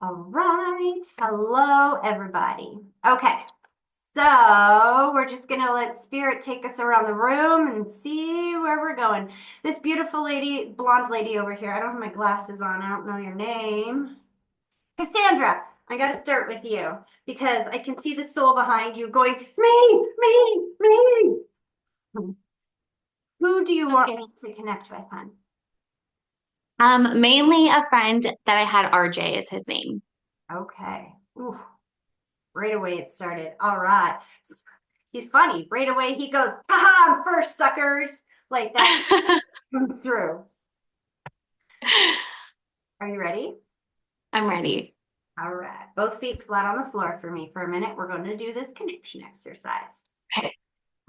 All right. Hello, everybody. Okay. So we're just going to let Spirit take us around the room and see where we're going. This beautiful lady, blonde lady over here, I don't have my glasses on. I don't know your name. Cassandra, I got to start with you because I can see the soul behind you going, me, me. Who do you want Okay. me to connect with, hon? Mainly a friend that I had, RJ is his name. Okay. Ooh, right away it started. All right. He's funny. Right away he goes, haha, I'm first, suckers. Like that comes through. Are you ready? I'm ready. All right. Both feet flat on the floor for me for a minute. We're going to do this connection exercise. Okay.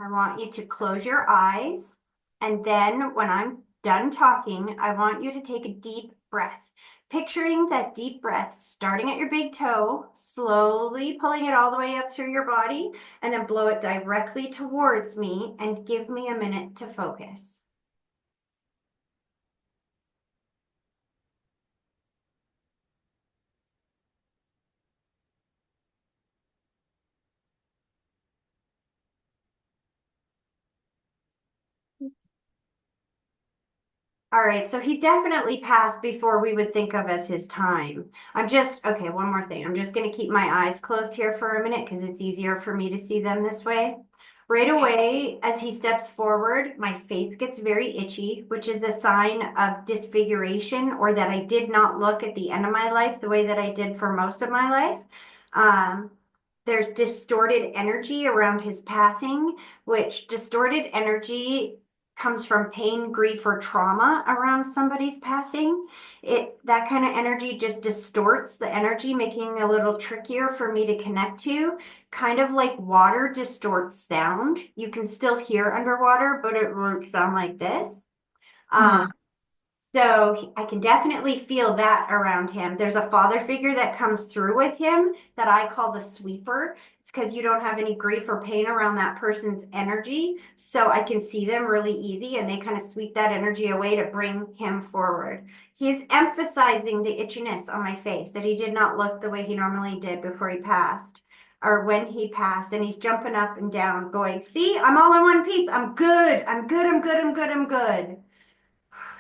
I want you to close your eyes. And then when I'm done talking, I want you to take a deep breath. Picturing that deep breath starting at your big toe, slowly pulling it all the way up through your body, and then blow it directly towards me and give me a minute to focus. All right, so he definitely passed before we would think of as his time. Okay, one more thing. I'm just going to keep my eyes closed here for a minute because it's easier for me to see them this way. Right Okay. away, as he steps forward, my face gets very itchy, which is a sign of disfiguration or that I did not look at the end of my life the way that I did for most of my life. Um, there's distorted energy around his passing, which distorted energy comes from pain, grief, or trauma around somebody's passing. That kind of energy just distorts the energy, making it a little trickier for me to connect to. Kind of like water distorts sound. You can still hear underwater, but it won't sound like this. Um, Mhm. so I can definitely feel that around him. There's a father figure that comes through with him that I call the sweeper. It's because you don't have any grief or pain around that person's energy. So I can see them really easy and they kind of sweep that energy away to bring him forward. He's emphasizing the itchiness on my face, that he did not look the way he normally did before he passed or when he passed. And he's jumping up and down, going, see, I'm all in one piece. I'm good. I'm good. I'm good. I'm good. I'm good.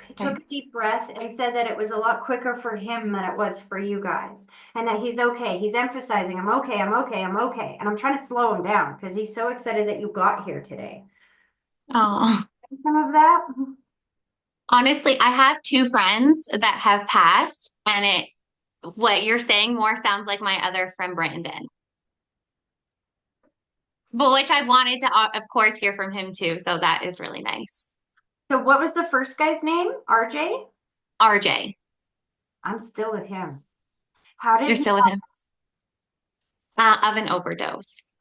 He took Okay. a deep breath and said that it was a lot quicker for him than it was for you guys, and that he's okay. He's emphasizing, I'm okay, I'm okay, I'm okay. And I'm trying to slow him down because he's so excited that you got here today. Oh, Some of that? honestly, I have two friends that have passed, and what you're saying more sounds like my other friend Brandon. But which I wanted to, of course, hear from him too. So that is really nice. So, what was the first guy's name? RJ? RJ, I'm still with him. How did you're he? still with him? Of an overdose.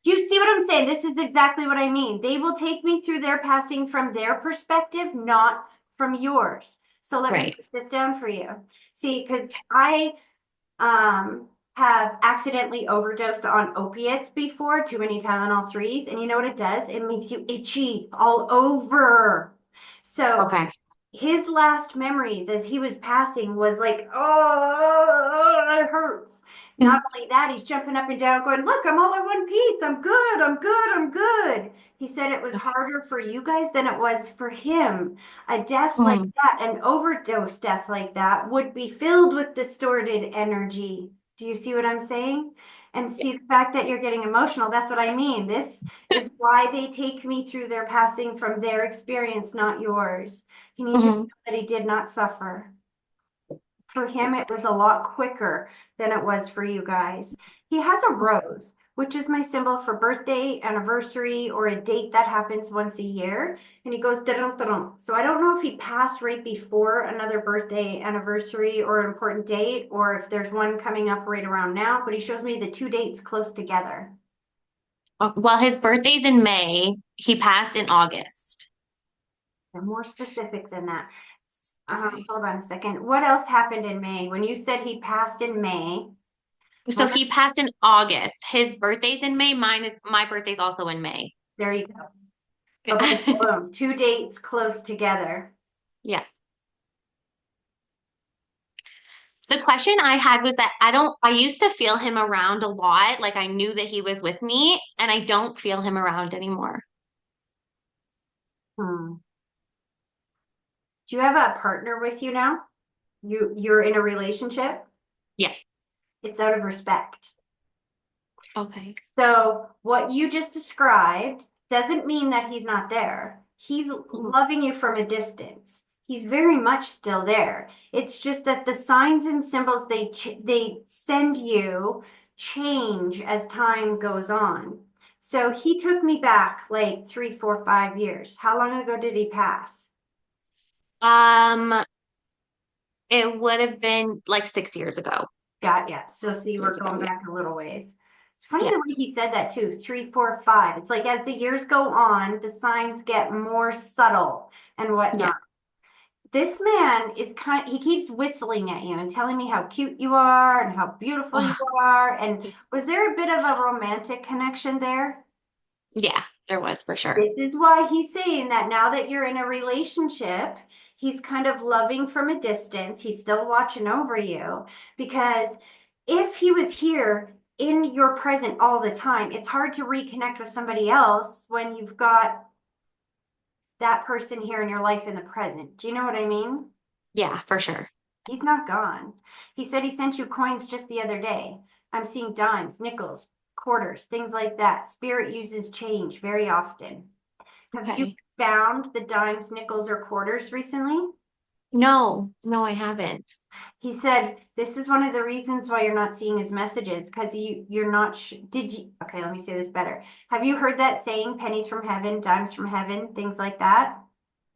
Do you see what I'm saying? This is exactly what I mean. They will take me through their passing from their perspective, not from yours. So, let me Right. break this down for you. See, because have accidentally overdosed on opiates before, too many Tylenol threes, and you know what it does? It makes you itchy all over. So Okay. his last memories as he was passing was like, oh, it hurts. Not Mm. only that, he's jumping up and down, going, look, I'm all in one piece. I'm good. I'm good. I'm good. He said it was harder for you guys than it was for him. A death like Mm. that, an overdose death like that, would be filled with distorted energy. Do you see what I'm saying? And see the fact that you're getting emotional, that's what I mean. This is why they take me through their passing from their experience, not yours. You need to know Mhm. that he did not suffer. For him, it was a lot quicker than it was for you guys. He has a rose, which is my symbol for birthday, anniversary, or a date that happens once a year. And he goes, dun dun. So I don't know if he passed right before another birthday, anniversary, or important date, or if there's one coming up right around now, but he shows me the two dates close together. Well, his birthday's in May. He passed in August. They're more specific than that. Okay. Hold on a second. What else happened in May? When you said he passed in May, So he passed in August. His birthday's in May. My birthday's also in May. there you go. Boom, boom. Two dates close together. Yeah. The question I had was that I used to feel him around a lot. Like I knew that he was with me, and I don't feel him around anymore. Hmm. Do you have a partner with you now? You're in a relationship? Yeah. It's out of respect. Okay. So what you just described doesn't mean that he's not there. He's Mhm. loving you from a distance. He's very much still there. It's just that the signs and symbols they send you change as time goes on. So he took me back like 3, 4, 5 years. How long ago did he pass? Um, it would have been like 6 years ago. Got ya. So you were Years ago, going yeah. back a little ways. It's funny Yeah. the way he said that too. 3, 4, 5. It's like as the years go on, the signs get more subtle and Yeah. whatnot. This man is he keeps whistling at you and telling me how cute you are and how beautiful you are. And was there a bit of a romantic connection there? Yeah, there was for sure. This is why he's saying that now that you're in a relationship, he's kind of loving from a distance. He's still watching over you because if he was here in your present all the time, it's hard to reconnect with somebody else when you've got that person here in your life in the present. Do you know what I mean? Yeah, for sure. He's not gone. He said he sent you coins just the other day. I'm seeing dimes, nickels, quarters, things like that. Spirit uses change very often. Have you Okay. found the dimes, nickels, or quarters recently? No, no, I haven't. He said this is one of the reasons why you're not seeing his messages because you're not. Did you? Okay, let me say this better. Have you heard that saying, pennies from heaven, dimes from heaven, things like that?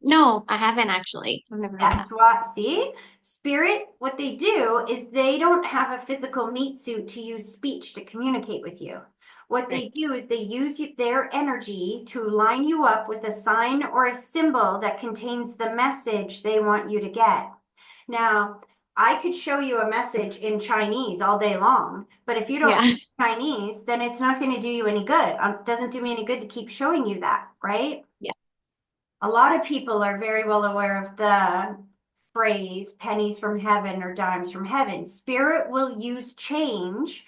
No, I haven't actually. I've never heard that. That's what, see, spirit, what they do is they don't have a physical meat suit to use speech to communicate with you. What they Right. do is they use their energy to line you up with a sign or a symbol that contains the message they want you to get. Now, I could show you a message in Chinese all day long, but if you don't Yeah. speak Chinese, then it's not going to do you any good. It doesn't do me any good to keep showing you that, right? Yeah. A lot of people are very well aware of the phrase pennies from heaven or dimes from heaven. Spirit will use change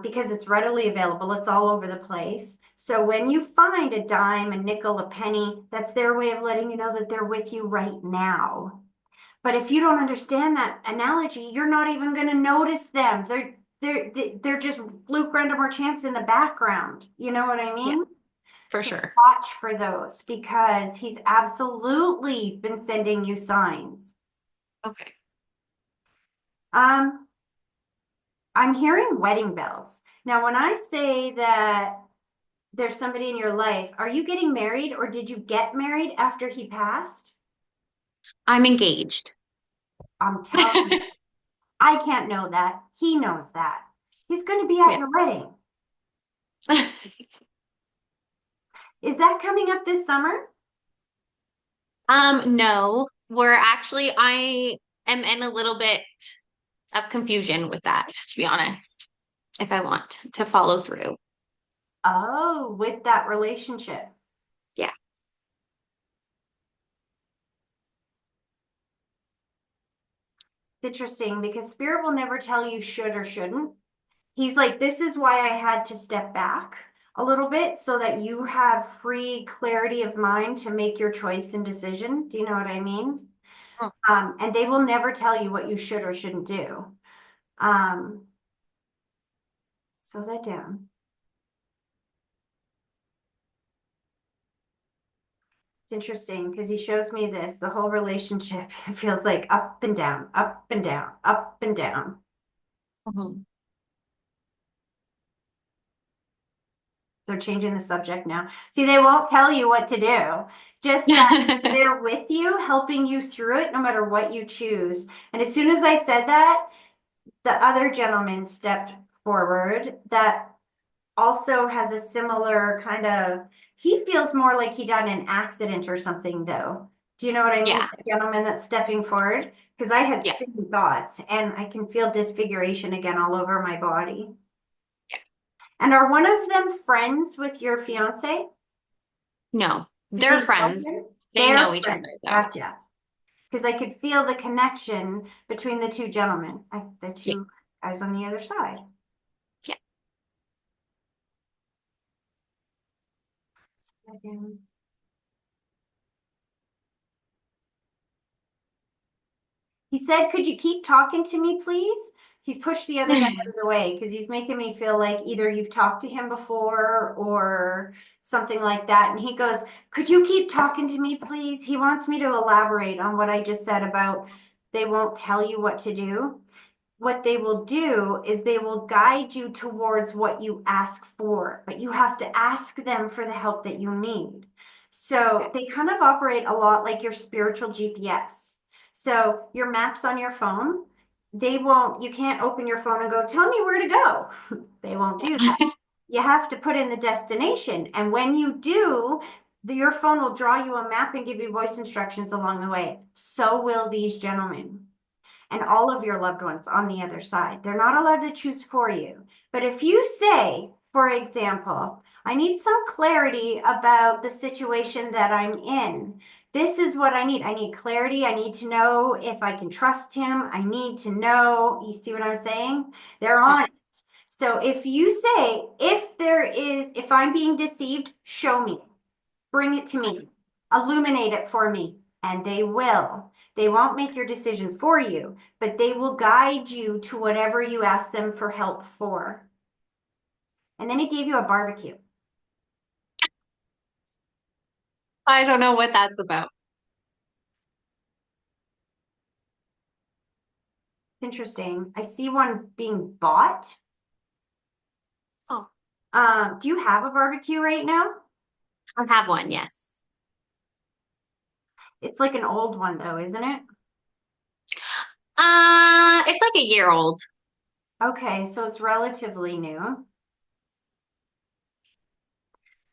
because it's readily available, it's all over the place. So when you find a dime, a nickel, a penny, that's their way of letting you know that they're with you right now. But if you don't understand that analogy, you're not even going to notice them. They're just Luke Rendam or Chance in the background. You know what I Yeah, mean? for So sure. watch for those because he's absolutely been sending you signs. Okay. Um, I'm hearing wedding bells. Now, when I say that there's somebody in your life, are you getting married or did you get married after he passed? I'm engaged. I'm telling you, I can't know that. He knows that. He's going to be at Yeah. your wedding. Is that coming up this summer? No, I am in a little bit of confusion with that, to be honest, if I want to follow through. Oh, with that relationship. Yeah. It's interesting because spirit will never tell you should or shouldn't. He's like, this is why I had to step back a little bit so that you have free clarity of mind to make your choice and decision. Do you know what I mean? Oh. And they will never tell you what you should or shouldn't do. Um, slow that down. It's interesting because he shows me this, the whole relationship. It feels like up and down, up and down, up and down. Mhm. They're changing the subject now. See, they won't tell you what to do, just that they're with you, helping you through it no matter what you choose. And as soon as I said that, the other gentleman stepped forward that also has a similar kind of, he feels more like he got in an accident or something, though. Do you know what I mean? Yeah. The gentleman that's stepping forward? Because I had Yeah. spinning thoughts and I can feel disfiguration again all over my body. And are one of them friends with your fiance? No, Do they're they know friends. him? They They're know each other friends. though. Gotcha. because I could feel the connection between the two gentlemen, the Yeah. two guys on the other side. Yeah. He said, "Could you keep talking to me, please?" He's pushed the other guy out of the way because he's making me feel like either you've talked to him before or something like that. And he goes, "Could you keep talking to me, please?" He wants me to elaborate on what I just said about they won't tell you what to do. What they will do is they will guide you towards what you ask for, but you have to ask them for the help that you need. So Okay. they kind of operate a lot like your spiritual GPS. So your maps on your phone, you can't open your phone and go, "Tell me where to go." They won't do that. Yeah. You have to put in the destination. And when you do, your phone will draw you a map and give you voice instructions along the way. So will these gentlemen and all of your loved ones on the other side. They're not allowed to choose for you. But if you say, for example, "I need some clarity about the situation that I'm in. This is what I need. I need clarity. I need to know if I can trust him. I need to know." You see what I'm saying? They're Yeah. on it. So if you say, if I'm being deceived, show me. Bring it to me. Illuminate it for me. And they will. They won't make your decision for you, but they will guide you to whatever you ask them for help for. And then he gave you a barbecue. I don't know what that's about. Interesting. I see one being bought. Oh, Do you have a barbecue right now? I have one, yes. It's like an old one though, isn't it? It's like a year old. Okay, so it's relatively new.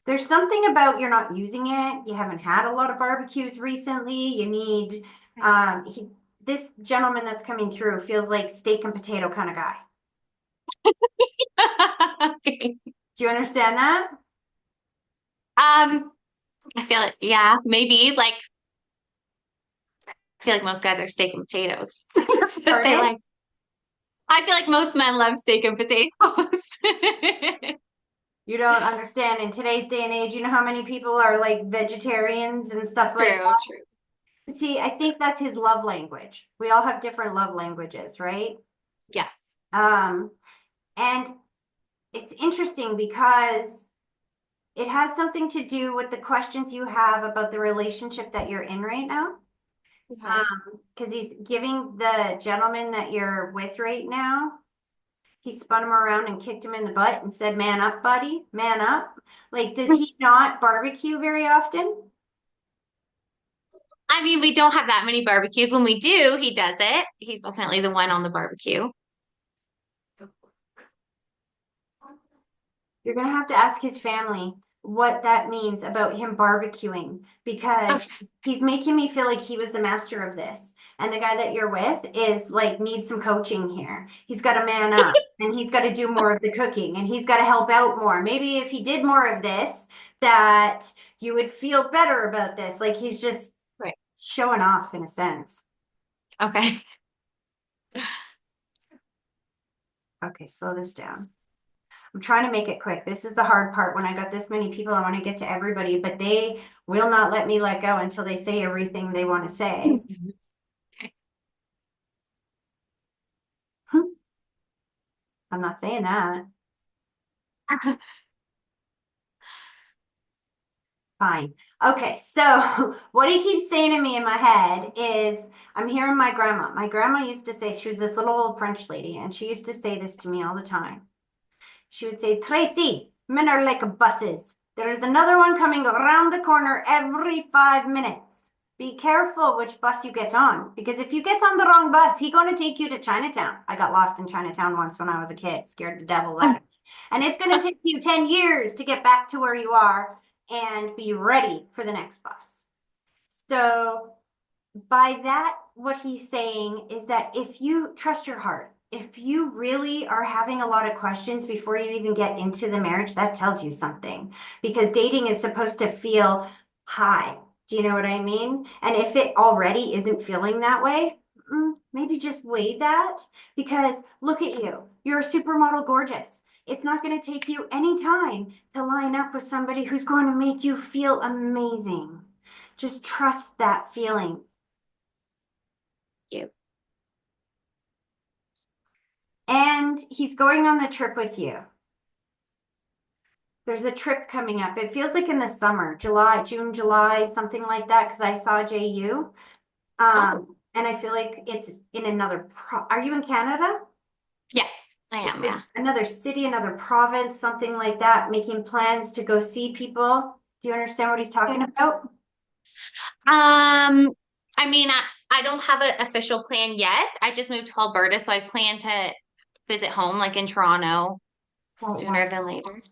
There's something about you're not using it. You haven't had a lot of barbecues recently. You need this gentleman that's coming through feels like steak and potato kind of guy. Okay. Do you understand that? I feel like, yeah, maybe like I feel like most guys are steak and potatoes. That's what they Pardon? like. I feel like most men love steak and potatoes. You don't understand in today's day and age, you know how many people are like vegetarians and stuff like True, true. that? See, I think that's his love language. We all have different love languages, right? Yeah. Um, and it's interesting because it has something to do with the questions you have about the relationship that you're in right now. Okay. Because he's giving the gentleman that you're with right now, he spun him around and kicked him in the butt and said, "Man up, buddy, man up." Like, does he not barbecue very often? I mean, we don't have that many barbecues. When we do, he does it. He's definitely the one on the barbecue. You're going to have to ask his family what that means about him barbecuing because Okay. he's making me feel like he was the master of this. And the guy that you're with is like, needs some coaching here. He's got to man up and he's got to do more of the cooking and he's got to help out more. Maybe if he did more of this, that you would feel better about this. Like he's just Right. showing off in a sense. Okay. Okay, slow this down. I'm trying to make it quick. This is the hard part. When I got this many people, I want to get to everybody, but they will not let me let go until they say everything they want to say. I'm not saying that. Fine. Okay, so what he keeps saying to me in my head is I'm hearing my grandma. My grandma used to say, she was this little old French lady, and she used to say this to me all the time. She would say, "Tracy, men are like buses. There is another one coming around the corner every 5 minutes. Be careful which bus you get on, because if you get on the wrong bus, he's going to take you to Chinatown." I got lost in Chinatown once when I was a kid, scared the devil out of me. And it's going to take you 10 years to get back to where you are and be ready for the next bus. So by that, what he's saying is that if you trust your heart, if you really are having a lot of questions before you even get into the marriage, that tells you something because dating is supposed to feel high. Do you know what I mean? And if it already isn't feeling that way, maybe just weigh that because look at you. You're a supermodel gorgeous. It's not going to take you any time to line up with somebody who's going to make you feel amazing. Just trust that feeling. You. And he's going on the trip with you. There's a trip coming up. It feels like in the summer, July, June, July, something like that, because I saw JU. Oh, And I feel like it's in another are you in Canada? yeah, I It's am. in Yeah. another city, another province, something like that, making plans to go see people. Do you understand what he's talking Okay. about? Um, I mean, I don't have an official plan yet. I just moved to Alberta, so I plan to visit home, like in Toronto, Oh, sooner wow. than later.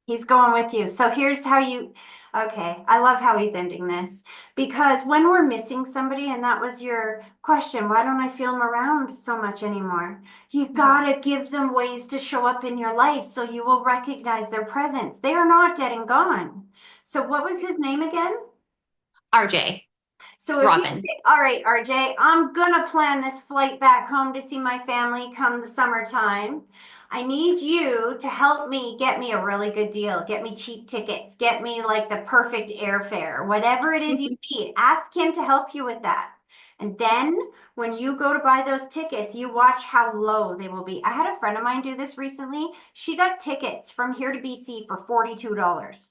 He's going with you. So here's how you, okay, I love how he's ending this because when we're missing somebody, and that was your question, why don't I feel them around so much anymore? You Mhm. gotta give them ways to show up in your life so you will recognize their presence. They are not dead and gone. So what was his name again? RJ, So if you Robin. say, all right, RJ, I'm gonna plan this flight back home to see my family come the summertime. I need you to help me get me a really good deal, get me cheap tickets, get me like the perfect airfare, whatever it is you need. Ask him to help you with that. And then when you go to buy those tickets, you watch how low they will be. I had a friend of mine do this recently. She got tickets from here to BC for $42.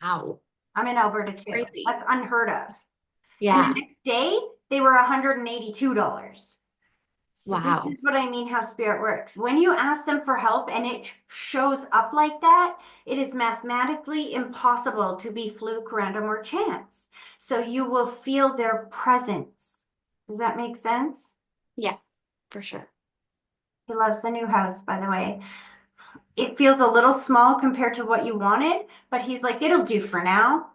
Wow, I'm in Alberta that's too. crazy. That's unheard of. And the Yeah. next day, they were $182. So this Wow. is what I mean how spirit works. When you ask them for help and it shows up like that, it is mathematically impossible to be fluke, random, or chance. So you will feel their presence. Does that make sense? Yeah, for sure. He loves the new house, by the way. It feels a little small compared to what you wanted, but he's like, it'll do for now.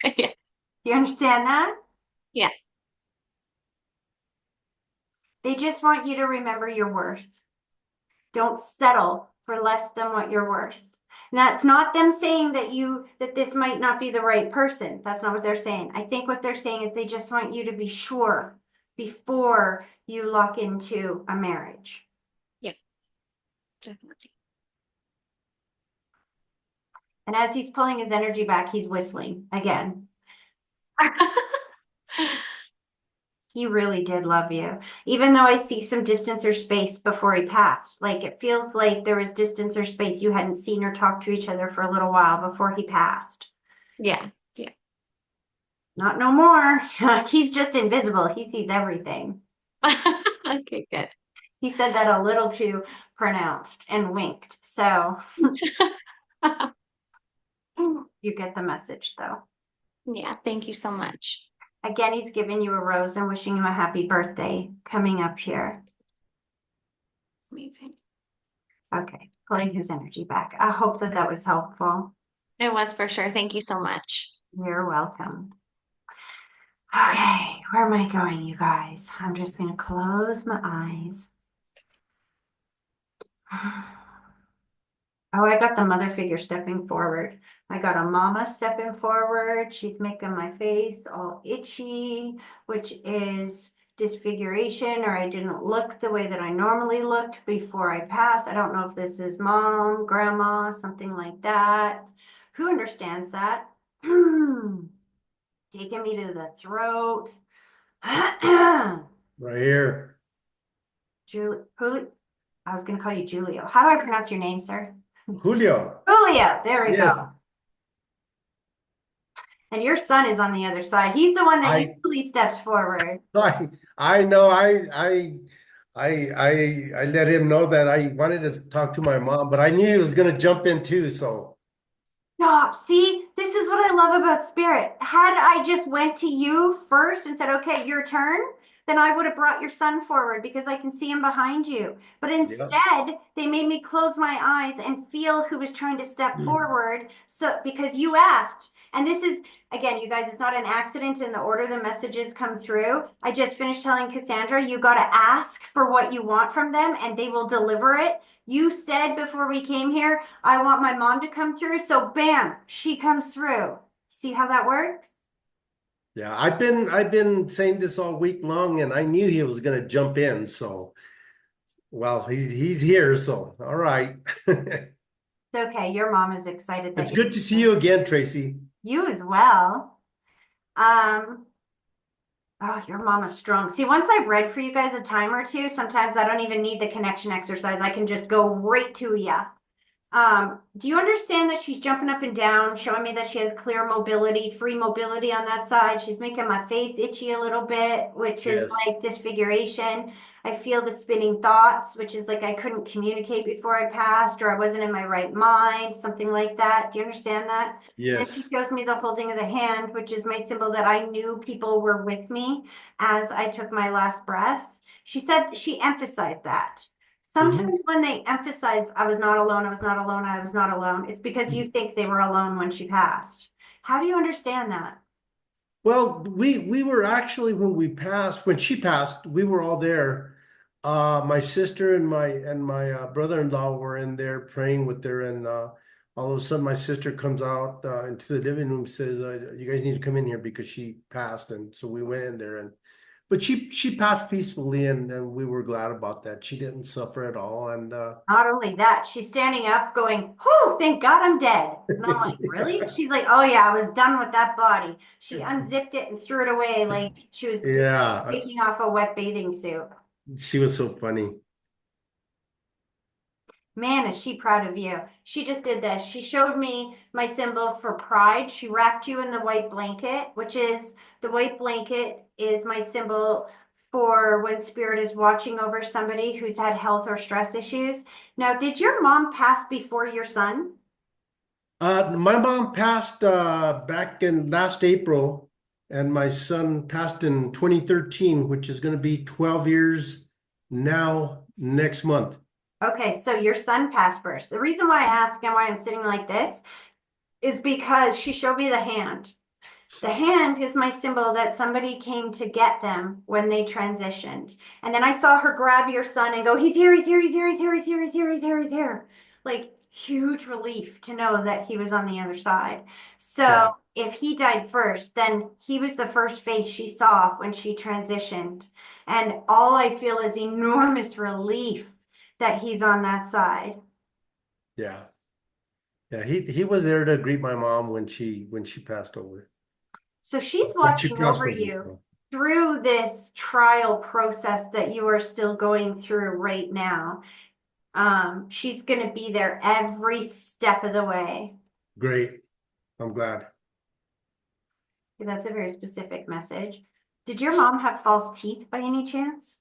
Yeah. Do you understand that? Yeah. They just want you to remember your worth. Don't settle for less than what you're worth. And that's not them saying that this might not be the right person. That's not what they're saying. I think what they're saying is they just want you to be sure before you lock into a marriage. Yeah, definitely. And as he's pulling his energy back, he's whistling again. He really did love you, even though I see some distance or space before he passed. Like it feels like there was distance or space. You hadn't seen or talked to each other for a little while before he passed. Yeah. Yeah. Not no more. He's just invisible. He sees everything. Okay, good. He said that a little too pronounced and winked. So you get the message though. Yeah, thank you so much. Again, he's giving you a rose and wishing you a happy birthday coming up here. Amazing. Okay, pulling his energy back. I hope that that was helpful. It was for sure. Thank you so much. You're welcome. Okay, where am I going, you guys? I'm just going to close my eyes. Oh, I got the mother figure stepping forward. I got a mama stepping forward. She's making my face all itchy, which is disfiguration, or I didn't look the way that I normally looked before I passed. I don't know if this is mom, grandma, something like that. Who understands that? Taking me to the throat. Right here. Julie, I was going to call you Julio. How do I pronounce your name, sir? Julio. Julia. There we Yes. go. And your son is on the other side. He's the one that I usually steps forward. I know I let him know that I wanted to talk to my mom, but I knew he was gonna jump in too, so Stop. See, this is what I love about spirit. Had I just went to you first and said, okay, your turn, then I would have brought your son forward because I can see him behind you. But yep. instead, they made me close my eyes and feel who was trying to step forward. So because you asked, And this is, again, you guys, it's not an accident in the order the messages come through. I just finished telling Cassandra, you got to ask for what you want from them and they will deliver it. You said before we came here, I want my mom to come through. So bam, she comes through. See how that works? Yeah, I've been saying this all week long, and I knew he was gonna jump in. So, well, he's here. So, all right. Okay, your mom is excited that It's you're good to see here. you again, Tracy. You as well. Um, oh, your mom is strong. See, once I've read for you guys a time or two, sometimes I don't even need the connection exercise. I can just go right to you. Do you understand that she's jumping up and down, showing me that she has clear mobility, free mobility on that side? She's making my face itchy a little bit, which is Yes. like disfiguration. I feel the spinning thoughts, which is like I couldn't communicate before I passed, or I wasn't in my right mind, something like that. Do you understand that? Then she Yes. shows me the holding of the hand, which is my symbol that I knew people were with me as I took my last breath. She said she emphasized that. Hmm. Sometimes when they emphasize, I was not alone, I was not alone, I was not alone, it's because you think they were alone when she passed. How do you understand that? Well, we were actually when she passed, we were all there. My sister and my brother-in-law were in there praying with her, and all of a sudden, my sister comes out into the living room, says, "You guys need to come in here because she passed." And so we went in there, and but she passed peacefully, and we were glad about that. She didn't suffer at all, and Not only that, she's standing up going, oh, thank God I'm dead. And I'm like, really? She's like, oh yeah, I was done with that body. She unzipped it and threw it away like she was yeah, taking off a wet bathing suit. she was so funny. Man, is she proud of you. She just did this. She showed me my symbol for pride. She wrapped you in the white blanket, which is the white blanket is my symbol for when spirit is watching over somebody who's had health or stress issues. Now, did your mom pass before your son? My mom passed back in last April, and my son passed in 2013, which is going to be 12 years now next month. Okay, so your son passed first. The reason why I ask and why I'm sitting like this is because she showed me the hand. The hand is my symbol that somebody came to get them when they transitioned. And then I saw her grab your son and go, he's here, he's here, he's here, he's here, he's here, he's here, he's here, he's here. Like huge relief to know that he was on the other side. So Yeah, if he died first, then he was the first face she saw when she transitioned. And all I feel is enormous relief that he's on that side. yeah, yeah. He was there to greet my mom when she passed over. So she's When she watching passed over over. you So. through this trial process that you are still going through right now. She's going to be there every step of the way. Great. I'm glad. That's a very specific message. Did your mom have false teeth by any chance?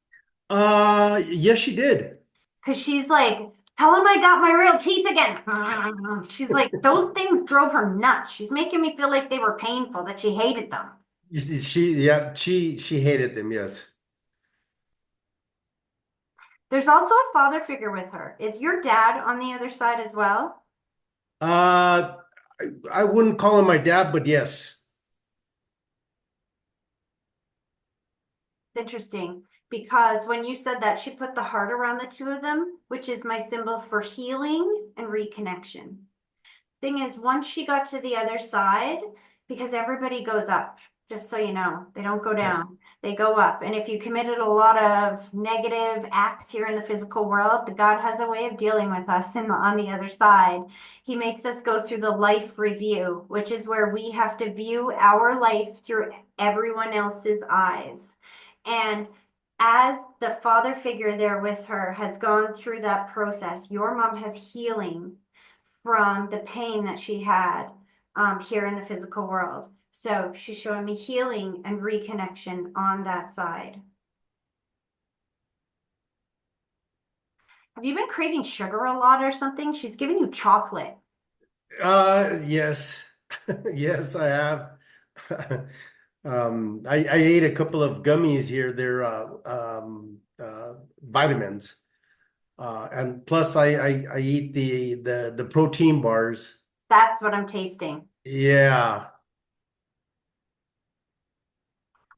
Yes, she did. Because she's like, tell him I got my real teeth again. She's like, those things drove her nuts. She's making me feel like they were painful, that she hated them. Yeah, she hated them. Yes. There's also a father figure with her. Is your dad on the other side as well? Uh, I wouldn't call him my dad, but yes. Interesting because when you said that, she put the heart around the two of them, which is my symbol for healing and reconnection. Thing is, once she got to the other side, because everybody goes up, just so you know, they don't go Yes. down, they go up. And if you committed a lot of negative acts here in the physical world, the God has a way of dealing with us on the other side. He makes us go through the life review, which is where we have to view our life through everyone else's eyes. And as the father figure there with her has gone through that process, your mom has healing from the pain that she had here in the physical world. So she's showing me healing and reconnection on that side. Have you been craving sugar a lot or something? She's giving you chocolate. Yes. Yes, I have. I ate a couple of gummies here. They're vitamins. And plus I eat the protein bars. That's what I'm tasting. Yeah.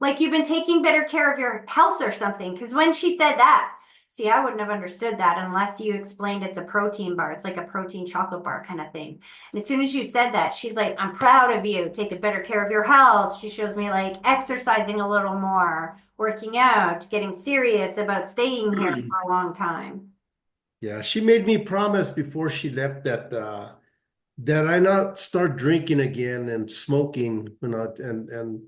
Like you've been taking better care of your health or something. Because when she said that, see, I wouldn't have understood that unless you explained it's a protein bar. It's like a protein chocolate bar kind of thing. And as soon as you said that, she's like, I'm proud of you, taking better care of your health. She shows me like exercising a little more, working out, getting serious about staying here for a long time. Yeah, she made me promise before she left that that I not start drinking again and smoking, and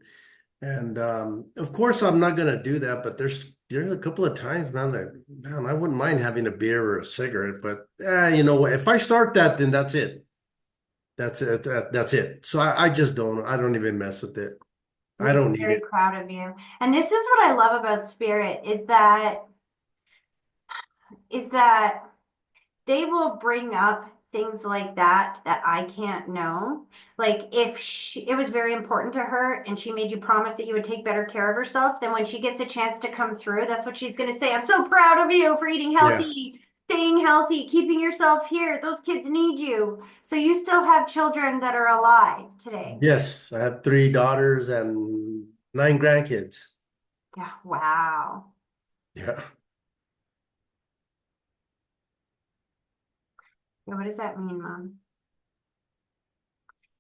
of course I'm not gonna do that, but there's a couple of times, man, that man, I wouldn't mind having a beer or a cigarette, but you know what? If I start that, then that's it. That's it. That's it. So I don't even mess with it. I Makes don't me need very it. proud of you. And this is what I love about Spirit is that they will bring up things like that that I can't know. Like if it was very important to her and she made you promise that you would take better care of herself, then when she gets a chance to come through, that's what she's going to say. I'm so proud of you for eating Yeah. healthy, staying healthy, keeping yourself here. Those kids need you. So you still have children that are alive today. Yes, I have three daughters and nine grandkids. Yeah, wow. Yeah. Yeah, what does that mean, Mom?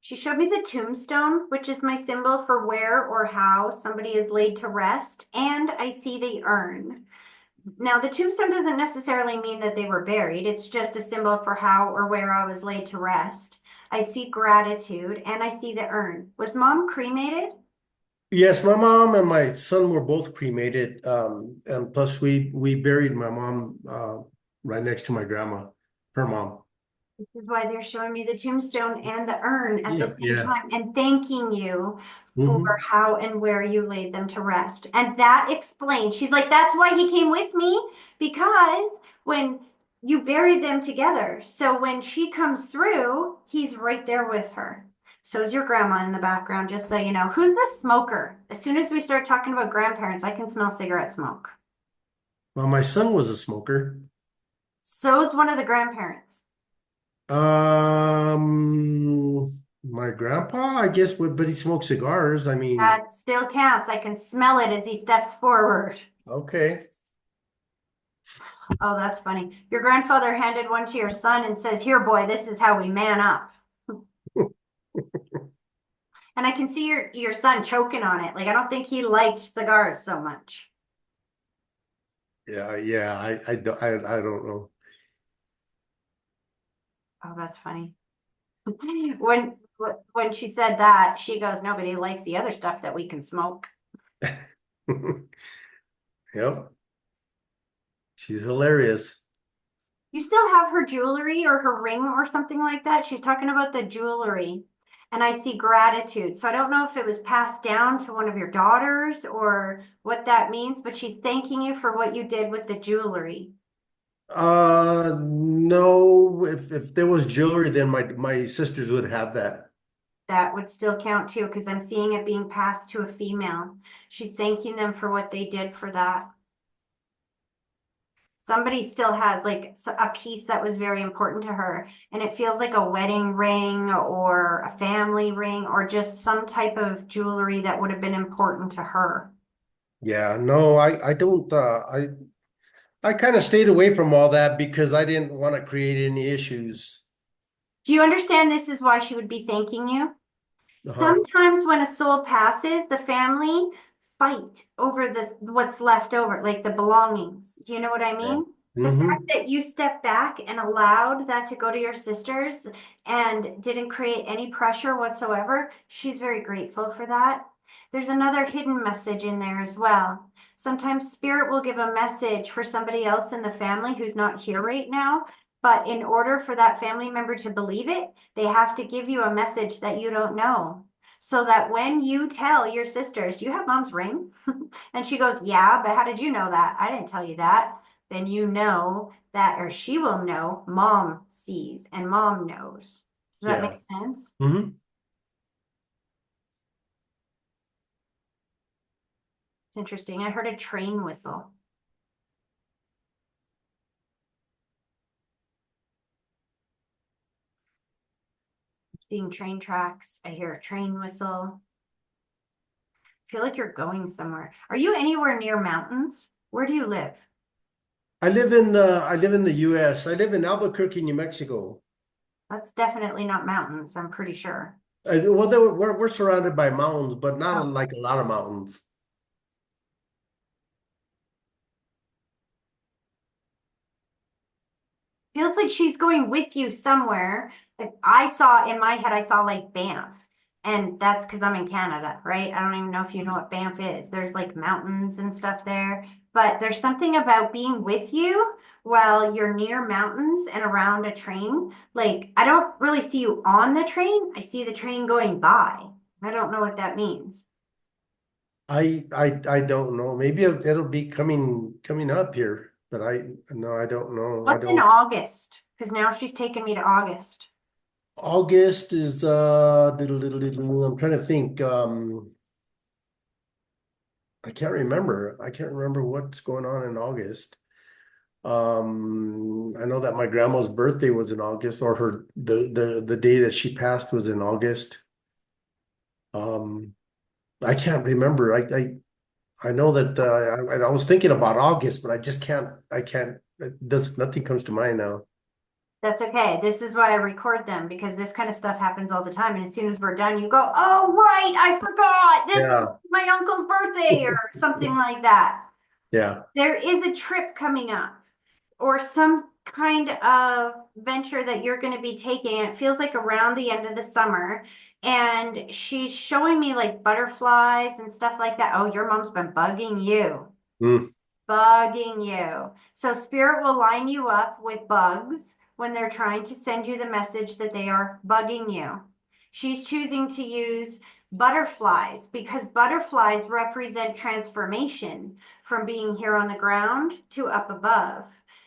She showed me the tombstone, which is my symbol for where or how somebody is laid to rest, and I see the urn. Now, the tombstone doesn't necessarily mean that they were buried, it's just a symbol for how or where I was laid to rest. I see gratitude and I see the urn. Was mom cremated? Yes, my mom and my son were both cremated. And plus we buried my mom right next to my grandma, her mom. This is why they're showing me the tombstone and the urn at the Yeah, same yeah. time and thanking you for Hmm. how and where you laid them to rest. And that explains, she's like, that's why he came with me, because when you buried them together. So when she comes through, he's right there with her. So is your grandma in the background, just so you know. Who's the smoker? As soon as we start talking about grandparents, I can smell cigarette smoke. Well, my son was a smoker. So is one of the grandparents. My grandpa, I guess, but he smoked cigars. I mean, That still counts. I can smell it as he steps forward. okay. Oh, that's funny. Your grandfather handed one to your son and says, Here, boy, this is how we man up. And I can see your son choking on it. Like, I don't think he liked cigars so much. Yeah, yeah. I don't know. Oh, that's funny. When she said that, she goes, Nobody likes the other stuff that we can smoke. Yep. She's hilarious. You still have her jewelry or her ring or something like that? She's talking about the jewelry. And I see gratitude. So I don't know if it was passed down to one of your daughters or what that means, but she's thanking you for what you did with the jewelry. No, if there was jewelry, then my sisters would have that. That would still count too, because I'm seeing it being passed to a female. She's thanking them for what they did for that. Somebody still has like a piece that was very important to her, and it feels like a wedding ring or a family ring or just some type of jewelry that would have been important to her. Yeah, no, I don't I kind of stayed away from all that because I didn't want to create any issues. Do you understand this is why she would be thanking you? Uh-huh. Sometimes when a soul passes, the family fight over the what's left over, like the belongings. Do you know what I Yeah. mean? The fact Hmm. that you stepped back and allowed that to go to your sisters and didn't create any pressure whatsoever, she's very grateful for that. There's another hidden message in there as well. Sometimes spirit will give a message for somebody else in the family who's not here right now, but in order for that family member to believe it, they have to give you a message that you don't know. So that when you tell your sisters, Do you have mom's ring? And she goes, Yeah, but how did you know that? I didn't tell you that. Then you know that, or she will know, mom sees and mom knows. Does that make Yeah. sense? Hmm. It's interesting. I heard a train whistle. Seeing train tracks. I hear a train whistle. feel like you're going somewhere. Are you anywhere near mountains? Where do you live? I live in the US. I live in Albuquerque, New Mexico. That's definitely not mountains, I'm pretty sure. Well, we're surrounded by mountains, but not Oh. like a lot of mountains. Feels like she's going with you somewhere. Like I saw in my head, I saw like Banff. And that's because I'm in Canada, right? I don't even know if you know what Banff is. There's like mountains and stuff there. But there's something about being with you while you're near mountains and around a train. Like I don't really see you on the train. I see the train going by. I don't know what that means. I don't know. Maybe it'll be coming up here, but I no, I don't know. I What's in don't. August? Because now she's taking me to August. August is little. I'm trying to think. I can't remember. I can't remember what's going on in August. I know that my grandma's birthday was in August, or the day that she passed was in August. Um, I can't remember. I know that I was thinking about August, but I just can't. I can't. It does nothing comes to mind now. That's okay. This is why I record them because this kind of stuff happens all the time. And as soon as we're done, you go, oh, right, I forgot. This is Yeah, my uncle's birthday or something like that. yeah. There is a trip coming up or some kind of venture that you're going to be taking. It feels like around the end of the summer. And she's showing me like butterflies and stuff like that. Oh, your mom's been bugging you. Mm. Bugging you. So spirit will line you up with bugs when they're trying to send you the message that they are bugging you. She's choosing to use butterflies because butterflies represent transformation from being here on the ground to up above.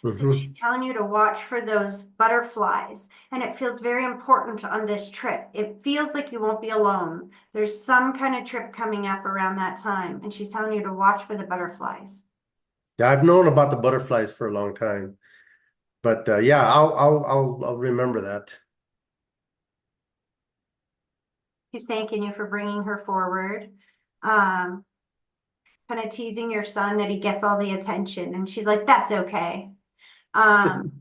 So she's Hmm. telling you to watch for those butterflies. And it feels very important on this trip. It feels like you won't be alone. There's some kind of trip coming up around that time. And she's telling you to watch for the butterflies. Yeah, I've known about the butterflies for a long time, but yeah, I'll remember that. He's thanking you for bringing her forward. Um, Kind of teasing your son that he gets all the attention. And she's like, that's okay. Um,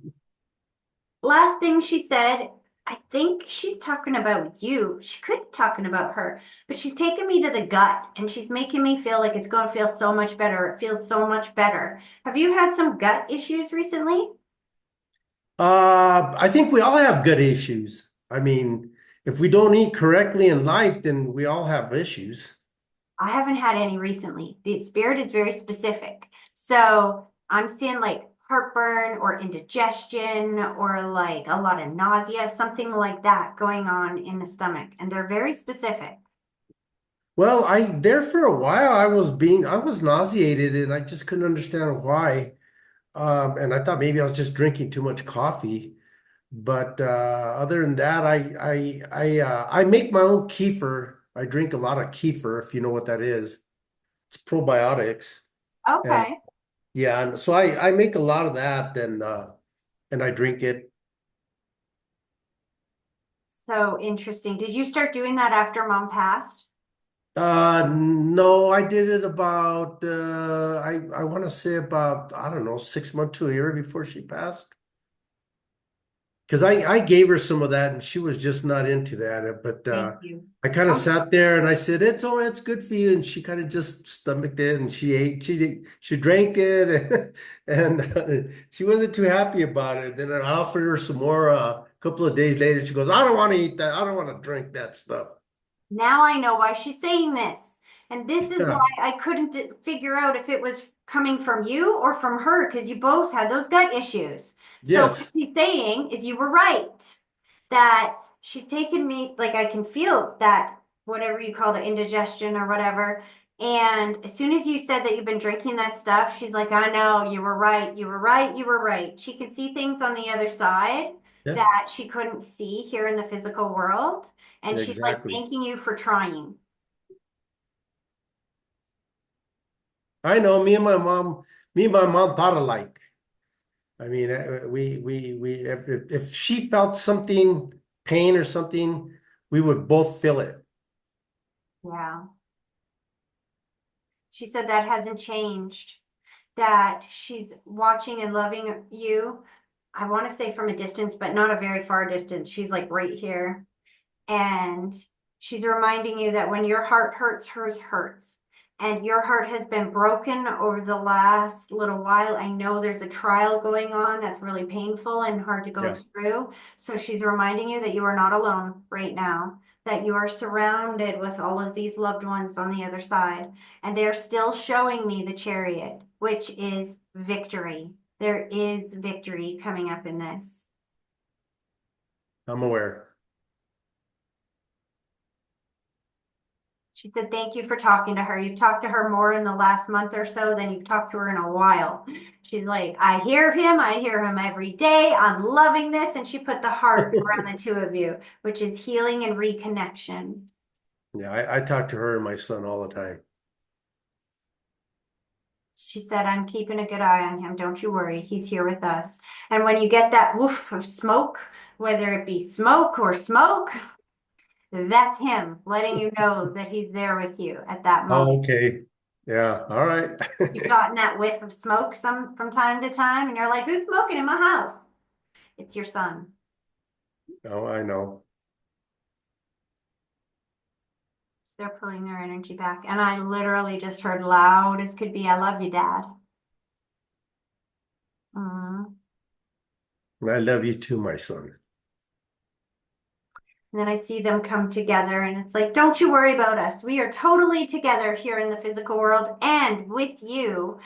Last thing she said, I think she's talking about you. She could be talking about her, but she's taking me to the gut and she's making me feel like it's going to feel so much better. It feels so much better. Have you had some gut issues recently? I think we all have gut issues. I mean, if we don't eat correctly in life, then we all have issues. I haven't had any recently. The spirit is very specific. So I'm seeing like heartburn or indigestion or like a lot of nausea, something like that going on in the stomach. And they're very specific. Well, I there for a while I was nauseated and I just couldn't understand why. And I thought maybe I was just drinking too much coffee. But other than that, I make my own kefir. I drink a lot of kefir, if you know what that is. It's probiotics. And Okay. yeah, and so I make a lot of that and I drink it. So interesting. Did you start doing that after mom passed? No, I did it about I want to say about I don't know 6 months to a year before she passed. Because I gave her some of that and she was just not into that. But Thank you. I kind of Oh, sat there and I said, it's good for you. And she kind of just stomached it and she ate, she drank it and she wasn't too happy about it. Then I offered her some more a couple of days later. She goes, I don't want to eat that. I don't want to drink that stuff. now I know why she's saying this. And this is why Yeah. I couldn't figure out if it was coming from you or from her, because you both had those gut issues. So what Yes. she's saying is you were right, that she's taken me, like I can feel that whatever you call it, indigestion or whatever. And as soon as you said that you've been drinking that stuff, she's like, I know, you were right, you were right, you were right. She can see things on the other side Yeah. that she couldn't see here in the physical world. And she's like Exactly. thanking you for trying. I know me and my mom thought alike. I mean, we if she felt something, pain or something, we would both feel it. Yeah. She said that hasn't changed, that she's watching and loving you. I want to say from a distance, but not a very far distance. She's like right here. And she's reminding you that when your heart hurts, hers hurts. And your heart has been broken over the last little while. I know there's a trial going on that's really painful and hard to go Yeah. through. So she's reminding you that you are not alone right now, that you are surrounded with all of these loved ones on the other side. And they're still showing me the chariot, which is victory. There is victory coming up in this. I'm aware. She said, thank you for talking to her. You've talked to her more in the last month or so than you've talked to her in a while. She's like, I hear him every day. I'm loving this. And she put the heart around the two of you, which is healing and reconnection. Yeah, I talk to her and my son all the time. She said, I'm keeping a good eye on him. Don't you worry. He's here with us. And when you get that woof of smoke, whether it be smoke or smoke, that's him letting you know that he's there with you at that moment. Oh, okay. Yeah. All right. You've gotten that whiff of smoke some from time to time, and you're like, who's smoking in my house? It's your son. Oh, I know. They're pulling their energy back. And I literally just heard loud as could be, I love you, Dad. Mm. And I love you too, my son. And then I see them come together, and it's like, don't you worry about us. We are totally together here in the physical world and with you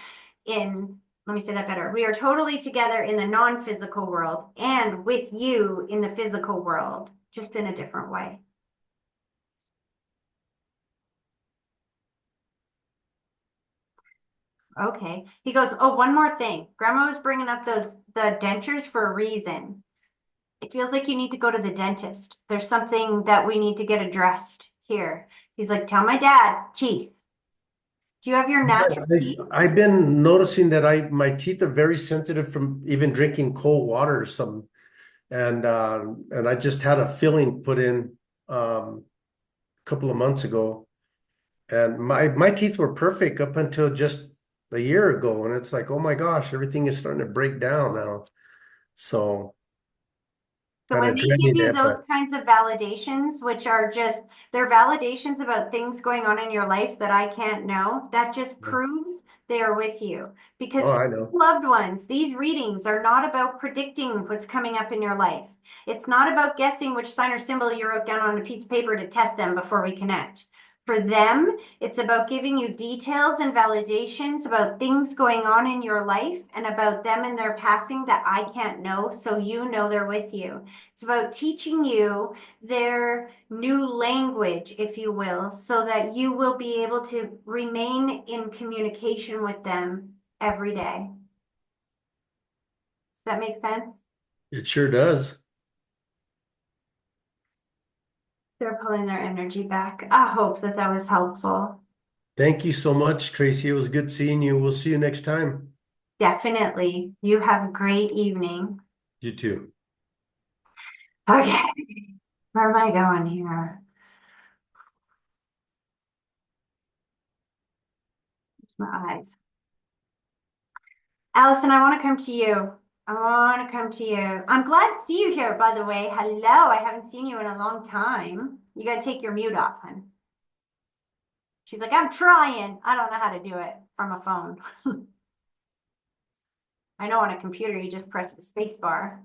in, let me say that better. We are totally together in the non-physical world and with you in the physical world, just in a different way. Okay. He goes, oh, one more thing. Grandma was bringing up the dentures for a reason. It feels like you need to go to the dentist. There's something that we need to get addressed here. He's like, tell my dad, teeth. Do you have your natural teeth? I've been noticing that my teeth are very sensitive from even drinking cold water or something. And I just had a filling put in a couple of months ago. And my teeth were perfect up until just a year ago. And it's like, oh my gosh, everything is starting to break down now. So So kind when of they give dreading you it, those but kinds of validations, which are just, they're validations about things going on in your life that I can't know, that just proves they are with you. Because oh, for I know. loved ones, these readings are not about predicting what's coming up in your life. It's not about guessing which sign or symbol you wrote down on a piece of paper to test them before we connect. For them, it's about giving you details and validations about things going on in your life and about them and their passing that I can't know, so you know they're with you. It's about teaching you their new language, if you will, so that you will be able to remain in communication with them every day. Does that make sense? It sure does. They're pulling their energy back. I hope that that was helpful. Thank you so much, Tracy. It was good seeing you. We'll see you next time. Definitely. You have a great evening. You too. Okay, where am I going here? My eyes. Allison, I want to come to you. I want to come to you. I'm glad to see you here, by the way. Hello, I haven't seen you in a long time. You got to take your mute off, hon. She's like, I'm trying. I don't know how to do it from a phone. I know on a computer, you just press the space bar.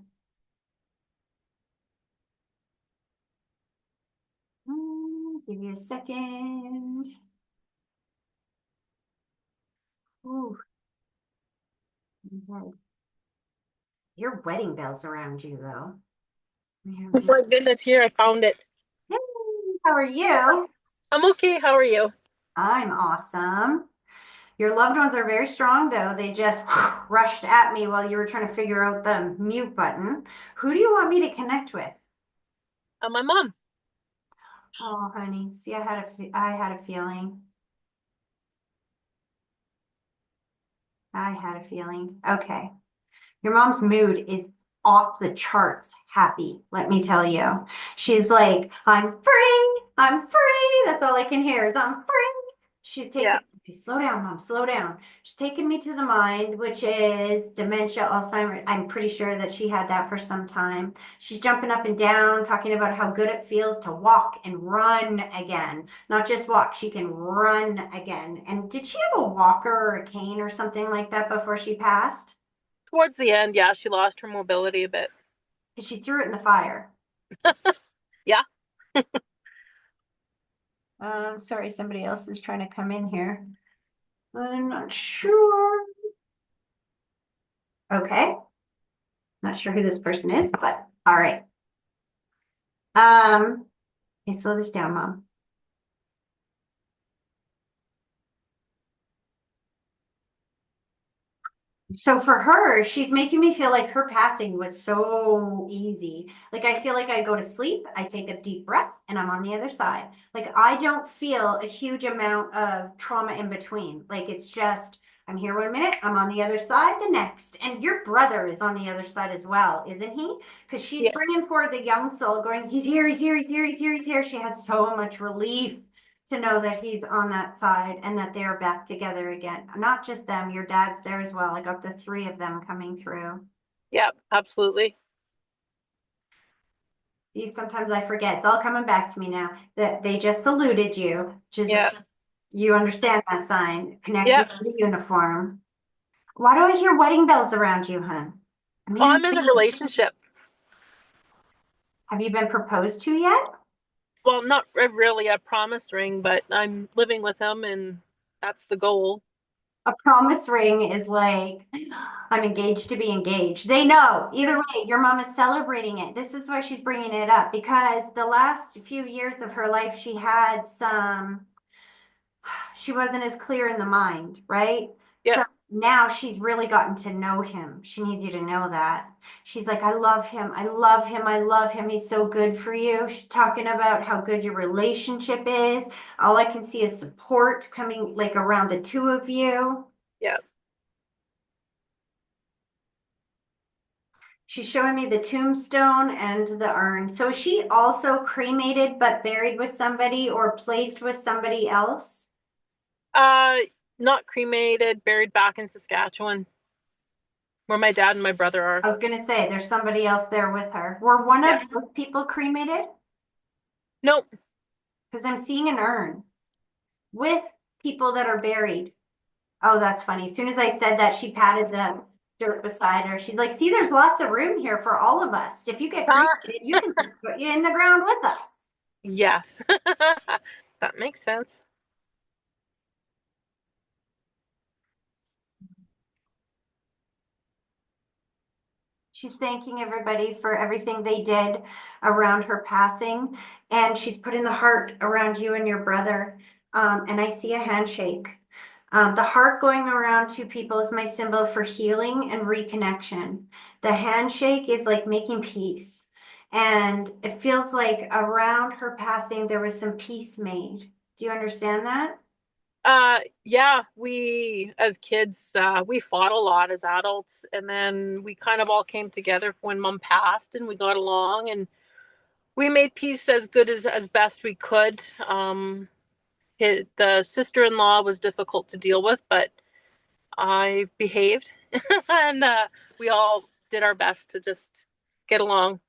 Give you a second. Ooh. Okay. Your wedding bells around you, though. Oh my goodness, here I found it. Hey, how are you? I'm okay. How are you? I'm awesome. Your loved ones are very strong, though. They just rushed at me while you were trying to figure out the mute button. Who do you want me to connect with? My mom. Oh, honey. See, I had a feeling. I had a feeling. Okay. Your mom's mood is off the charts happy, let me tell you. She's like, I'm free. I'm free. That's all I can hear is I'm free. She's Yeah. taking, okay, slow down, mom, slow down. She's taken me to the mind, which is dementia, Alzheimer's. I'm pretty sure that she had that for some time. She's jumping up and down, talking about how good it feels to walk and run again. Not just walk, she can run again. And did she have a walker or a cane or something like that before she passed? Towards the end, yeah, she lost her mobility a bit. Because she threw it in the fire. Yeah. Sorry, somebody else is trying to come in here. I'm not sure. Okay. Not sure who this person is, but all right. Okay, slow this down, mom. So for her, she's making me feel like her passing was so easy. Like I feel like I go to sleep, I take a deep breath, and I'm on the other side. Like I don't feel a huge amount of trauma in between. Like it's just, I'm here 1 minute, I'm on the other side the next. And your brother is on the other side as well, isn't he? Because she's Yeah. bringing forward the young soul, going, he's here, he's here, he's here, he's here, he's here. She has so much relief to know that he's on that side and that they're back together again. Not just them, your dad's there as well. I got the three of them coming through. Yeah, absolutely. Sometimes I forget. It's all coming back to me now that they just saluted you, which is Yeah. you understand that sign. Yeah. Connection to the uniform. Why do I hear wedding bells around you, hun? I Oh, mean, I'm in a relationship. have you been proposed to yet? Well, not really a promise ring, but I'm living with him and that's the goal. A promise ring is like, I'm engaged to be engaged. They know. Either way, your mom is celebrating it. This is why she's bringing it up because the last few years of her life, she wasn't as clear in the mind, right? Yeah. So now she's really gotten to know him. She needs you to know that. She's like, I love him. I love him. I love him. He's so good for you. She's talking about how good your relationship is. All I can see is support coming like around the two of you. Yeah. She's showing me the tombstone and the urn. So is she also cremated but buried with somebody or placed with somebody else? Uh, Not cremated, buried back in Saskatchewan, where my dad and my brother are. I was gonna say there's somebody else there with her. Were one Yeah. of those people cremated? Nope. Because I'm seeing an urn with people that are buried. Oh, that's funny. As soon as I said that, she patted the dirt beside her. She's like, see, there's lots of room here for all of us. If you get Ah, cremated, you can just put you in the ground with us. yes. That makes sense. She's thanking everybody for everything they did around her passing. And she's putting the heart around you and your brother. And I see a handshake. The heart going around two people is my symbol for healing and reconnection. The handshake is like making peace. And it feels like around her passing, there was some peace made. Do you understand that? Yeah, we as kids, we fought a lot as adults, and then we kind of all came together when mom passed, and we got along, and we made peace as good as best we could. The sister-in-law was difficult to deal with, but I behaved, and we all did our best to just get along.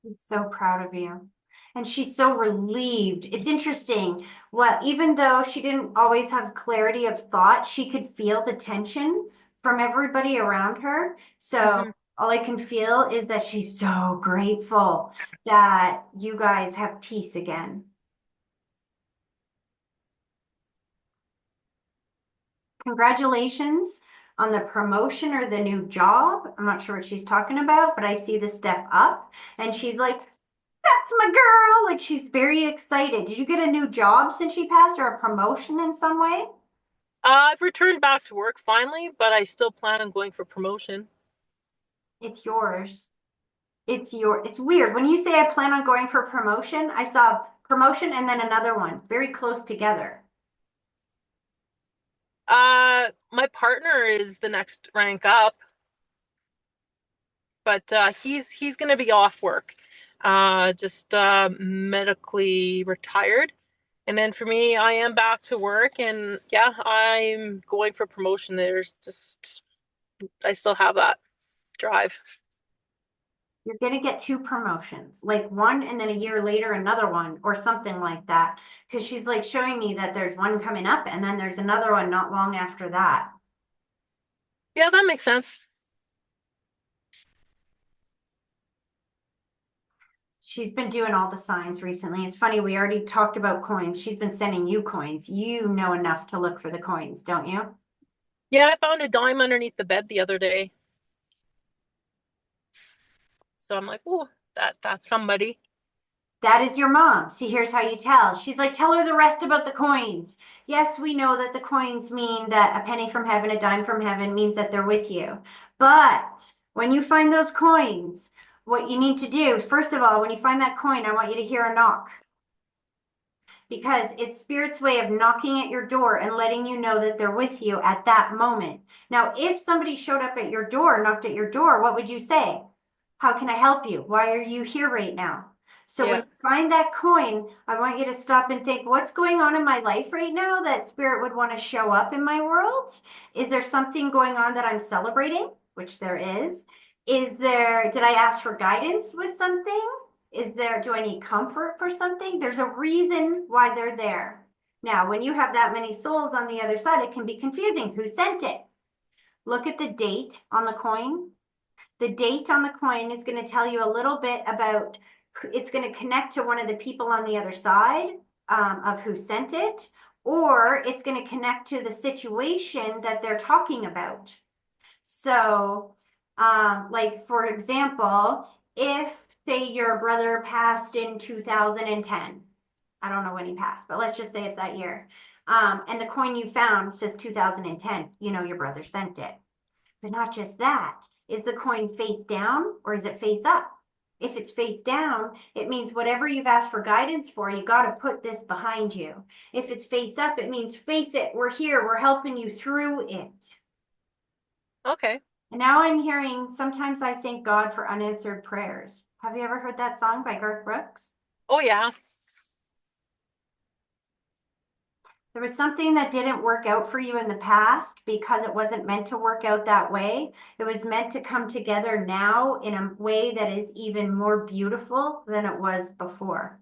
I'm so proud of you. And she's so relieved. It's interesting what, even though she didn't always have clarity of thought, she could feel the tension from everybody around her. So Hmm. all I can feel is that she's so grateful that you guys have peace again. Congratulations on the promotion or the new job. I'm not sure what she's talking about, but I see the step up and she's like, that's my girl. Like she's very excited. Did you get a new job since she passed or a promotion in some way? I've returned back to work finally, but I still plan on going for promotion. It's yours. It's weird. When you say I plan on going for promotion, I saw promotion and then another one very close together. My partner is the next rank up, but he's going to be off work, just medically retired, And then for me, I am back to work, and yeah, I'm going for promotion. I still have that drive. You're going to get two promotions, like one and then a year later, another one or something like that. Because she's like showing me that there's one coming up and then there's another one not long after that. Yeah, that makes sense. She's been doing all the signs recently. It's funny, we already talked about coins. She's been sending you coins. You know enough to look for the coins, don't you? Yeah, I found a dime underneath the bed the other day. So I'm like, oh, that's somebody. That is your mom. See, here's how you tell. She's like, tell her the rest about the coins. Yes, we know that the coins mean that a penny from heaven, a dime from heaven means that they're with you. But when you find those coins, what you need to do, first of all, when you find that coin, I want you to hear a knock because it's spirit's way of knocking at your door and letting you know that they're with you at that moment. Now, if somebody showed up at your door, knocked at your door, what would you say? How can I help you? Why are you here right now? So when Yeah. you find that coin, I want you to stop and think, what's going on in my life right now that spirit would want to show up in my world? Is there something going on that I'm celebrating? Which there is. Did I ask for guidance with something? Do I need comfort for something? There's a reason why they're there. Now, when you have that many souls on the other side, it can be confusing. Who sent it? Look at the date on the coin. The date on the coin is going to tell you a little bit about, it's going to connect to one of the people on the other side of who sent it, or it's going to connect to the situation that they're talking about. So, like for example, if say your brother passed in 2010, I don't know when he passed, but let's just say it's that year. And the coin you found says 2010, you know your brother sent it. But not just that. Is the coin face down or is it face up? If it's face down, it means whatever you've asked for guidance for, you got to put this behind you. If it's face up, it means face it. We're here. We're helping you through it. Okay. And now I'm hearing, sometimes I thank God for unanswered prayers. Have you ever heard that song by Garth Brooks? Oh yeah. There was something that didn't work out for you in the past because it wasn't meant to work out that way. It was meant to come together now in a way that is even more beautiful than it was before.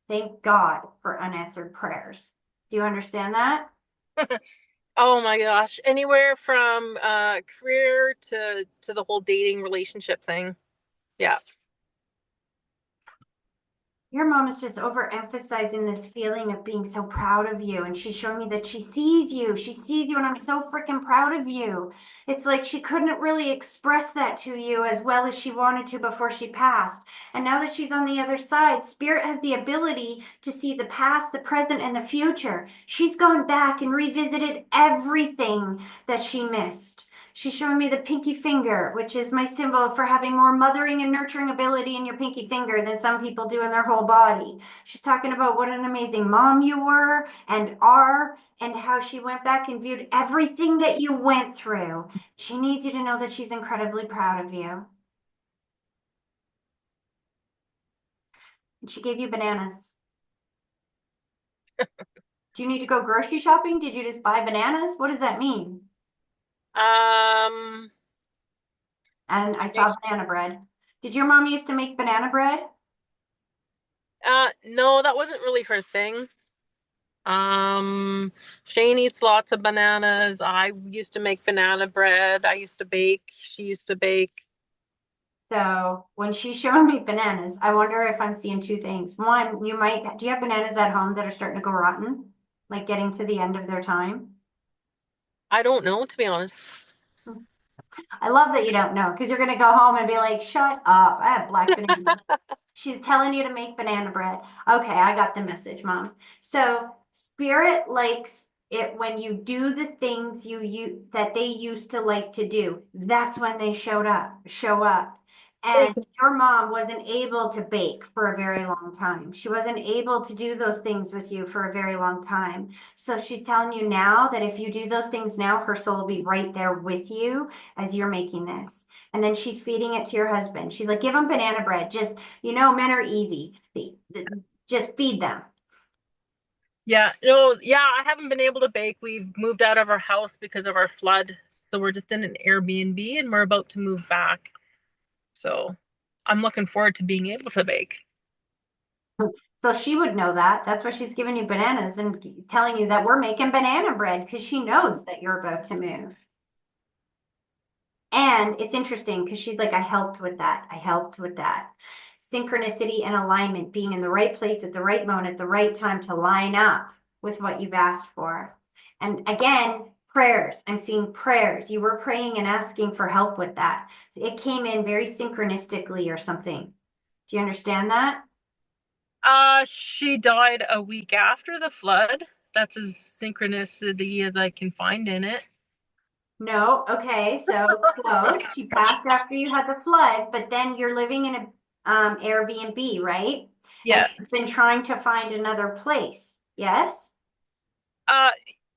Thank God for unanswered prayers. Do you understand that? Oh my gosh. Anywhere from career to the whole dating relationship thing. Yeah. Your mom is just overemphasizing this feeling of being so proud of you. And she's showing me that she sees you. She sees you, and I'm so freaking proud of you. It's like she couldn't really express that to you as well as she wanted to before she passed. And now that she's on the other side, Spirit has the ability to see the past, the present, and the future. She's gone back and revisited everything that she missed. She's showing me the pinky finger, which is my symbol for having more mothering and nurturing ability in your pinky finger than some people do in their whole body. She's talking about what an amazing mom you were and are, and how she went back and viewed everything that you went through. She needs you to know that she's incredibly proud of you. And she gave you bananas. Do you need to go grocery shopping? Did you just buy bananas? What does that mean? Um And I saw banana bread. Did your mom used to make banana bread? no, that wasn't really her thing. Shane eats lots of bananas. I used to make banana bread. I used to bake. She used to bake. So when she's showing me bananas, I wonder if I'm seeing two things. One, do you have bananas at home that are starting to go rotten? Like getting to the end of their time? I don't know, to be honest. I love that you don't know because you're going to go home and be like, shut up. I have black bananas. She's telling you to make banana bread. Okay, I got the message, Mom. So Spirit likes it when you do the things that they used to like to do. That's when they show up. And your mom wasn't able to bake for a very long time. She wasn't able to do those things with you for a very long time. So she's telling you now that if you do those things now, her soul will be right there with you as you're making this. And then she's feeding it to your husband. She's like, give him banana bread. Men are easy. Just feed them. Yeah, no, yeah, I haven't been able to bake. We've moved out of our house because of our flood. So we're just in an Airbnb and we're about to move back. So I'm looking forward to being able to bake. So she would know that. That's why she's giving you bananas and telling you that we're making banana bread because she knows that you're about to move. And it's interesting because she's like, I helped with that. I helped with that. Synchronicity and alignment, being in the right place at the right moment at the right time to line up with what you've asked for. And again, prayers. I'm seeing prayers. You were praying and asking for help with that. It came in very synchronistically or something. Do you understand that? She died a week after the flood. That's as synchronicity as I can find in it. No. Okay. So close. She passed after you had the flood, but then you're living in a Airbnb, right? And Yeah. you've been trying to find another place. Yes? Uh,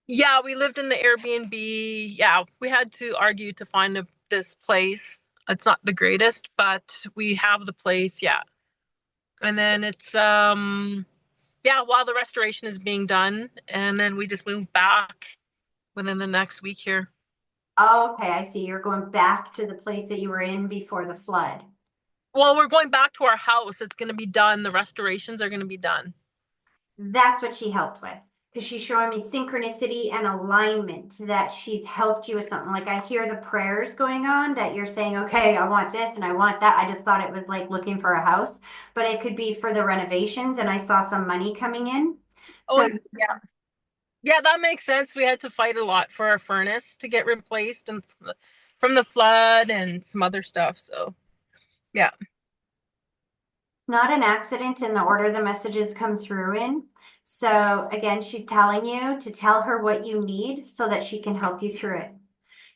yeah, we lived in the Airbnb. Yeah, we had to argue to find this place. It's not the greatest, but we have the place. Yeah. And then it's yeah, while the restoration is being done, and then we just moved back within the next week here. Okay, I see. You're going back to the place that you were in before the flood. Well, we're going back to our house. It's going to be done. The restorations are going to be done. That's what she helped with. Because she's showing me synchronicity and alignment that she's helped you with something. Like I hear the prayers going on that you're saying, okay, I want this and I want that. I just thought it was like looking for a house, but it could be for the renovations. And I saw some money coming in. Oh, So yeah. Yeah, that makes sense. We had to fight a lot for our furnace to get replaced and from the flood and some other stuff. So, yeah. not an accident in the order the messages come through in. So again, she's telling you to tell her what you need so that she can help you through it.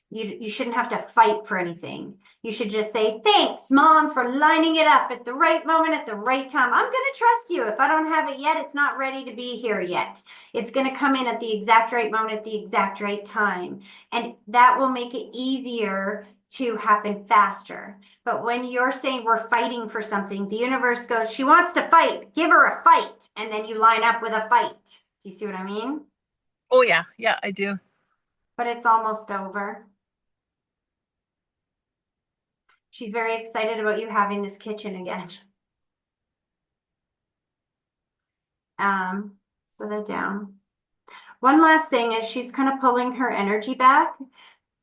You shouldn't have to fight for anything. You should just say, thanks, Mom, for lining it up at the right moment at the right time. I'm going to trust you. If I don't have it yet, it's not ready to be here yet. It's going to come in at the exact right moment at the exact right time. And that will make it easier to happen faster. But when you're saying we're fighting for something, the universe goes, she wants to fight. Give her a fight. And then you line up with a fight. Do you see what I mean? Oh, yeah. Yeah, I do. But it's almost over. She's very excited about you having this kitchen again. Slow that down. One last thing is she's kind of pulling her energy back.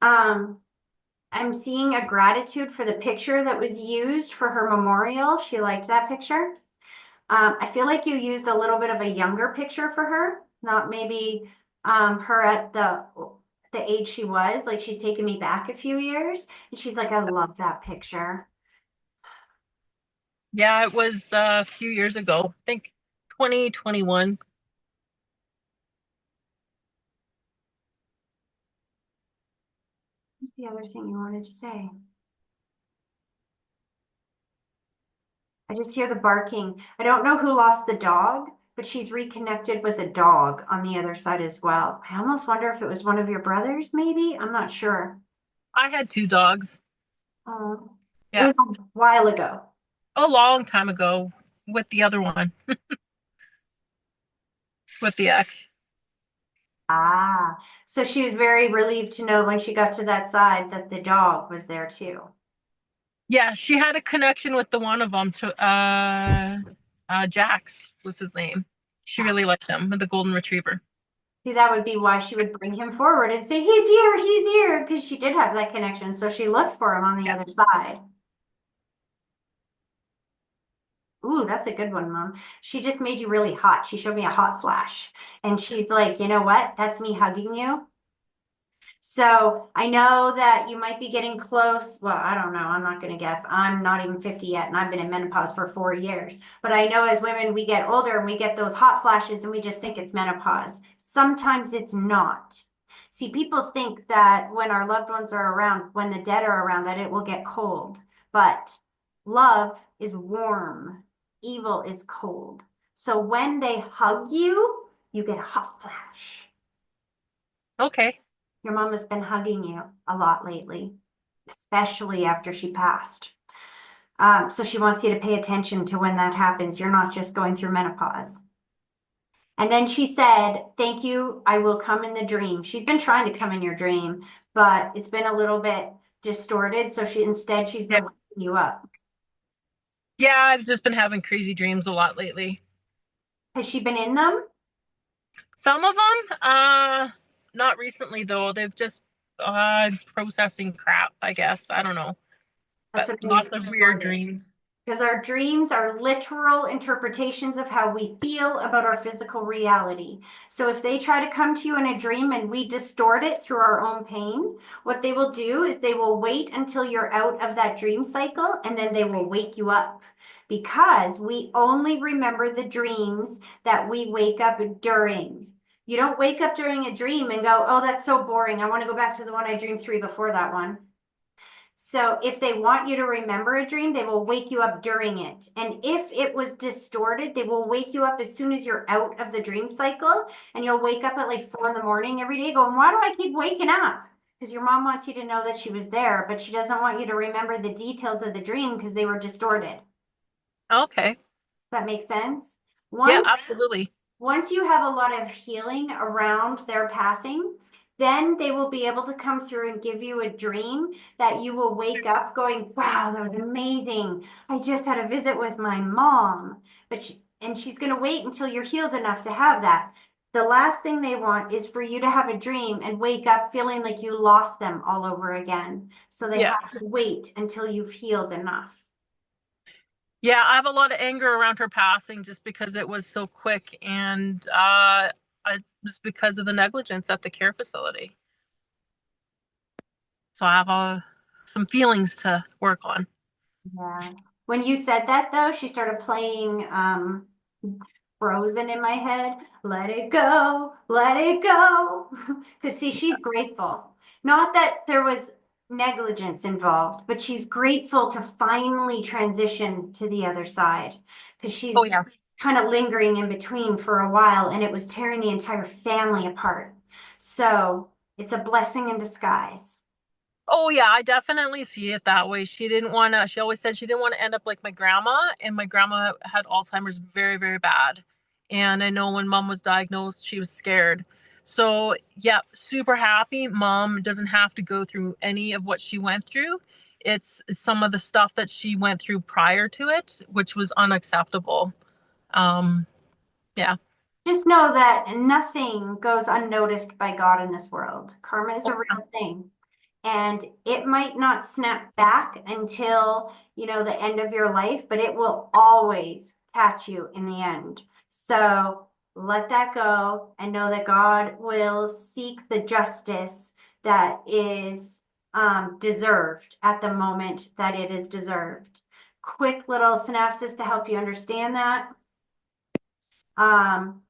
Um, I'm seeing a gratitude for the picture that was used for her memorial. She liked that picture. I feel like you used a little bit of a younger picture for her, not maybe her at the age she was. Like she's taken me back a few years, and she's like, I love that picture. Yeah, it was a few years ago. I think 2021. What's the other thing you wanted to say? I just hear the barking. I don't know who lost the dog, but she's reconnected with a dog on the other side as well. I almost wonder if it was one of your brothers, maybe. I'm not sure. I had two dogs. Oh, it Yeah, was a while ago. a long time ago with the other one, with the ex. Ah, so she was very relieved to know when she got to that side that the dog was there too. Yeah, she had a connection with the one of them. Jax was his name. She really liked him, the golden retriever. See, that would be why she would bring him forward and say, he's here, because she did have that connection. So she looked for him on the Yeah. other side. Ooh, that's a good one, Mom. She just made you really hot. She showed me a hot flash. And she's like, you know what? That's me hugging you. So I know that you might be getting close. Well, I don't know. I'm not going to guess. I'm not even 50 yet, and I've been in menopause for 4 years. But I know as women, we get older and we get those hot flashes and we just think it's menopause. Sometimes it's not. See, people think that when our loved ones are around, when the dead are around, that it will get cold. But love is warm, evil is cold. So when they hug you, you get a hot flash. Okay. Your mom has been hugging you a lot lately, especially after she passed. So she wants you to pay attention to when that happens. You're not just going through menopause. And then she said, "Thank you. I will come in the dream." She's been trying to come in your dream, but it's been a little bit distorted. So she's Yeah. been waking you up. Yeah, I've just been having crazy dreams a lot lately. Has she been in them? Some of them, not recently though. They've just processing crap, I guess. I don't know. That's But what I mean. lots of weird Distorted. dreams. Because our dreams are literal interpretations of how we feel about our physical reality. So if they try to come to you in a dream and we distort it through our own pain, what they will do is they will wait until you're out of that dream cycle and then they will wake you up. Because we only remember the dreams that we wake up during. You don't wake up during a dream and go, "Oh, that's so boring. I want to go back to the one I dreamed three before that one." So if they want you to remember a dream, they will wake you up during it. And if it was distorted, they will wake you up as soon as you're out of the dream cycle. And you'll wake up at like 4 in the morning every day going, "Why do I keep waking up?" Because your mom wants you to know that she was there, but she doesn't want you to remember the details of the dream because they were distorted. Does Okay. that make sense? Yeah, Once absolutely. once you have a lot of healing around their passing, then they will be able to come through and give you a dream that you will wake up going, "Wow, that was amazing. I just had a visit with my mom." And she's going to wait until you're healed enough to have that. The last thing they want is for you to have a dream and wake up feeling like you lost them all over again. So they Yeah. have to wait until you've healed enough. Yeah, I have a lot of anger around her passing just because it was so quick and just because of the negligence at the care facility. So I have some feelings to work on. Yeah. When you said that though, she started playing Frozen in my head. Let it go, let it go. Because see, she's grateful. Not that there was negligence involved, but she's grateful to finally transition to the other side. Because Oh she's yeah. kind of lingering in between for a while and it was tearing the entire family apart. So it's a blessing in disguise. Oh yeah, I definitely see it that way. She always said she didn't want to end up like my grandma, and my grandma had Alzheimer's very, very bad. And I know when mom was diagnosed, she was scared. So, yeah, super happy. Mom doesn't have to go through any of what she went through. It's some of the stuff that she went through prior to it, which was unacceptable. Um, yeah. Just know that nothing goes unnoticed by God in this world. Karma is Oh, a real thing. And it might not snap back until, the end of your life, but it will always catch you in the end. So let that go and know that God will seek the justice that is deserved at the moment that it is deserved. Quick little synopsis to help you understand that. Um,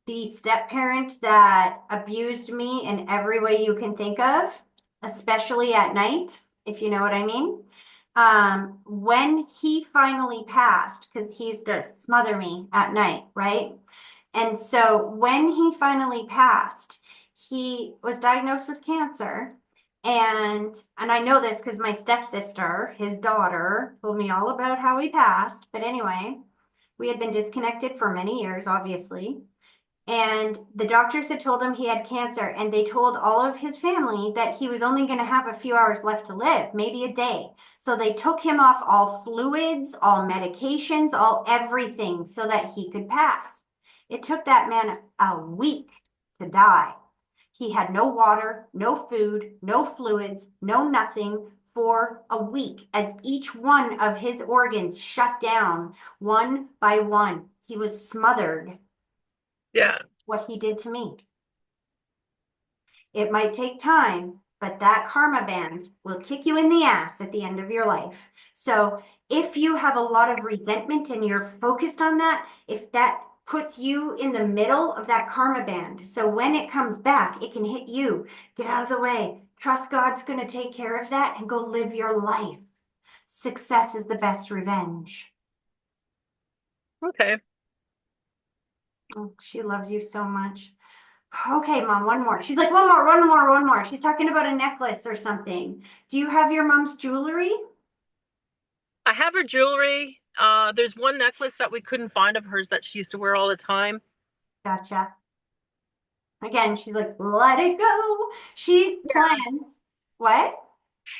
the step parent that abused me in every way you can think of, especially at night, if you know what I mean. When he finally passed, because he used to smother me at night, right? And so when he finally passed, he was diagnosed with cancer. And I know this because my stepsister, his daughter, told me all about how he passed. But anyway, we had been disconnected for many years, obviously. And the doctors had told him he had cancer, and they told all of his family that he was only going to have a few hours left to live, maybe a day. So they took him off all fluids, all medications, all everything so that he could pass. It took that man a week to die. He had no water, no food, no fluids, no nothing for a week as each one of his organs shut down one by one. He was smothered yeah. what he did to me. It might take time, but that karma band will kick you in the ass at the end of your life. So if you have a lot of resentment and you're focused on that, if that puts you in the middle of that karma band, so when it comes back, it can hit you. Get out of the way. Trust God's going to take care of that and go live your life. Success is the best revenge. Okay. Oh, she loves you so much. Okay, mom, one more. She's like, one more, one more, one more. She's talking about a necklace or something. Do you have your mom's jewelry? I have her jewelry. There's one necklace that we couldn't find of hers that she used to wear all the time. Gotcha. Again, she's like, let it go. She Yeah. plans. What?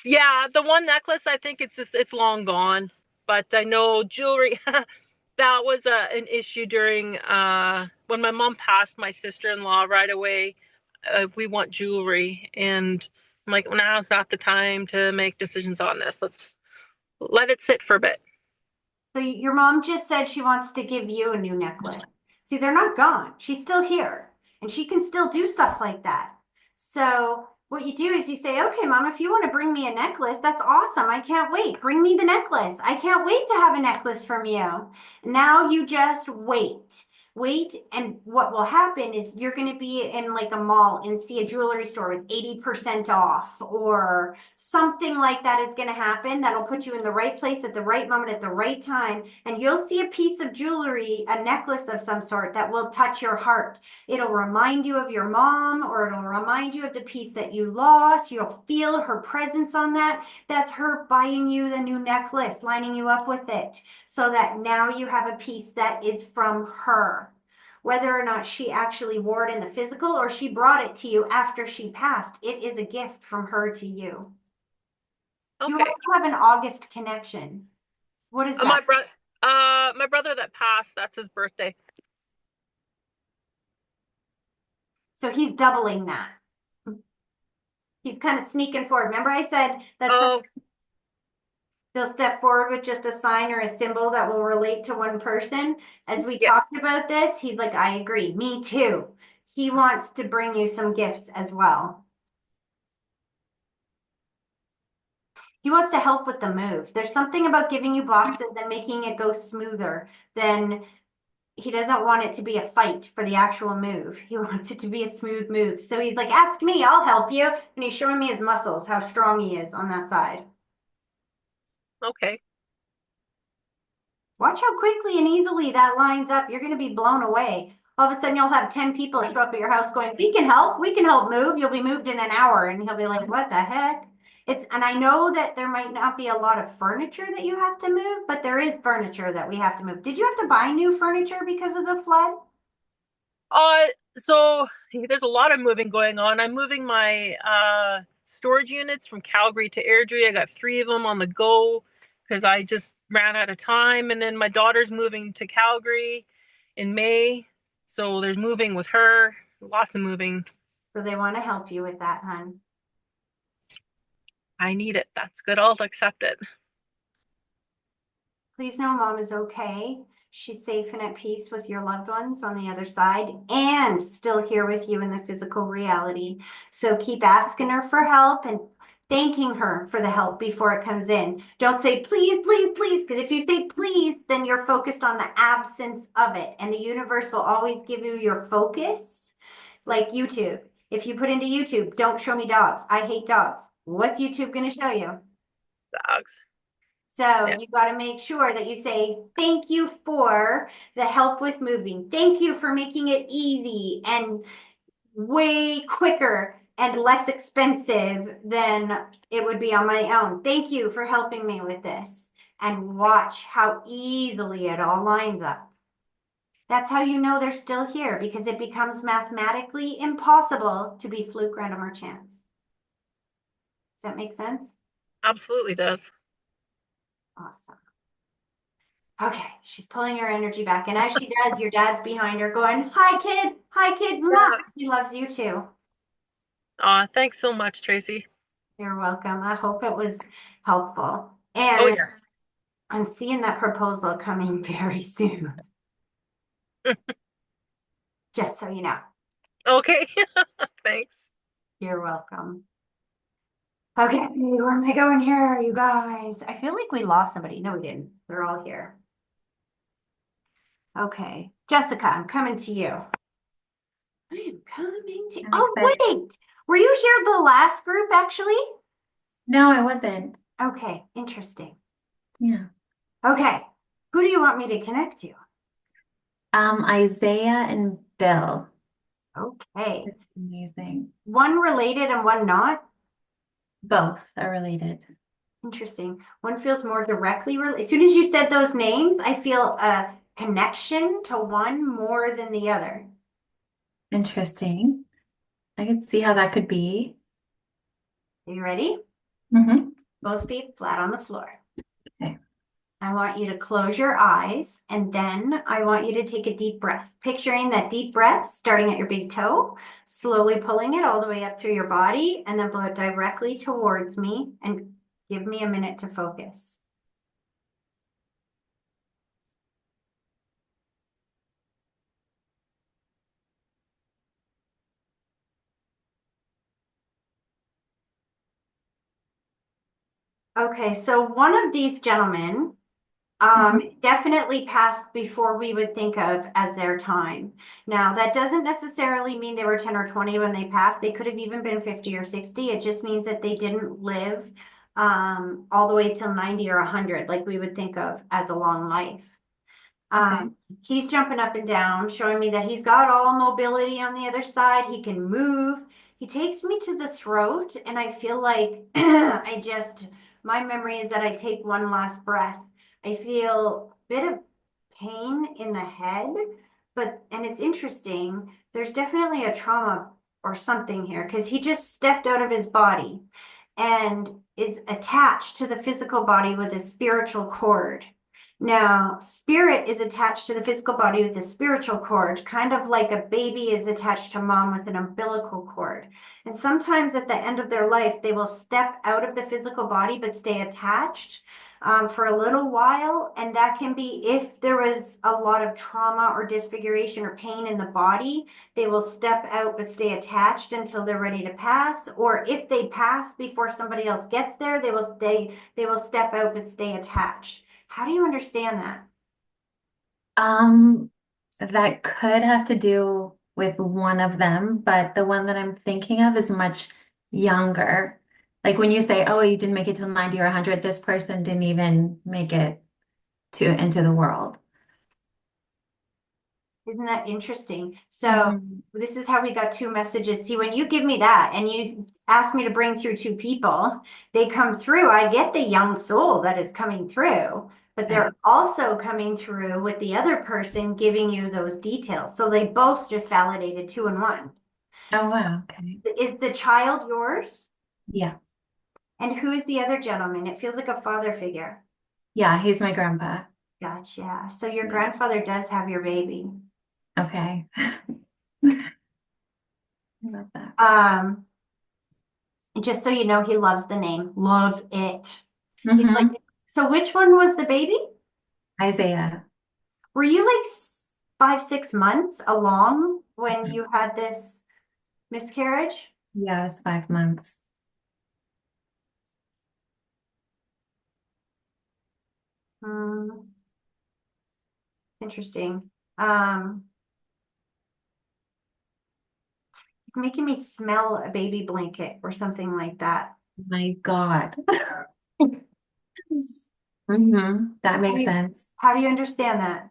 Yeah, the one necklace, I think it's long gone. But I know jewelry that was an issue during when my mom passed my sister-in-law right away. We want jewelry, and I'm like, well, now's not the time to make decisions on this. Let's let it sit for a bit. So your mom just said she wants to give you a new necklace. See, they're not gone. She's still here and she can still do stuff like that. So what you do is you say, okay, mom, if you want to bring me a necklace, that's awesome. I can't wait. Bring me the necklace. I can't wait to have a necklace from you. Now you just wait. Wait, and what will happen is you're going to be in like a mall and see a jewelry store with 80% off, or something like that is going to happen that'll put you in the right place at the right moment at the right time. And you'll see a piece of jewelry, a necklace of some sort that will touch your heart. It'll remind you of your mom, or it'll remind you of the piece that you lost. You'll feel her presence on that. That's her buying you the new necklace, lining you up with it, so that now you have a piece that is from her. Whether or not she actually wore it in the physical or she brought it to you after she passed, it is a gift from her to you. You Okay. also have an August connection. What is My that? brother, my brother that passed, that's his birthday. So he's doubling that. He's kind of sneaking forward. Remember I said that Oh, they'll step forward with just a sign or a symbol that will relate to one person. As we yes. talked about this, he's like, I agree. Me too. He wants to bring you some gifts as well. He wants to help with the move. There's something about giving you boxes and making it go smoother than he doesn't want it to be a fight for the actual move. He wants it to be a smooth move. So he's like, ask me, I'll help you. And he's showing me his muscles, how strong he is on that side. Okay. Watch how quickly and easily that lines up. You're going to be blown away. All of a sudden, you'll have 10 people show up at your house going, we can help. We can help move. You'll be moved in an hour. And he'll be like, what the heck? And I know that there might not be a lot of furniture that you have to move, but there is furniture that we have to move. Did you have to buy new furniture because of the flood? Uh, so there's a lot of moving going on. I'm moving my storage units from Calgary to Airdrie. I got 3 of them on the go because I just ran out of time. And then my daughter's moving to Calgary in May. So there's moving with her. Lots of moving. So they want to help you with that, hon. I need it. That's good. I'll accept it. Please know mom is okay. She's safe and at peace with your loved ones on the other side and still here with you in the physical reality. So keep asking her for help and thanking her for the help before it comes in. Don't say please, please, please, because if you say please, then you're focused on the absence of it. And the universe will always give you your focus, like YouTube. If you put into YouTube, don't show me dogs. I hate dogs. What's YouTube going to show you? Dogs. So Yeah. you got to make sure that you say, thank you for the help with moving. Thank you for making it easy and way quicker and less expensive than it would be on my own. Thank you for helping me with this. And watch how easily it all lines up. That's how you know they're still here, because it becomes mathematically impossible to be fluke, random, or chance. Does that make sense? Absolutely does. Awesome. Okay, she's pulling her energy back. And as she does, your dad's behind her going, hi, kid. Hi, kid. Mwah. Yeah. He loves you too. Thanks so much, Tracy. You're welcome. I hope it was helpful. Oh, And yes. I'm seeing that proposal coming very soon, just so you know. Okay. Thanks. You're welcome. Okay, where am I going here, you guys? I feel like we lost somebody. No, we didn't. They're all here. Okay, Jessica, I'm coming to you. I am coming to. I'm Oh, excited. wait. Were you here the last group, actually? No, I wasn't. Okay, interesting. Yeah. Okay, who do you want me to connect to? Isaiah and Bill. Okay, It's amazing. one related and one not. Both are related. Interesting. One feels more directly related. As soon as you said those names, I feel a connection to one more than the other. Interesting. I could see how that could be. Are you ready? Hmm. Both feet flat on the floor. Okay. I want you to close your eyes and then I want you to take a deep breath. Picturing that deep breath starting at your big toe, slowly pulling it all the way up through your body and then blow it directly towards me and give me a minute to focus. Okay, so one of these gentlemen definitely passed before we would think of as their time. Now, that doesn't necessarily mean they were 10 or 20 when they passed. They could have even been 50 or 60. It just means that they didn't live all the way till 90 or 100, like we would think of as a long life. Okay. He's jumping up and down, showing me that he's got all mobility on the other side. He can move. He takes me to the throat, and I feel like my memory is that I take one last breath. I feel a bit of pain in the head, and it's interesting. There's definitely a trauma or something here because he just stepped out of his body and is attached to the physical body with a spiritual cord. Now, spirit is attached to the physical body with a spiritual cord, kind of like a baby is attached to mom with an umbilical cord. And sometimes at the end of their life, they will step out of the physical body but stay attached for a little while. And that can be if there was a lot of trauma or disfiguration or pain in the body, they will step out but stay attached until they're ready to pass. Or if they pass before somebody else gets there, they will step out but stay attached. How do you understand that? Um, that could have to do with one of them, but the one that I'm thinking of is much younger. Like when you say, oh, you didn't make it till 90 or 100, this person didn't even make it to into the world. Isn't that interesting? So Mhm. this is how we got two messages. See, when you give me that and you ask me to bring through two people, they come through. I get the young soul that is coming through, but Okay. they're also coming through with the other person giving you those details. So they both just validated two and one. Oh, wow. Okay. Is the child yours? Yeah. And who is the other gentleman? It feels like a father figure. Yeah, he's my grandpa. Gotcha. So your Yeah. grandfather does have your baby. Okay. I love that. Um, And just so you know, he loves the name, loves it. He's like, Hmm. so which one was the baby? Isaiah. Were you like 5, 6 months along when Mhm. you had this miscarriage? Yeah, it was 5 months. Hmm, interesting. Um, it's making me smell a baby blanket or something like that. My God. That How do makes you, sense. how do you understand that?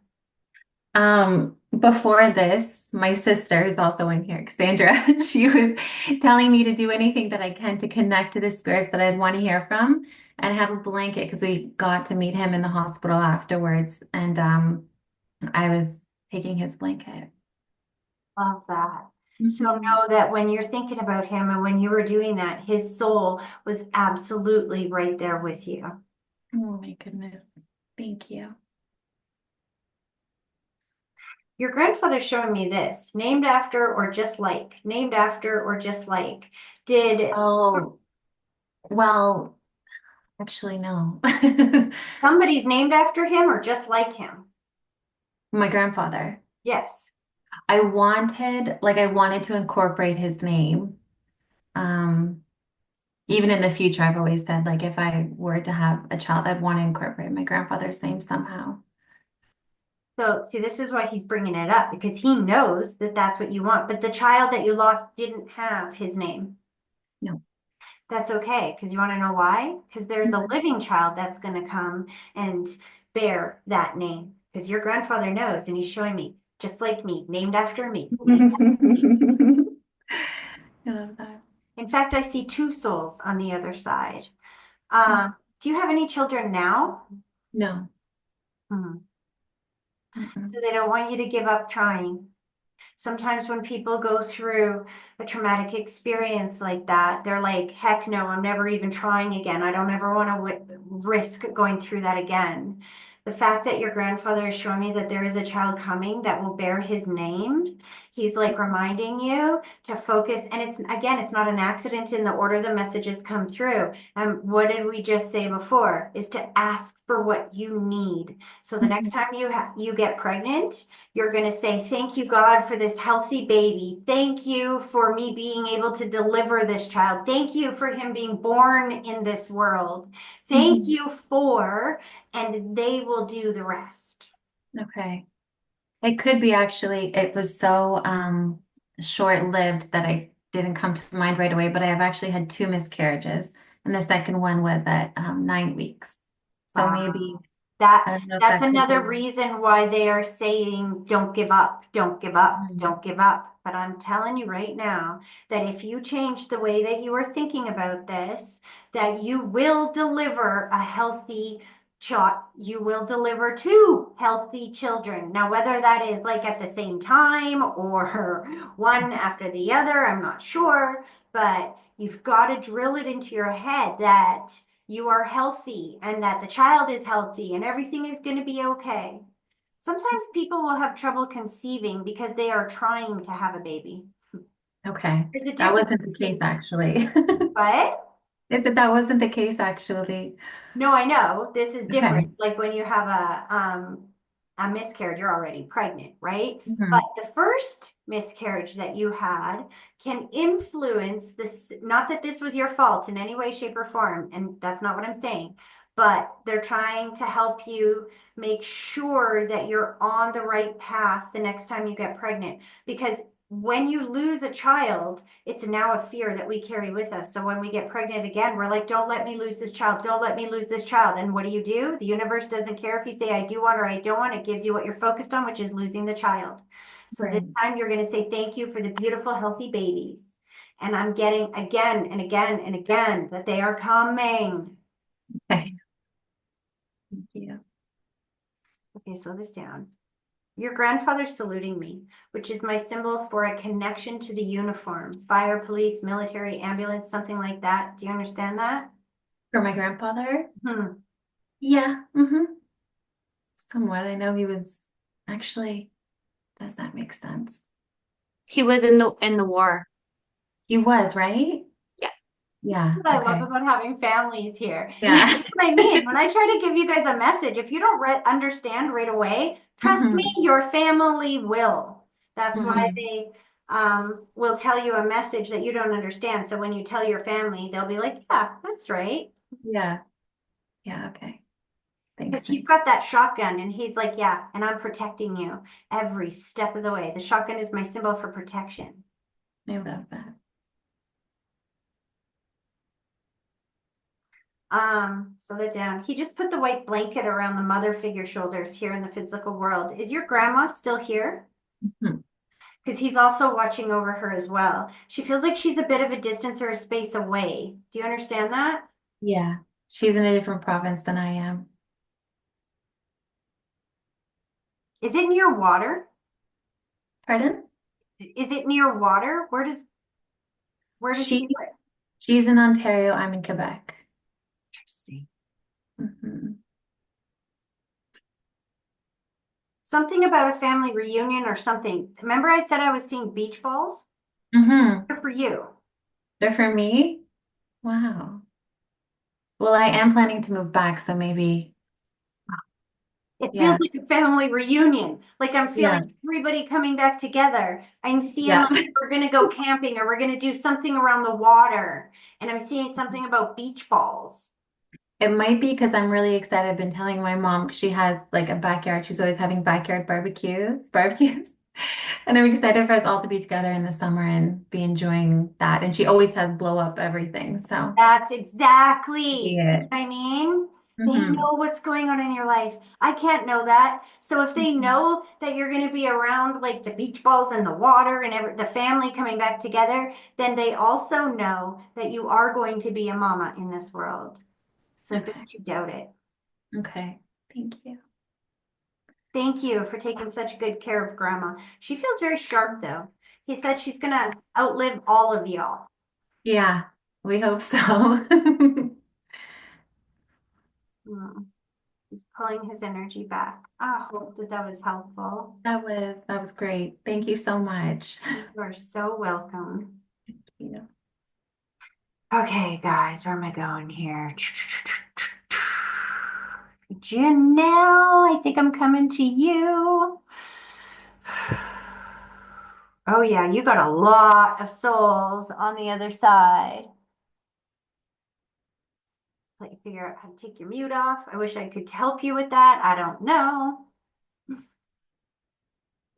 Before this, my sister is also in here, Cassandra. She was telling me to do anything that I can to connect to the spirits that I'd want to hear from and have a blanket because we got to meet him in the hospital afterwards. And I was taking his blanket. Love that. So Mhm. know that when you're thinking about him and when you were doing that, his soul was absolutely right there with you. Oh my goodness. Thank you. Your grandfather's showing me this, named after or just like, named after or just like. Did Oh, well, actually, no. somebody's named after him or just like him? My grandfather. Yes. I wanted to incorporate his name. Um, Even in the future, I've always said, like, if I were to have a child, I'd want to incorporate my grandfather's name somehow. So, see, this is why he's bringing it up because he knows that that's what you want. But the child that you lost didn't have his name. No. That's okay because you want to know why? Because there's a Mhm. living child that's going to come and bear that name because your grandfather knows and he's showing me, just like me, named after me. I love that. In fact, I see two souls on the other side. Do you have any children now? No. Hmm. Mm-mm. So they don't want you to give up trying. Sometimes when people go through a traumatic experience like that, they're like, heck no, I'm never even trying again. I don't ever want to risk going through that again. The fact that your grandfather is showing me that there is a child coming that will bear his name, he's like reminding you to focus. And it's, again, it's not an accident in the order the messages come through. What did we just say before? Is to ask for what you need. So the next Mhm. time you get pregnant, you're going to say, thank you, God, for this healthy baby. Thank you for me being able to deliver this child. Thank you for him being born in this world. Thank Mhm. you for, and they will do the rest. Okay. It could be actually, it was so short-lived that I didn't come to mind right away, but I have actually had two miscarriages, and the second one was at 9 weeks. So maybe, That I don't know if that's that could another be. reason why they are saying don't give up, don't give up, Mhm. don't give up. But I'm telling you right now that if you change the way that you are thinking about this, that you will deliver a healthy child. You will deliver two healthy children. Now, whether that is like at the same time or one after the other, I'm not sure, but you've got to drill it into your head that you are healthy and that the child is healthy and everything is going to be okay. Sometimes people will have trouble conceiving because they are trying to have a baby. Okay. There's a That difference wasn't the case between, actually. but I said that wasn't the case actually. no, I know this is Okay. different. Like when you have a miscarriage, you're already pregnant, right? But Mhm. the first miscarriage that you had can influence this, not that this was your fault in any way, shape, or form, and that's not what I'm saying, but they're trying to help you make sure that you're on the right path the next time you get pregnant. Because when you lose a child, it's now a fear that we carry with us. So when we get pregnant again, we're like, don't let me lose this child. Don't let me lose this child. And what do? The universe doesn't care if you say, I do want or I don't want. It gives you what you're focused on, which is losing the child. So this Right. time you're going to say, thank you for the beautiful, healthy babies. And I'm getting again and again and again that they are coming. Okay. Thank you. Okay, slow this down. Your grandfather's saluting me, which is my symbol for a connection to the uniform, fire, police, military, ambulance, something like that. Do you understand that? For my grandfather? Hmm. Yeah. Somewhat. I know he was actually, does that make sense? He was in the war. He was, right? Yeah. Yeah. What I love Okay. about having families here. And this Yeah. is what I mean. When I try to give you guys a message, if you don't understand right away, trust me, hmm your family will. That's why hmm they will tell you a message that you don't understand. So when you tell your family, they'll be like, yeah, that's right. Yeah. Yeah. Okay. Because Thanks, he's Nick. got that shotgun and he's like, yeah, and I'm protecting you every step of the way. The shotgun is my symbol for protection. I love that. So that down. He just put the white blanket around the mother figure shoulders here in the physical world. Is your grandma still here? Mhm. Because he's also watching over her as well. She feels like she's a bit of a distance or a space away. Do you understand that? Yeah. She's in a different province than I am. Is it near water? Pardon? Is it near water? Where does she She live? she's in Ontario. I'm in Quebec. Interesting. hmm Something about a family reunion or something. Remember I said I was seeing beach balls? hmm They're for you. They're for me? Wow. Well, I am planning to move back, so maybe, It feels yeah. like a family reunion. Like I'm Yeah. feeling everybody coming back together. I'm seeing Yeah. like we're gonna go camping or we're gonna do something around the water. And I'm seeing something about beach balls. It might be because I'm really excited. I've been telling my mom 'cause she has like a backyard. She's always having backyard barbecues. And I'm excited for us all to be together in the summer and be enjoying that. And she always has blow up everything. So That's exactly, see yeah. what I mean? They hmm know what's going on in your life. I can't know that. So if they know that you're going to be around like the beach balls and the water and the family coming back together, then they also know that you are going to be a mama in this world. So Okay. don't you doubt it. Okay. Thank you. Thank you for taking such good care of Grandma. She feels very sharp though. He said she's gonna outlive all of y'all. Yeah, we hope so. Hmm. He's pulling his energy back. I hope that that was helpful. That was great. Thank you so much. You are so welcome. Yeah. Okay, guys, where am I going here? Janelle, I think I'm coming to you. Oh, yeah, you got a lot of souls on the other side. Let you figure out how to take your mute off. I wish I could help you with that. I don't know.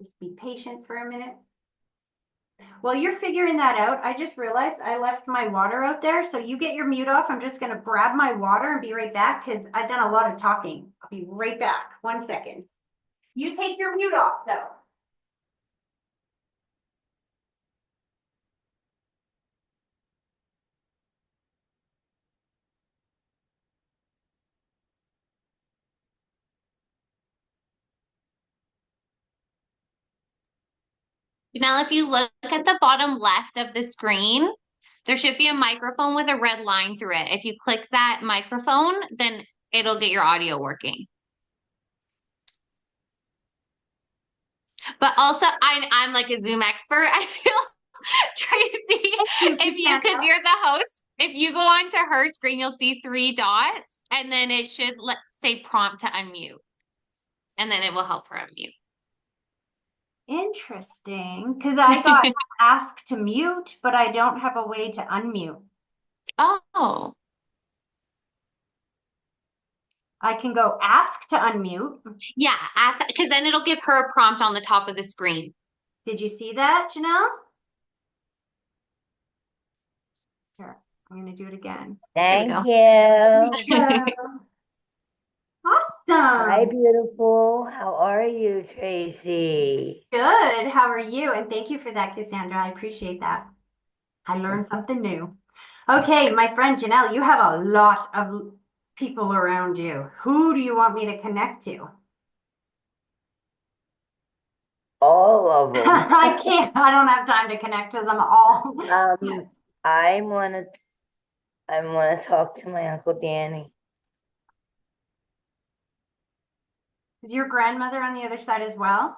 Just be patient for a minute. While you're figuring that out, I just realized I left my water out there. So you get your mute off. I'm just going to grab my water and be right back because I've done a lot of talking. I'll be right back. 1 second. You take your mute off though. Now, if you look at the bottom left of the screen, there should be a microphone with a red line through it. If you click that microphone, then it'll get your audio working. But also, I'm like a Zoom expert. I feel Tracy, because you're the host, if you go onto her screen, you'll see 3 dots, and then it should say prompt to unmute, and then it will help her unmute. Interesting, because I got asked to mute, but I don't have a way to unmute. Oh. I can go ask to unmute. Yeah, ask because then it'll give her a prompt on the top of the screen. Did you see that, Janelle? Here, I'm going to do it again. There we Thank go. you. Hi, Awesome. beautiful. How are you, Tracy? Good. How are you? And thank you for that, Cassandra. I appreciate that. I learned something new. Okay, my friend Janelle, you have a lot of people around you. Who do you want me to connect to? All of them. I can't. I don't have time to connect to them all. I wanna talk to my Uncle Danny. Is your grandmother on the other side as well?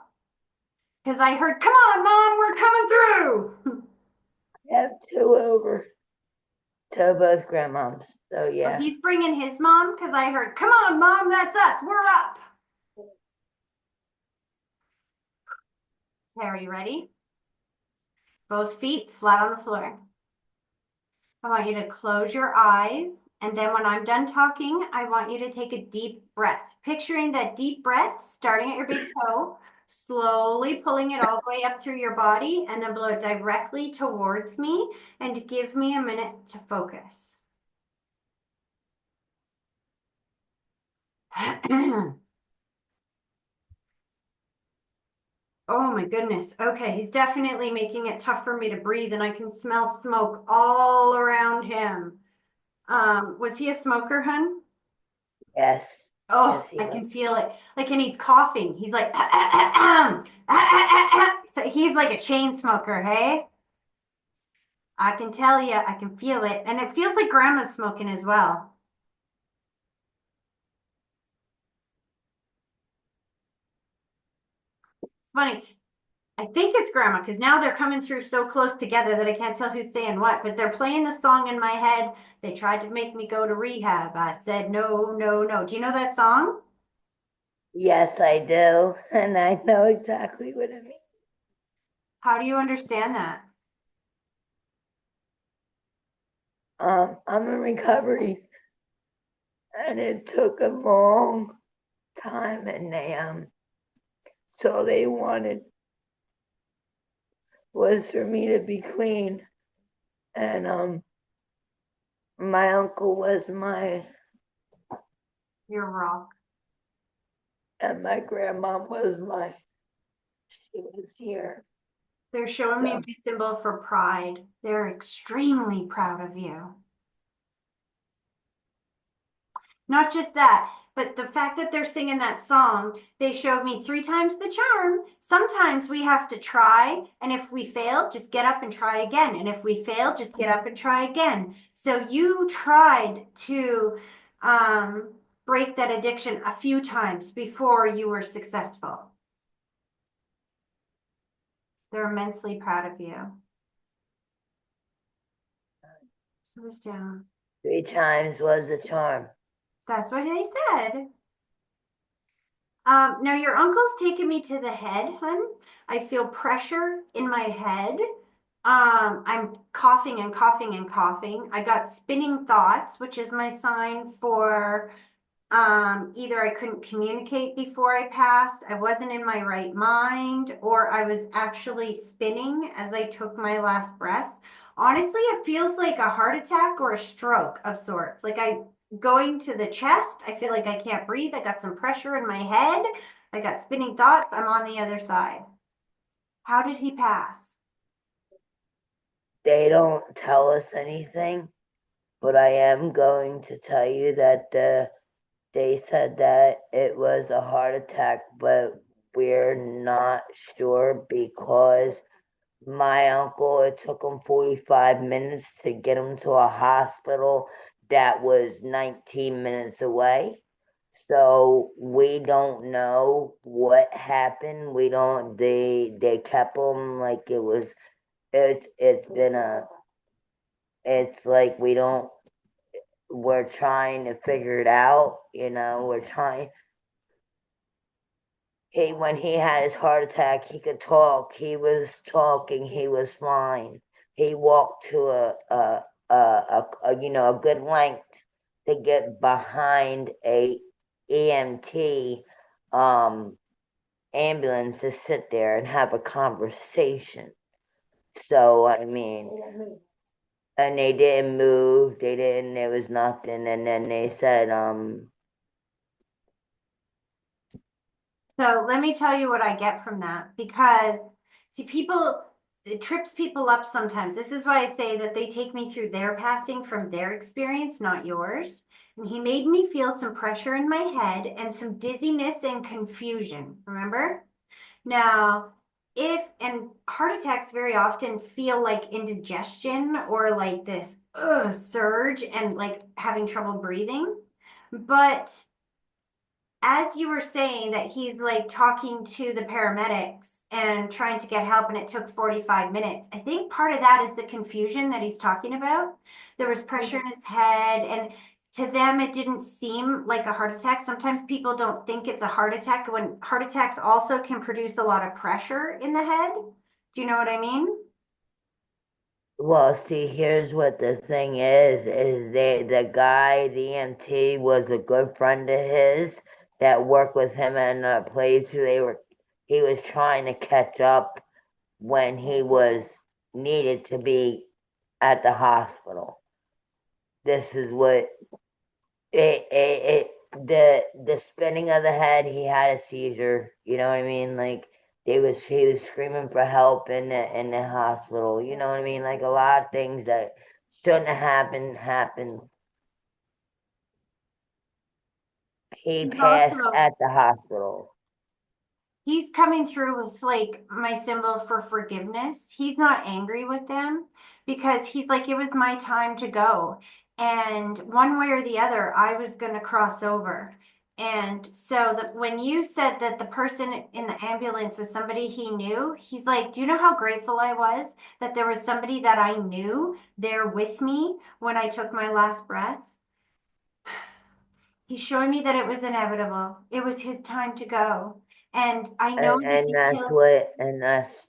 Because I heard, come on, Mom, we're coming through. I have 2 over. 2 both grandmoms. So Oh, yeah. he's bringing his mom because I heard, come on, Mom, that's us. We're up. Okay, are you ready? Both feet flat on the floor. I want you to close your eyes. And then when I'm done talking, I want you to take a deep breath. Picturing that deep breath starting at your big toe, slowly pulling it all the way up through your body, and then blow it directly towards me. And give me a minute to focus. Oh my goodness. Okay, he's definitely making it tough for me to breathe, and I can smell smoke all around him. Was he a smoker, hun? Yes. Oh, Yes, he I was. can feel it. Like, and he's coughing. He's like, so he's like a chain smoker, hey? I can tell you, I can feel it. And it feels like grandma's smoking as well. Funny. I think it's grandma because now they're coming through so close together that I can't tell who's saying what, but they're playing the song in my head. They tried to make me go to rehab. I said, no, no, no. Do you know that song? Yes, I do. And I know exactly what it means. How do you understand that? I'm in recovery. And it took a long time, and so they wanted was for me to be clean. And my uncle was Your rock. and my grandma was she was here. They're showing me So my symbol for pride. They're extremely proud of you. Not just that, But the fact that they're singing that song, they showed me 3 times the charm. Sometimes we have to try, and if we fail, just get up and try again. And if we fail, just get up and try again. So you tried to break that addiction a few times before you were successful. They're immensely proud of you. Who's down? 3 times was the charm. That's what I said. Now your uncle's taken me to the head, hun. I feel pressure in my head. I'm coughing and coughing and coughing. I got spinning thoughts, which is my sign for either I couldn't communicate before I passed, I wasn't in my right mind, or I was actually spinning as I took my last breaths. Honestly, it feels like a heart attack or a stroke of sorts. Like I going to the chest, I feel like I can't breathe. I got some pressure in my head. I got spinning thoughts. I'm on the other side. How did he pass? They don't tell us anything, but I am going to tell you that they said that it was a heart attack, but we're not sure because my uncle, it took him 45 minutes to get him to a hospital that was 19 minutes away. So we don't know what happened. We don't, they kept him like it was, it's been it's like we're trying to figure it out, we're trying. When he had his heart attack, he could talk. He was talking. He was fine. He walked to a good length to get behind a EMT ambulance to sit there and have a conversation. So I mean, and they didn't move. They didn't. There was nothing. And then they said, So let me tell you what I get from that because see, it trips people up sometimes. This is why I say that they take me through their passing from their experience, not yours. And he made me feel some pressure in my head and some dizziness and confusion. Remember? Now, and heart attacks very often feel like indigestion or like this surge and like having trouble breathing. But as you were saying that he's like talking to the paramedics and trying to get help and it took 45 minutes. I think part of that is the confusion that he's talking about. There was pressure in his head and to them it didn't seem like a heart attack. Sometimes people don't think it's a heart attack when heart attacks also can produce a lot of pressure in the head. Do you know what I mean? well, see, here's what the thing is the guy, the EMT, was a good friend of his that worked with him in a place he was trying to catch up when he was needed to be at the hospital. This is what the spinning of the head, he had a seizure, you know what I mean? Like he was screaming for help in the hospital, you know what I mean? Like a lot of things that shouldn't have happened. He He's passed also at the hospital. he's coming through with like my symbol for forgiveness. He's not angry with them because he's like, it was my time to go. And one way or the other, I was going to cross over. And so that when you said that the person in the ambulance was somebody he knew, he's like, do you know how grateful I was that there was somebody that I knew there with me when I took my last breath? He's showing me that it was inevitable. It was his time to go. And I know the And details. that's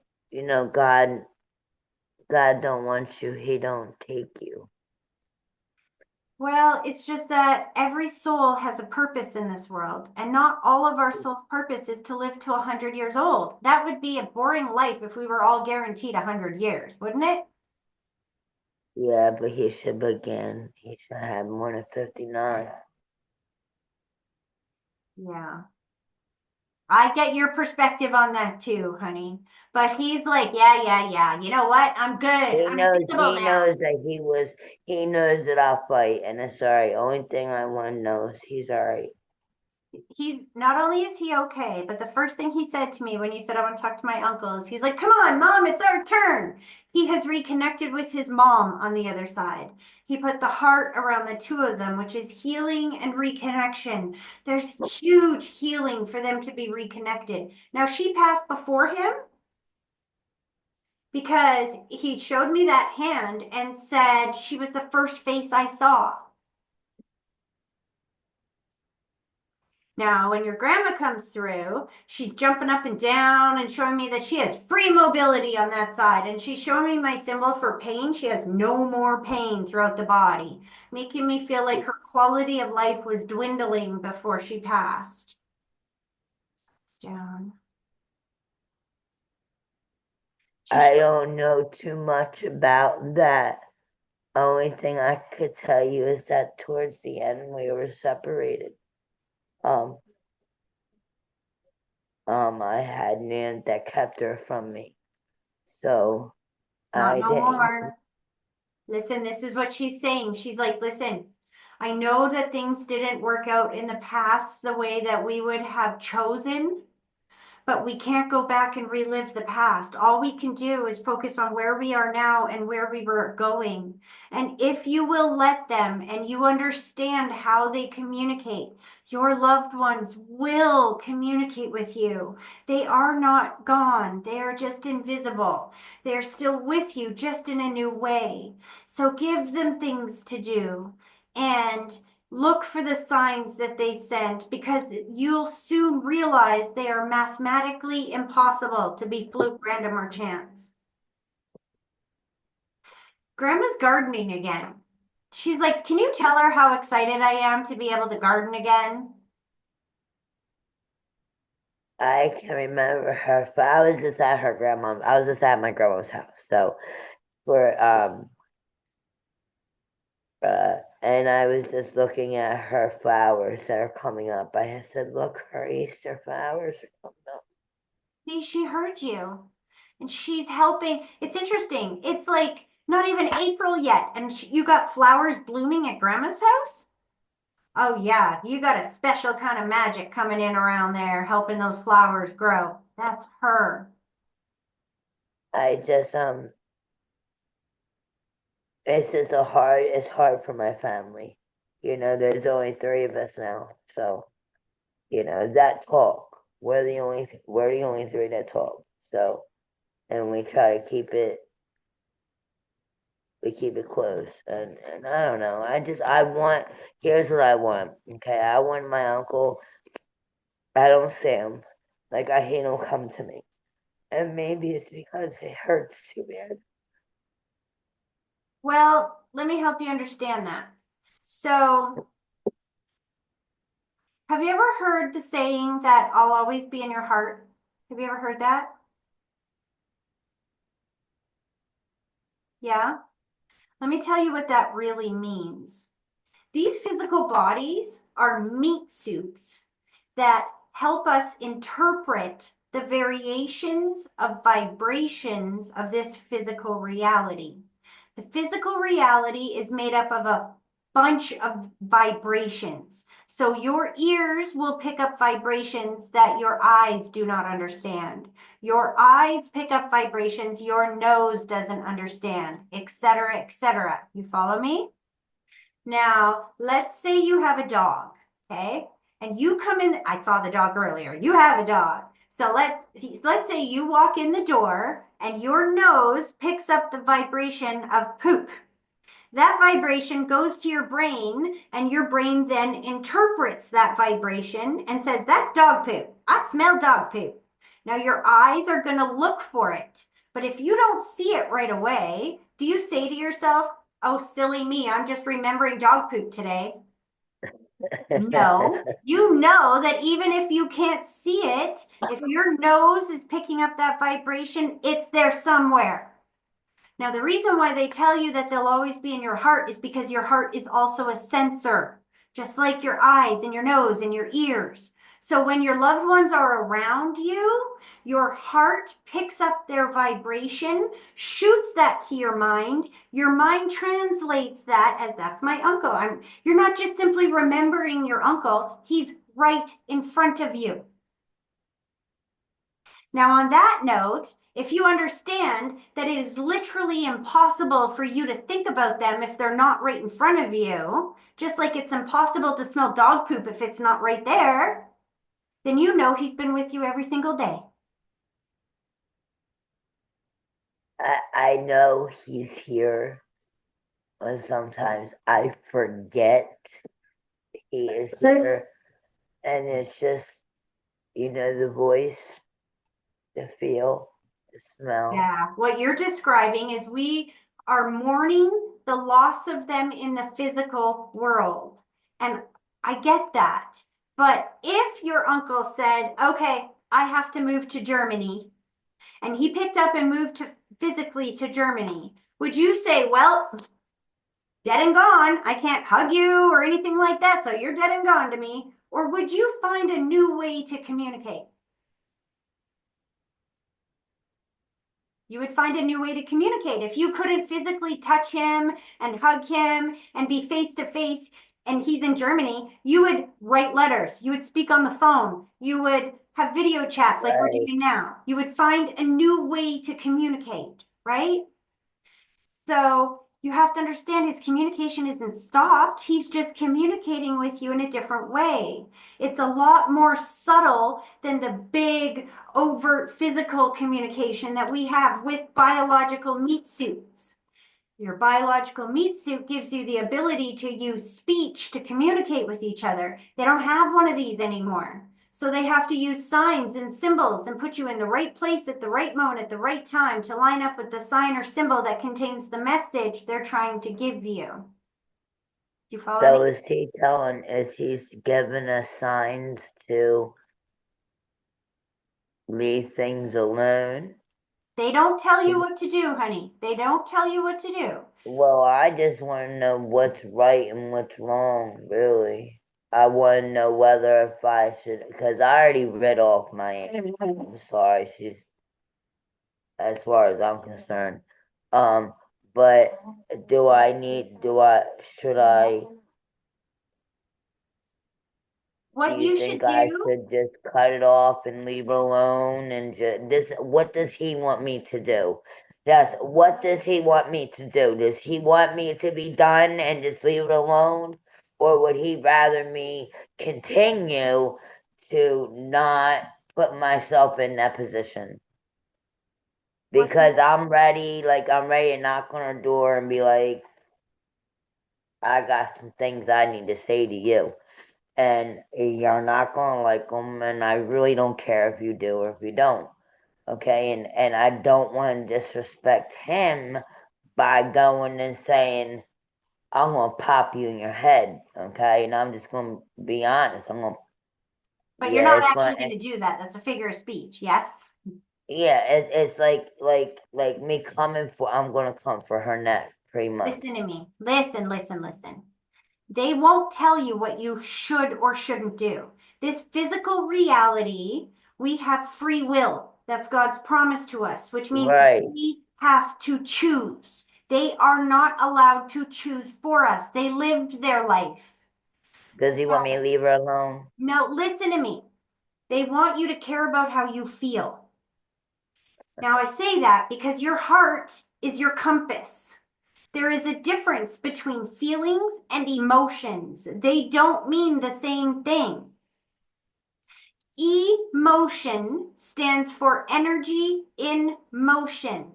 God don't want you, he don't take you. Well, it's just that every soul has a purpose in this world, and not all of our soul's purpose is to live to 100 years old. That would be a boring life if we were all guaranteed 100 years, wouldn't it? Yeah, but he should begin. He should have more than 59. Yeah. I get your perspective on that too, honey. But he's like, yeah, yeah, yeah. You know what? I'm good. I'm invincible He now. knows he knows that I'll fight, and it's all right. Only thing I want to know is he's all right. he's not only is he okay, but the first thing he said to me when you said I want to talk to my uncle is he's like, "Come on, mom, it's our turn." He has reconnected with his mom on the other side. He put the heart around the two of them, which is healing and reconnection. There's huge healing for them to be reconnected. Now, she passed before him because he showed me that hand and said she was the first face I saw. Now, when your grandma comes through, she's jumping up and down and showing me that she has free mobility on that side. And she's showing me my symbol for pain. She has no more pain throughout the body, making me feel like her quality of life was dwindling before she passed. Down. I don't know too much about that. Only thing I could tell you is that towards the end we were separated. I had an aunt that kept her from me. So Not I no didn't. more. Listen, this is what she's saying. She's like, listen, I know that things didn't work out in the past the way that we would have chosen, but we can't go back and relive the past. All we can do is focus on where we are now and where we were going. And if you will let them and you understand how they communicate, your loved ones will communicate with you. They are not gone. They are just invisible. They're still with you, just in a new way. So give them things to do and look for the signs that they send, because you'll soon realize they are mathematically impossible to be fluke, random, or chance. Grandma's gardening again. She's like, can you tell her how excited I am to be able to garden again? I can remember her. I was just at her grandma. I was just at my grandma's house. So for and I was just looking at her flowers that are coming up. I said, "Look, her Easter flowers are coming up." See, she heard you, and she's helping. It's interesting. It's like not even April yet, and you got flowers blooming at Grandma's house? Oh yeah, you got a special kind of magic coming in around there, helping those flowers grow. That's her. I just it's just it's hard for my family. There's only three of us now, so that talk. We're the only three that talk. So, and we try to keep it close. And I don't know. Here's what I want. Okay, I want my uncle. I don't see him. Like he don't come to me, and maybe it's because it hurts too bad. Well, let me help you understand that. So, have you ever heard the saying that I'll always be in your heart? Have you ever heard that? Yeah? Let me tell you what that really means. These physical bodies are meat suits that help us interpret the variations of vibrations of this physical reality. The physical reality is made up of a bunch of vibrations. So your ears will pick up vibrations that your eyes do not understand. Your eyes pick up vibrations your nose doesn't understand, etc., etc. You follow me? Now, let's say you have a dog, okay? And you come in, I saw the dog earlier. You have a dog. So let's say you walk in the door and your nose picks up the vibration of poop. That vibration goes to your brain, and your brain then interprets that vibration and says, that's dog poop. I smell dog poop. Now your eyes are going to look for it. But if you don't see it right away, do you say to yourself, oh, silly me, I'm just remembering dog poop today? No, you know that even if you can't see it, if your nose is picking up that vibration, it's there somewhere. Now, the reason why they tell you that they'll always be in your heart is because your heart is also a sensor, just like your eyes and your nose and your ears. So when your loved ones are around you, your heart picks up their vibration, shoots that to your mind. Your mind translates that as that's my uncle. You're not just simply remembering your uncle, he's right in front of you. Now, on that note, if you understand that it is literally impossible for you to think about them if they're not right in front of you, just like it's impossible to smell dog poop if it's not right there, then you know he's been with you every single day. I know he's here, but sometimes I forget he is here. And it's just, the voice, the feel, the smell. Yeah, what you're describing is we are mourning the loss of them in the physical world. And I get that. But if your uncle said, okay, I have to move to Germany, and he picked up and moved physically to Germany, would you say, well, dead and gone, I can't hug you or anything like that, so you're dead and gone to me? Or would you find a new way to communicate? You would find a new way to communicate. If you couldn't physically touch him and hug him and be face to face and he's in Germany, you would write letters. You would speak on the phone. You would have video chats like we're doing now. You would find a new way to communicate, right? So you have to understand his communication isn't stopped. He's just communicating with you in a different way. It's a lot more subtle than the big, overt physical communication that we have with biological meat suits. Your biological meat suit gives you the ability to use speech to communicate with each other. They don't have one of these anymore. So they have to use signs and symbols and put you in the right place at the right moment at the right time to line up with the sign or symbol that contains the message they're trying to give you. Do you follow So me? is he's giving us signs to leave things alone? They don't tell you what to do, honey. They don't tell you what to do. Well, I just want to know what's right and what's wrong, really. I want to know whether if I should, because I already read off my aunt. I'm sorry, she's, as far as I'm concerned. But should I, do What you you think should I do, should just cut it off and leave it alone and what does he want me to do? Yes, what does he want me to do? Does he want me to be done and just leave it alone? Or would he rather me continue to not put myself in that position? what Because I'm ready to knock on her door and be like, I got some things I need to say to you. And you're not gonna like them, and I really don't care if you do or if you don't. Okay, and I don't want to disrespect him by going and saying I'm gonna pop you in your head. Okay, and I'm just gonna be honest. but you're not actually going to do that. That's a figure of speech, yes? Yeah, it's like me coming for. I'm gonna come for her neck, pretty much. Listen to me. Listen, listen, listen. They won't tell you what you should or shouldn't do. This physical reality, we have free will. That's God's promise to us, which means Right. we have to choose. They are not allowed to choose for us. They lived their life. Does he want me to leave her alone? No, listen to me. They want you to care about how you feel. Now, I say that because your heart is your compass. There is a difference between feelings and emotions. They don't mean the same thing. Emotion stands for energy in motion.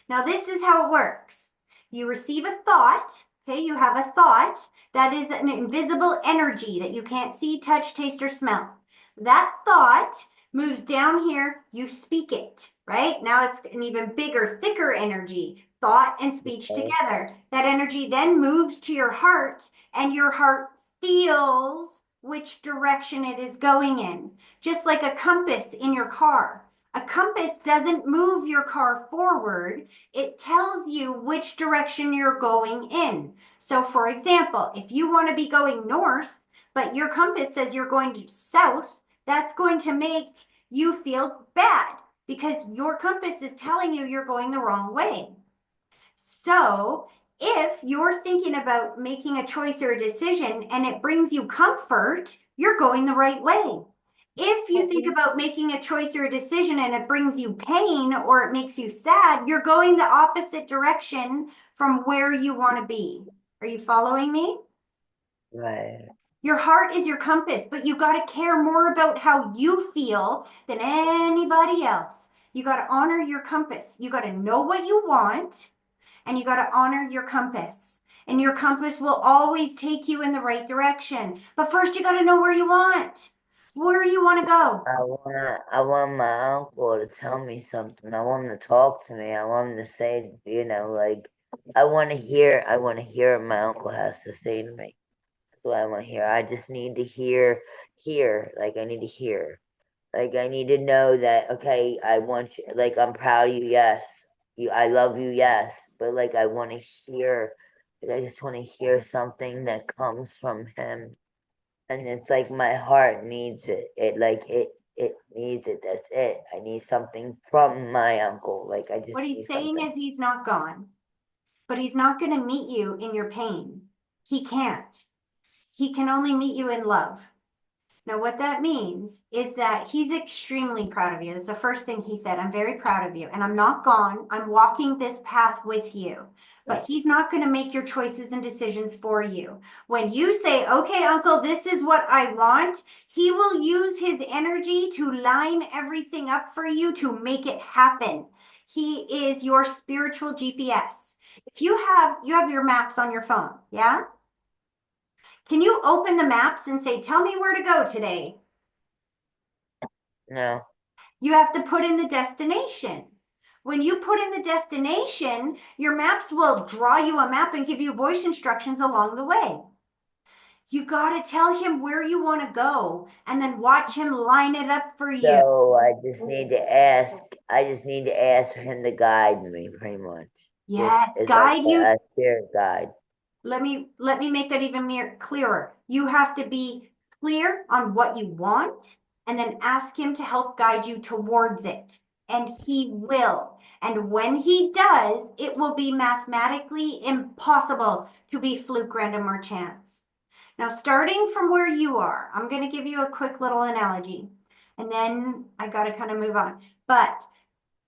Now, this is how it works. You receive a thought, okay? You have a thought that is an invisible energy that you can't see, touch, taste, or smell. That thought moves down here, you speak it, right? Now it's an even bigger, thicker energy, thought and speech together. That energy then moves to your heart, and your heart feels which direction it is going in, just like a compass in your car. A compass doesn't move your car forward. It tells you which direction you're going in. So for example, if you want to be going north, but your compass says you're going to south, that's going to make you feel bad because your compass is telling you you're going the wrong way. So If you're thinking about making a choice or a decision and it brings you comfort, you're going the right way. If you think about making a choice or a decision and it brings you pain or it makes you sad, you're going the opposite direction from where you want to be. Are you following me? Right. Your heart is your compass, but you got to care more about how you feel than anybody else. You got to honor your compass. You got to know what you want and you got to honor your compass. And your compass will always take you in the right direction. But first, you got to know where you want. Where you want to go. I want my uncle to tell me something. I want him to talk to me. I want him to say, like I want to hear what my uncle has to say to me. That's what I want to hear. I just need to hear, like I need to hear. Like I need to know that, okay, I want you, like I'm proud of you, yes. I love you, yes. But like I want to hear, like, I just want to hear something that comes from him. And it's like my heart needs it. It needs it. That's it. I need something from my uncle. Like I What just he's need saying something. is he's not gone, but he's not going to meet you in your pain. He can't. He can only meet you in love. Now, what that means is that he's extremely proud of you. That's the first thing he said. I'm very proud of you. And I'm not gone. I'm walking this path with you. But he's not going to make your choices and decisions for you. When you say, okay, uncle, this is what I want, he will use his energy to line everything up for you to make it happen. He is your spiritual GPS. If you have your maps on your phone, yeah? Can you open the maps and say, tell me where to go today? No. You have to put in the destination. When you put in the destination, your maps will draw you a map and give you voice instructions along the way. You got to tell him where you want to go and then watch him line it up for you. So I just need to ask him to guide me pretty much. Just Yes, it's like guide you. a spirit guide. Let me make that even more clearer. You have to be clear on what you want and then ask him to help guide you towards it. And he will. And when he does, it will be mathematically impossible to be fluke, random, or chance. Now, starting from where you are, I'm going to give you a quick little analogy and then I got to kind of move on. But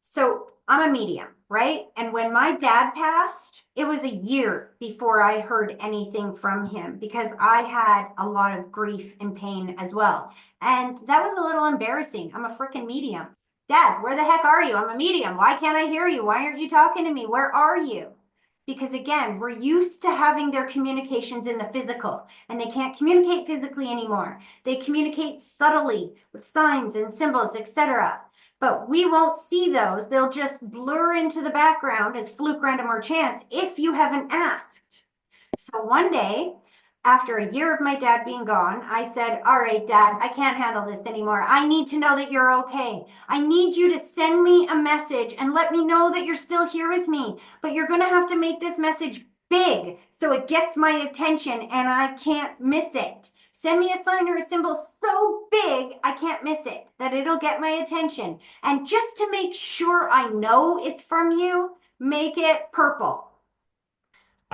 so I'm a medium, right? And when my dad passed, it was a year before I heard anything from him because I had a lot of grief and pain as well. And that was a little embarrassing. I'm a freaking medium. Dad, where the heck are you? I'm a medium. Why can't I hear you? Why aren't you talking to me? Where are you? Because again, we're used to having their communications in the physical, and they can't communicate physically anymore. They communicate subtly with signs and symbols, etc. But we won't see those. They'll just blur into the background as fluke, random, or chance if you haven't asked. So one day, after a year of my dad being gone, I said, all right, Dad, I can't handle this anymore. I need to know that you're okay. I need you to send me a message and let me know that you're still here with me. But you're going to have to make this message big so it gets my attention and I can't miss it. Send me a sign or a symbol so big I can't miss it, that it'll get my attention. And just to make sure I know it's from you, make it purple.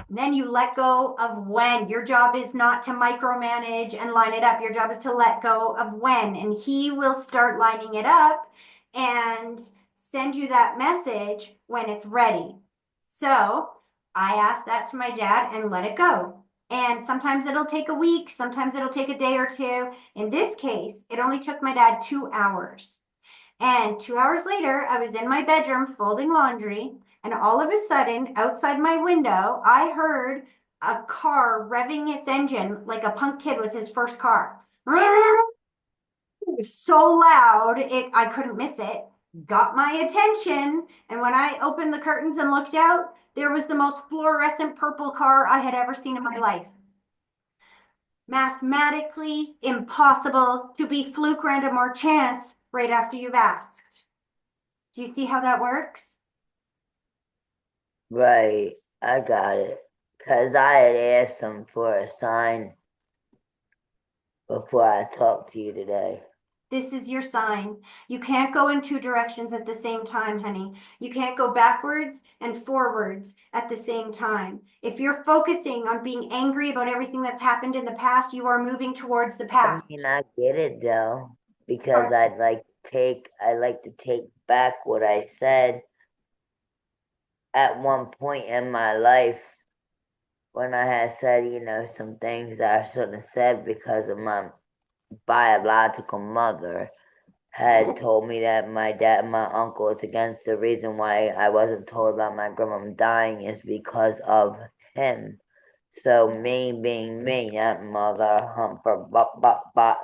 Then you let go of when. Your job is not to micromanage and line it up. Your job is to let go of when. And he will start lining it up and send you that message when it's ready. So I asked that to my dad and let it go. And sometimes it'll take a week, sometimes it'll take a day or two. In this case, it only took my dad 2 hours. And 2 hours later, I was in my bedroom folding laundry, and all of a sudden, outside my window, I heard a car revving its engine like a punk kid with his first car. It was so loud, I couldn't miss it. Got my attention, and when I opened the curtains and looked out, there was the most fluorescent purple car I had ever seen in my life. Mathematically impossible to be fluke, random, or chance right after you've asked. Do you see how that works? Right. I got it. Cause I had asked him for a sign before I talked to you today. This is your sign. You can't go in two directions at the same time, honey. You can't go backwards and forwards at the same time. If you're focusing on being angry about everything that's happened in the past, you are moving towards the I past. mean, I get it though, because I like to take back what I said at one point in my life when I had said, some things that I shouldn't have said because of my biological mother had told me that my dad and my uncle, it's against the reason why I wasn't told about my grandma dying is because of him. So me being me, that mother humper,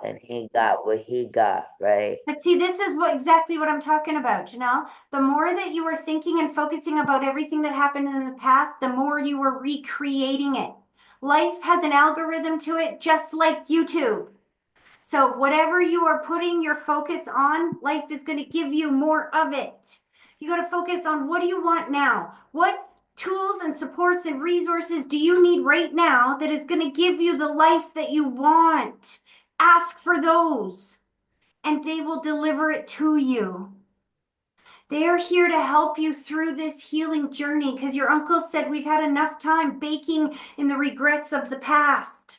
and he got what he got, right? But see, this is exactly what I'm talking about, Janelle. The more that you are thinking and focusing about everything that happened in the past, the more you are recreating it. Life has an algorithm to it, just like YouTube. So whatever you are putting your focus on, life is going to give you more of it. You got to focus on what do you want now? What tools and supports and resources do you need right now that is going to give you the life that you want? Ask for those and they will deliver it to you. They are here to help you through this healing journey because your uncle said we've had enough time baking in the regrets of the past.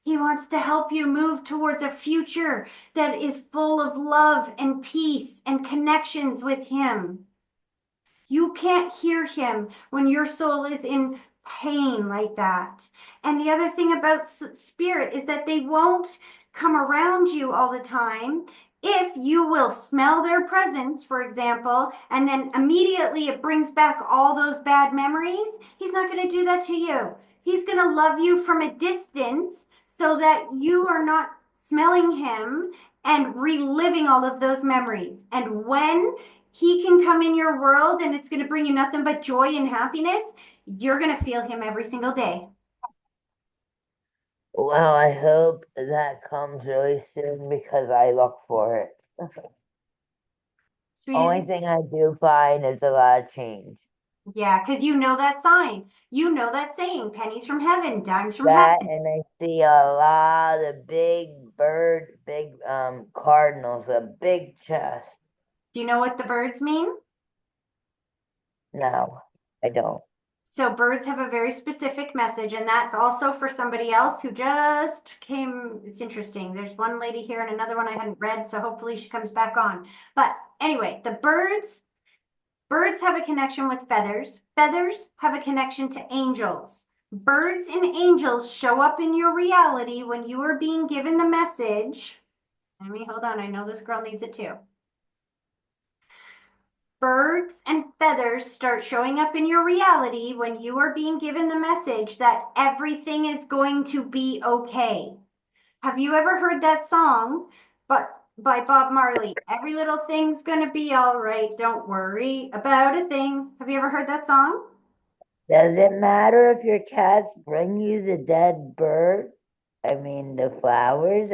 He wants to help you move towards a future that is full of love and peace and connections with him. You can't hear him when your soul is in pain like that. And the other thing about spirit is that they won't come around you all the time. If you will smell their presence, for example, and then immediately it brings back all those bad memories, he's not going to do that to you. He's going to love you from a distance so that you are not smelling him and reliving all of those memories. And when he can come in your world and it's going to bring you nothing but joy and happiness, you're going to feel him every single day. Well, I hope that comes really soon because I look for it. Sweetie. Only thing I do find is a lot of change. Yeah, because you know that sign. You know that saying, pennies from heaven, dimes from That heaven. and I see a lot of big cardinals, a big chest. Do you know what the birds mean? No, I don't. So birds have a very specific message, and that's also for somebody else who just came. It's interesting. There's one lady here and another one I hadn't read, so hopefully she comes back on. But anyway, the birds have a connection with feathers. Feathers have a connection to angels. Birds and angels show up in your reality when you are being given the message. Let me hold on. I know this girl needs it too. Birds and feathers start showing up in your reality when you are being given the message that everything is going to be okay. Have you ever heard that song by Bob Marley? Every little thing's gonna be all right. Don't worry about a thing. Have you ever heard that song? Does it matter if your cats bring you the dead bird? I mean, the flowers?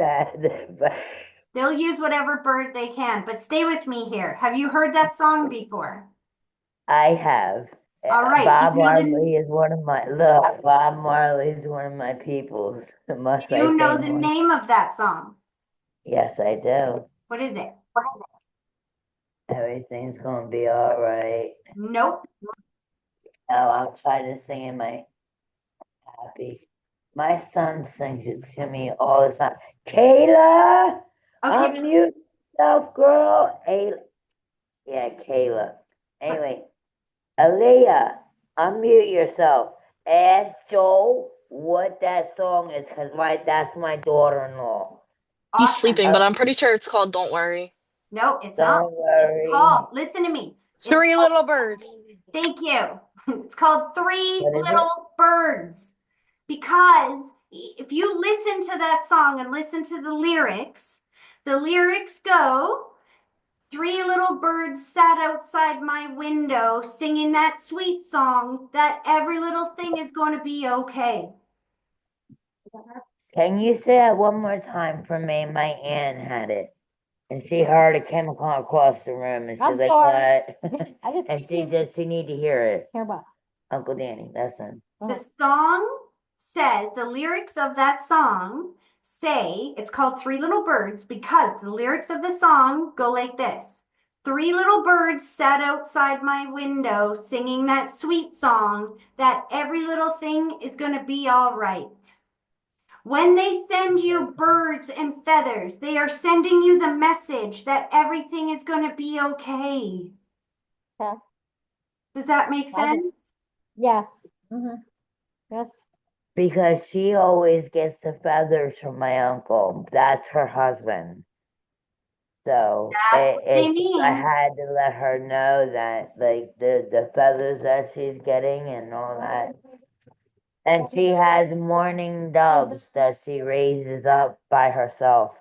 They'll use whatever bird they can, but stay with me here. Have you heard that song before? I have. All right. Bob Marley is one of my look. Bob Marley is one of my peoples. Must Do I you say know the more? name of that song? Yes, I do. What is it? Everything's gonna be all right. Nope. Oh, I'll try to sing in my happy. My son sings it to me all the time. Kayla, Okay. unmute yourself, girl. Yeah, Kayla. Anyway, Aaliyah, unmute yourself. Ask Joel what that song is, because that's my daughter-in-law. He's Awesome. sleeping, but I'm pretty sure it's called Don't Worry. No, it's not. Don't worry. It's called, listen to me. Three Little Birds. Thank you. It's called Three What is it? Little Birds. Because if you listen to that song and listen to the lyrics go, three little birds sat outside my window singing that sweet song that every little thing is going to be okay. Can you say that one more time for me? My aunt had it. And she heard it came across the room and she's I'm like, sorry. what? I just And she need to hear it. hear about. Uncle Danny, listen. The song says, the lyrics of that song say, it's called Three Little Birds because the lyrics of the song go like this. Three little birds sat outside my window singing that sweet song that every little thing is going to be all right. When they send you birds and feathers, they are sending you the message that everything is going to be okay. Okay. Does that make sense? Yes. Yes. Because she always gets the feathers from my uncle. That's her husband. So That's what they I mean. had to let her know that, like, the feathers that she's getting and all that. And she has mourning doves that she raises up by herself.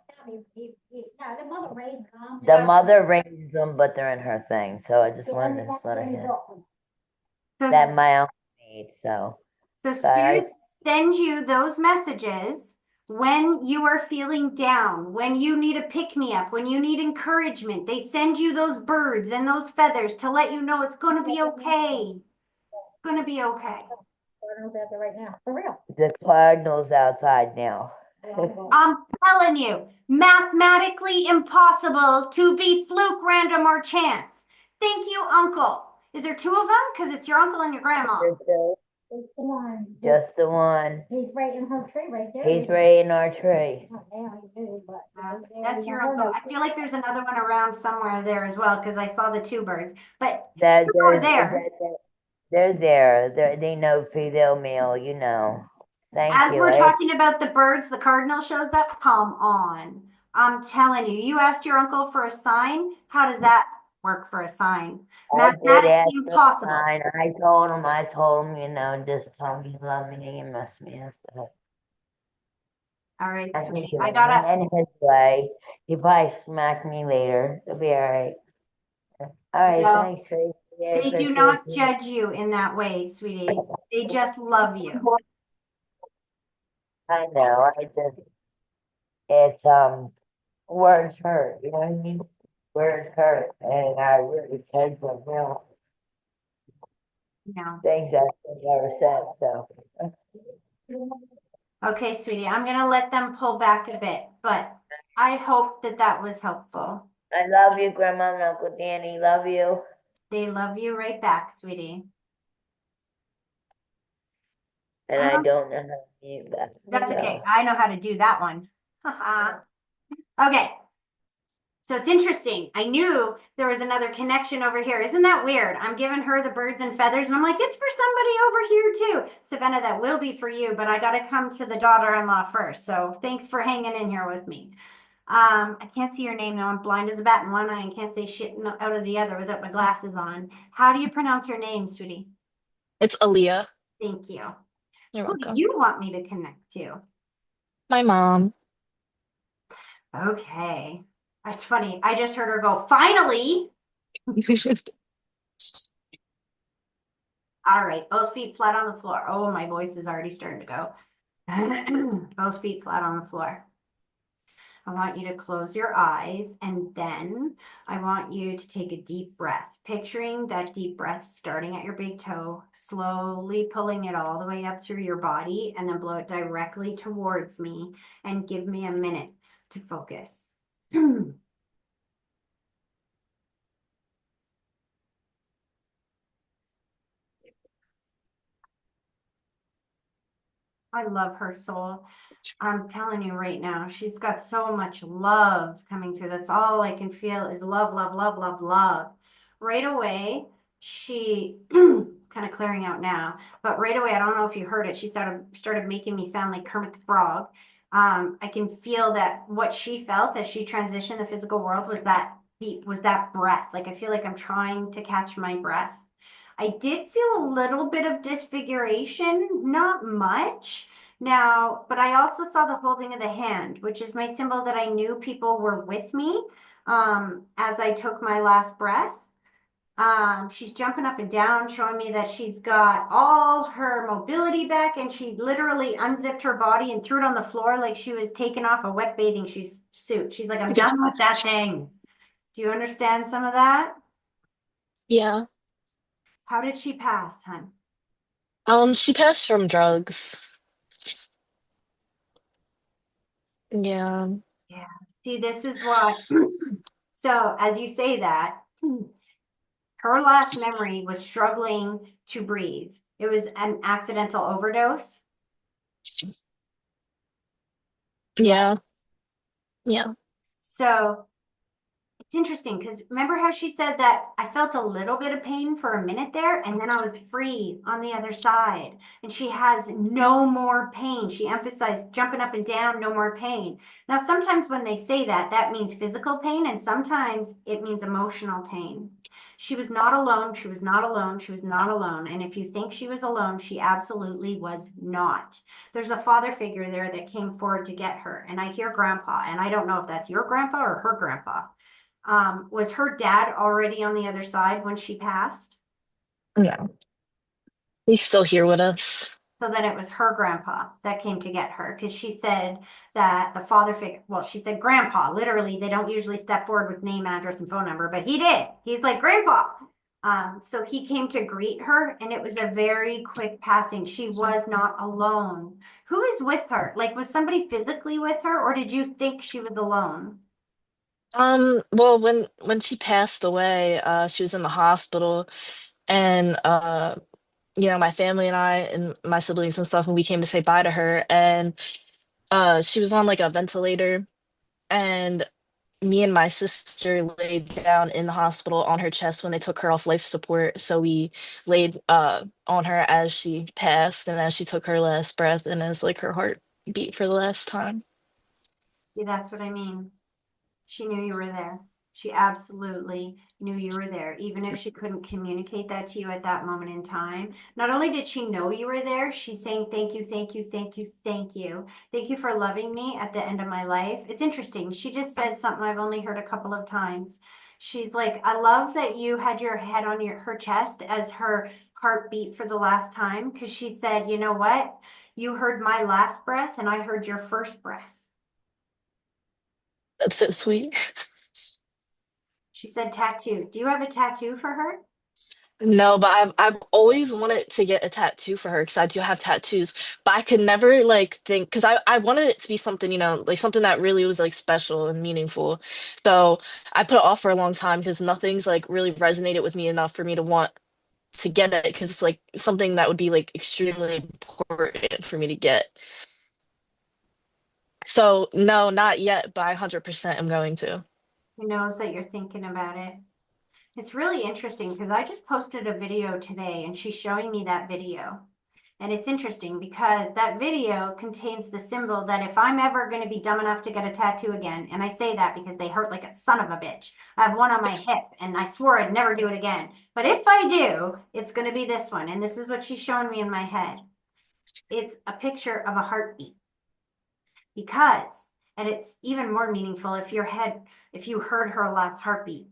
The mother raises them, but they're in her thing. So I just wanted to let her know So, that my uncle made. So I spirits send you those messages when you are feeling down, when you need a pick me up, when you need encouragement. They send you those birds and those feathers to let you know it's going to be okay. It's going to be okay. Right now, for real. the cardinal's outside now. I'm telling you, mathematically impossible to be fluke, random, or chance. Thank you, Uncle. Is there two of them? Because it's your uncle and your grandma. Just the one. Just the one. He's right in her tree right there. He's right in our tree. That's your uncle. I feel like there's another one around somewhere there as well because I saw the two birds. But That over there. They're there. They know female, male, you know. Thank As you. we're talking about the birds, the cardinal shows up. Come on. I'm telling you, you asked your uncle for a sign. How does that work for a sign? I did ask Mathematically impossible. sign. I told him, you know, just tell me you love me and miss me and stuff. All right, I sweetie. think I gotta. in his way. He probably smack me later. It'll be all right. All right, No, thanks, Tracy. I they do appreciate not you. judge you in that way, sweetie. They just love you. I know. It's words hurt. You know what I mean? Words hurt, and I really said some real No. things I never said. So. Okay, sweetie. I'm gonna let them pull back a bit, but I hope that that was helpful. I love you, Grandma and Uncle Danny. Love you. They love you right back, sweetie. And I don't know how to mute that. That's so. okay. I know how to do that one. Okay. So it's interesting. I knew there was another connection over here. Isn't that weird? I'm giving her the birds and feathers, and I'm like, it's for somebody over here too. Savannah, that will be for you, but I got to come to the daughter-in-law first. So thanks for hanging in here with me. I can't see your name now. I'm blind as a bat in one eye and can't say shit out of the other without my glasses on. How do you pronounce your name, sweetie? It's Aaliyah. Thank you. You're Who do welcome. you want me to connect to? My mom. Okay. That's funny. I just heard her go, finally. All right. Both feet flat on the floor. Oh, my voice is already starting to go. Both feet flat on the floor. I want you to close your eyes and then I want you to take a deep breath, picturing that deep breath starting at your big toe, slowly pulling it all the way up through your body and then blow it directly towards me and give me a minute to focus. I love her soul. I'm telling you right now, she's got so much love coming through. That's all I can feel is love, love, love, love, love. Right away, she kind of clearing out now, but right away, I don't know if you heard it. She started making me sound like Kermit the Frog. I can feel that what she felt as she transitioned the physical world was that deep, was that breath. Like I feel like I'm trying to catch my breath. I did feel a little bit of disfiguration, not much. Now, but I also saw the holding of the hand, which is my symbol that I knew people were with me as I took my last breath. She's jumping up and down, showing me that she's got all her mobility back, and she literally unzipped her body and threw it on the floor like she was taking off a wet bathing suit. She's like, I'm done with that thing. Do you understand some of that? Yeah. How did she pass, hun? She passed from drugs. Yeah. Yeah. See, this is what, so as you say that, her last memory was struggling to breathe. It was an accidental overdose. Yeah. Yeah. Yeah. So it's interesting because remember how she said that I felt a little bit of pain for a minute there and then I was free on the other side. And she has no more pain. She emphasized jumping up and down, no more pain. Now, sometimes when they say that, that means physical pain and sometimes it means emotional pain. She was not alone. She was not alone. She was not alone. And if you think she was alone, she absolutely was not. There's a father figure there that came forward to get her. And I hear grandpa, and I don't know if that's your grandpa or her grandpa. Was her dad already on the other side when she passed? No. He's still here with us. So then it was her grandpa that came to get her because she said that the father figure, well, she said grandpa. Literally, they don't usually step forward with name, address, and phone number, but he did. He's like, grandpa. So he came to greet her, and it was a very quick passing. She was not alone. Who is with her? Like, was somebody physically with her, or did you think she was alone? Well, when she passed away, she was in the hospital, and my family and I and my siblings and stuff, and we came to say bye to her, and she was on like a ventilator, and me and my sister laid down in the hospital on her chest when they took her off life support. So we laid on her as she passed and as she took her last breath and as like her heart beat for the last time. See, that's what I mean. She knew you were there. She absolutely knew you were there, even if she couldn't communicate that to you at that moment in time. Not only did she know you were there, she's saying, thank you, thank you, thank you, thank you. Thank you for loving me at the end of my life. It's interesting. She just said something I've only heard a couple of times. She's like, I love that you had your head on her chest as her heart beat for the last time. Because she said, you know what? You heard my last breath and I heard your first breath. That's so sweet. She said tattoo. Do you have a tattoo for her? No, but I've always wanted to get a tattoo for her because I do have tattoos, but I could never like think because I wanted it to be something, like something that really was like special and meaningful. So I put it off for a long time because nothing's like really resonated with me enough for me to want to get it because it's like something that would be like extremely important for me to get. So no, not yet, but I 100% am going to. Who knows that you're thinking about it? It's really interesting because I just posted a video today and she's showing me that video. And it's interesting because that video contains the symbol that if I'm ever going to be dumb enough to get a tattoo again, and I say that because they hurt like a son of a bitch. I have one on my hip and I swore I'd never do it again. But if I do, it's going to be this one. And this is what she's showing me in my head. It's a picture of a heartbeat because, and it's even more meaningful if you heard her last heartbeat.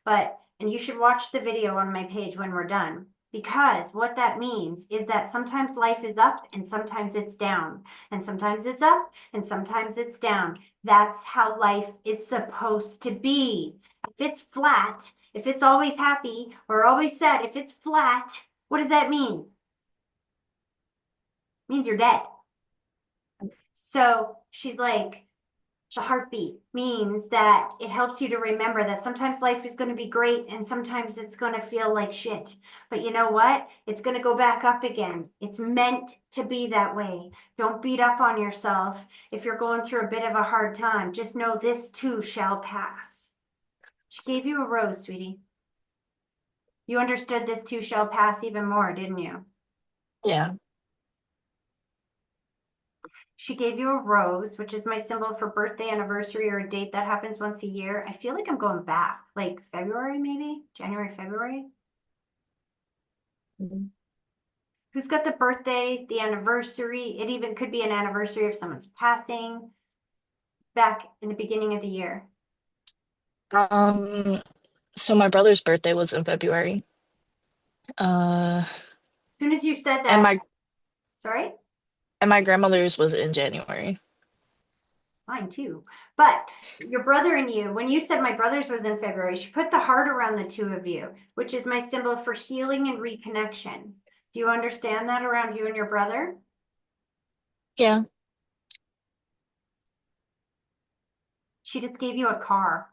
And you should watch the video on my page when we're done. Because what that means is that sometimes life is up and sometimes it's down. And sometimes it's up and sometimes it's down. That's how life is supposed to be. If it's flat, if it's always happy or always sad, if it's flat, what does that mean? It means you're dead. So she's like, the heartbeat means that it helps you to remember that sometimes life is going to be great and sometimes it's going to feel like shit. But you know what? It's going to go back up again. It's meant to be that way. Don't beat up on yourself if you're going through a bit of a hard time. Just know this too shall pass. She gave you a rose, sweetie. You understood this too shall pass even more, didn't you? Yeah. She gave you a rose, which is my symbol for birthday, anniversary, or a date that happens once a year. I feel like I'm going back, like February, maybe January, February. Mhm. Who's got the birthday, the anniversary? It even could be an anniversary of someone's passing back in the beginning of the year. Um, so my brother's birthday was in February. Uh, As soon as you said and that, my sorry, and my grandmother's was in January. mine too. But your brother and you, when you said my brother's was in February, she put the heart around the two of you, which is my symbol for healing and reconnection. Do you understand that around you and your brother? Yeah. She just gave you a car.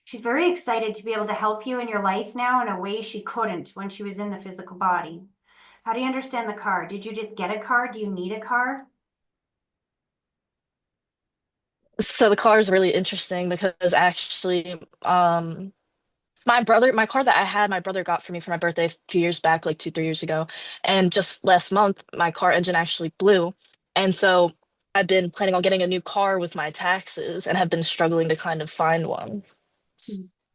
She's very excited to be able to help you in your life now in a way she couldn't when she was in the physical body. How do you understand the car? Did you just get a car? Do you need a car? So the car is really interesting because actually, my car that I had, my brother got for me for my birthday a few years back, like 2, 3 years ago. And just last month, my car engine actually blew. And so I've been planning on getting a new car with my taxes and have been struggling to kind of find one.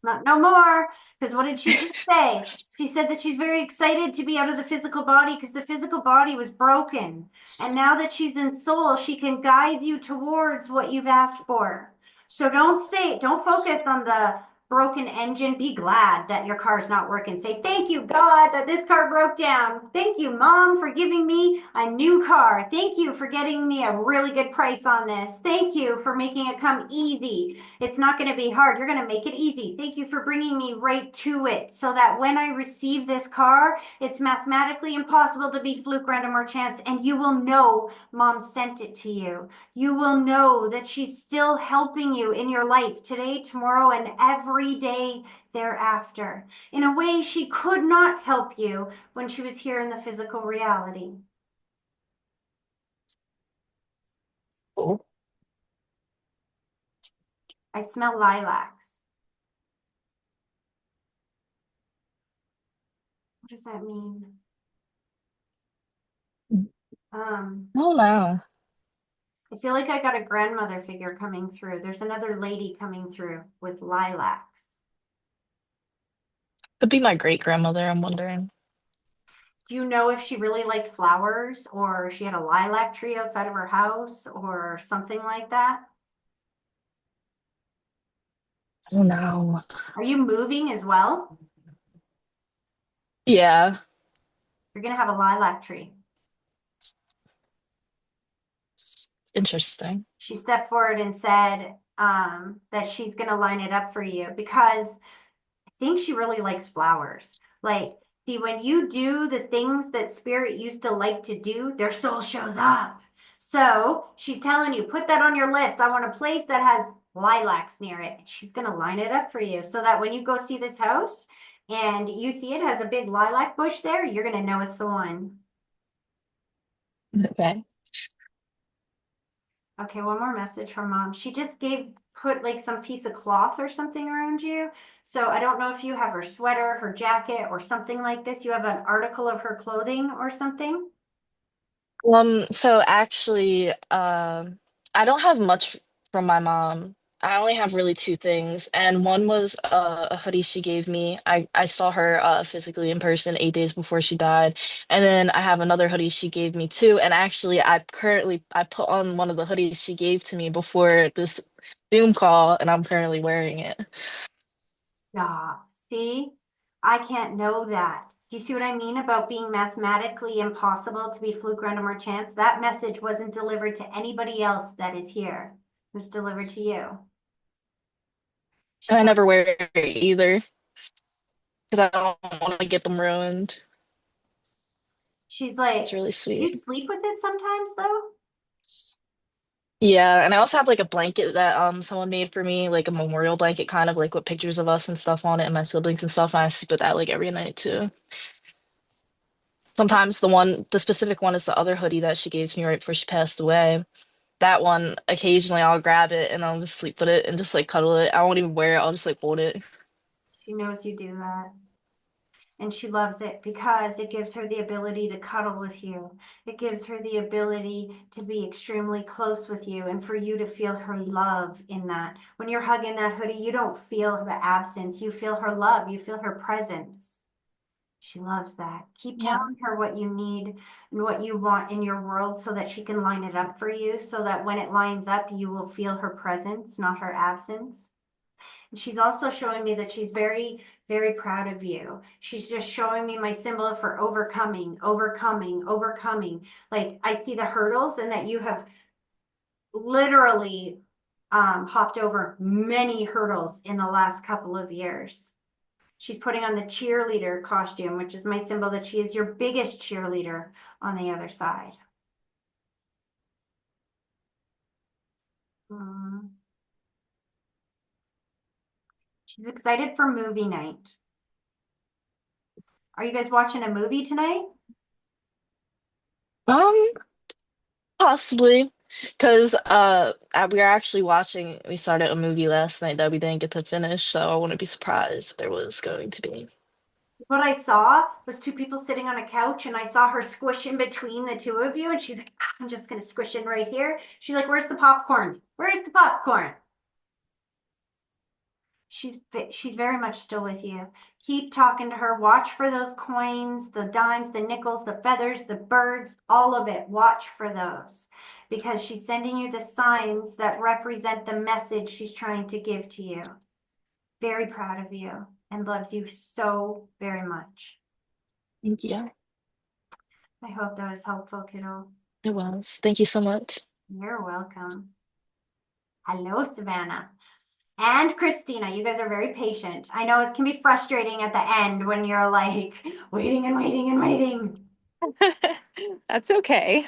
Not no more. Because what did she just say? She said that she's very excited to be out of the physical body because the physical body was broken. And now that she's in soul, she can guide you towards what you've asked for. So don't focus on the broken engine. Be glad that your car's not working. Say, thank you, God, that this car broke down. Thank you, Mom, for giving me a new car. Thank you for getting me a really good price on this. Thank you for making it come easy. It's not going to be hard. You're going to make it easy. Thank you for bringing me right to it so that when I receive this car, it's mathematically impossible to be fluke, random, or chance. And you will know Mom sent it to you. You will know that she's still helping you in your life today, tomorrow, and every day thereafter in a way she could not help you when she was here in the physical reality. Oh, I smell lilacs. What does that mean? oh no. I feel like I got a grandmother figure coming through. There's another lady coming through with lilacs. Could be my great grandmother, I'm wondering. Do you know if she really liked flowers or she had a lilac tree outside of her house or something like that? Oh no. Are you moving as well? Yeah, You're going to have a lilac tree. interesting. She stepped forward and said that she's going to line it up for you because I think she really likes flowers. Like, see, when you do the things that spirit used to like to do, their soul shows up. So she's telling you, put that on your list. I want a place that has lilacs near it. She's going to line it up for you so that when you go see this house and you see it has a big lilac bush there, you're going to know it's the one. Okay. Okay, one more message from Mom. She just put like some piece of cloth or something around you. So I don't know if you have her sweater, her jacket, or something like this. You have an article of her clothing or something? So actually, I don't have much from my mom. I only have really two things, and one was a hoodie she gave me. I saw her physically in person 8 days before she died, and then I have another hoodie she gave me too. And actually, I put on one of the hoodies she gave to me before this Zoom call, and I'm currently wearing it. Yeah. See, I can't know that. Do you see what I mean about being mathematically impossible to be fluke, random, or chance? That message wasn't delivered to anybody else that is here. It was delivered to you. And She's I like, never wear it either because I don't want to get them ruined. she's It's like, really do you sweet. sleep with it sometimes though? Yeah, and I also have like a blanket that someone made for me, like a memorial blanket kind of like with pictures of us and stuff on it and my siblings and stuff, and I sleep with that like every night too. Sometimes the specific one is the other hoodie that she gave to me right before she passed away. That one, occasionally I'll grab it and I'll just sleep with it and just like cuddle it. I won't even wear it, I'll just like hold it. She knows you do that. And she loves it because it gives her the ability to cuddle with you. It gives her the ability to be extremely close with you and for you to feel her love in that. When you're hugging that hoodie, you don't feel the absence. You feel her love. You feel her presence. She loves that. Keep Yeah. telling her what you need and what you want in your world so that she can line it up for you, so that when it lines up, you will feel her presence, not her absence. She's also showing me that she's very, very proud of you. She's just showing me my symbol for overcoming, overcoming, overcoming. Like I see the hurdles and that you have literally hopped over many hurdles in the last couple of years. She's putting on the cheerleader costume, which is my symbol that she is your biggest cheerleader on the other side. She's excited for movie night. Are you guys watching a movie tonight? Um, Possibly. Because we are actually we started a movie last night that we didn't get to finish, so I wouldn't be surprised if there was going to be. What I saw was two people sitting on a couch, and I saw her squish in between the two of you, and she's like, "Ah, I'm just gonna squish in right here." She's like, "Where's the popcorn? Where's the popcorn?" She's very much still with you. Keep talking to her. Watch for those coins, the dimes, the nickels, the feathers, the birds, all of it. Watch for those because she's sending you the signs that represent the message she's trying to give to you. Very proud of you and loves you so very much. Thank you. I hope that was helpful, kiddo. It was. Thank you so much. You're welcome. Hello, Savannah. And Christina, you guys are very patient. I know it can be frustrating at the end when you're like waiting and waiting and waiting. That's okay.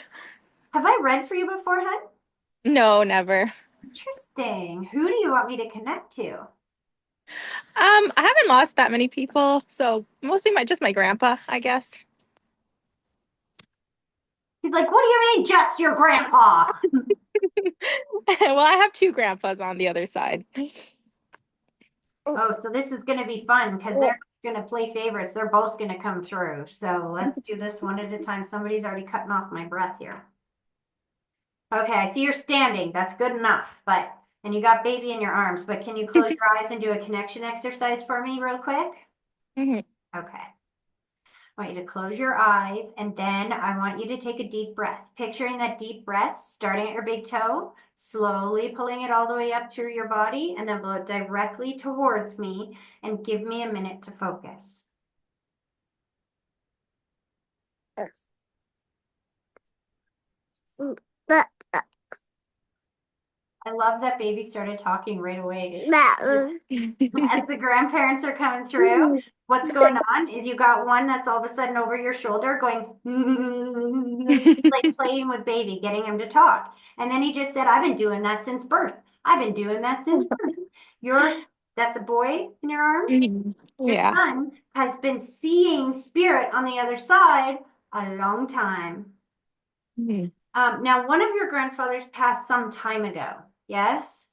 Have I read for you before, hun? No, never. Interesting. Who do you want me to connect to? I haven't lost that many people, so mostly just my grandpa, I guess. He's like, what do you mean just your grandpa? Well, I have two grandpas on the other side. Oh, so this is going to be fun because they're going to play favorites. They're both going to come through. So let's do this one at a time. Somebody's already cutting off my breath here. Okay, I see you're standing. That's good enough. And you got baby in your arms, but can you close your eyes and do a connection exercise for me real quick? Mhm. Okay. I want you to close your eyes and then I want you to take a deep breath. Picturing that deep breath starting at your big toe, slowly pulling it all the way up through your body and then blow it directly towards me and give me a minute to focus. I love that baby started talking right away. As the grandparents are coming through, what's going on is you got one that's all of a sudden over your shoulder going like playing with baby, getting him to talk. And then he just said, I've been doing that since birth. I've been doing that since birth. Yours, that's a boy in your arms. Mhm. Your Yeah. son has been seeing spirit on the other side a long time. Mhm. Now, one of your grandfathers passed some time ago. Yes?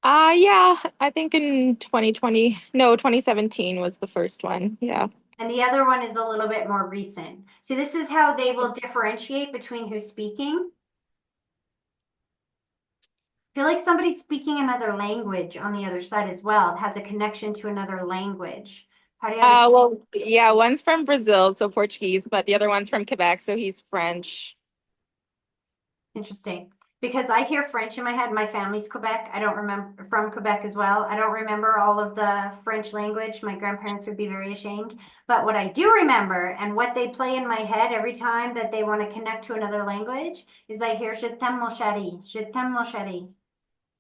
Yeah, I think in 2020, no, 2017 was the first one. Yeah. And the other one is a little bit more recent. See, this is how they will differentiate between who's speaking. I feel like somebody's speaking another language on the other side as well. It has a connection to another language. How do you understand? Well, yeah, one's from Brazil, so Portuguese, but the other one's from Quebec, so he's French. Interesting. Because I hear French in my head. My family's Quebec. I don't remember from Quebec as well. I don't remember all of the French language. My grandparents would be very ashamed. But what I do remember and what they play in my head every time that they want to connect to another language is I hear Je t'aime mon chéri, je t'aime mon chéri.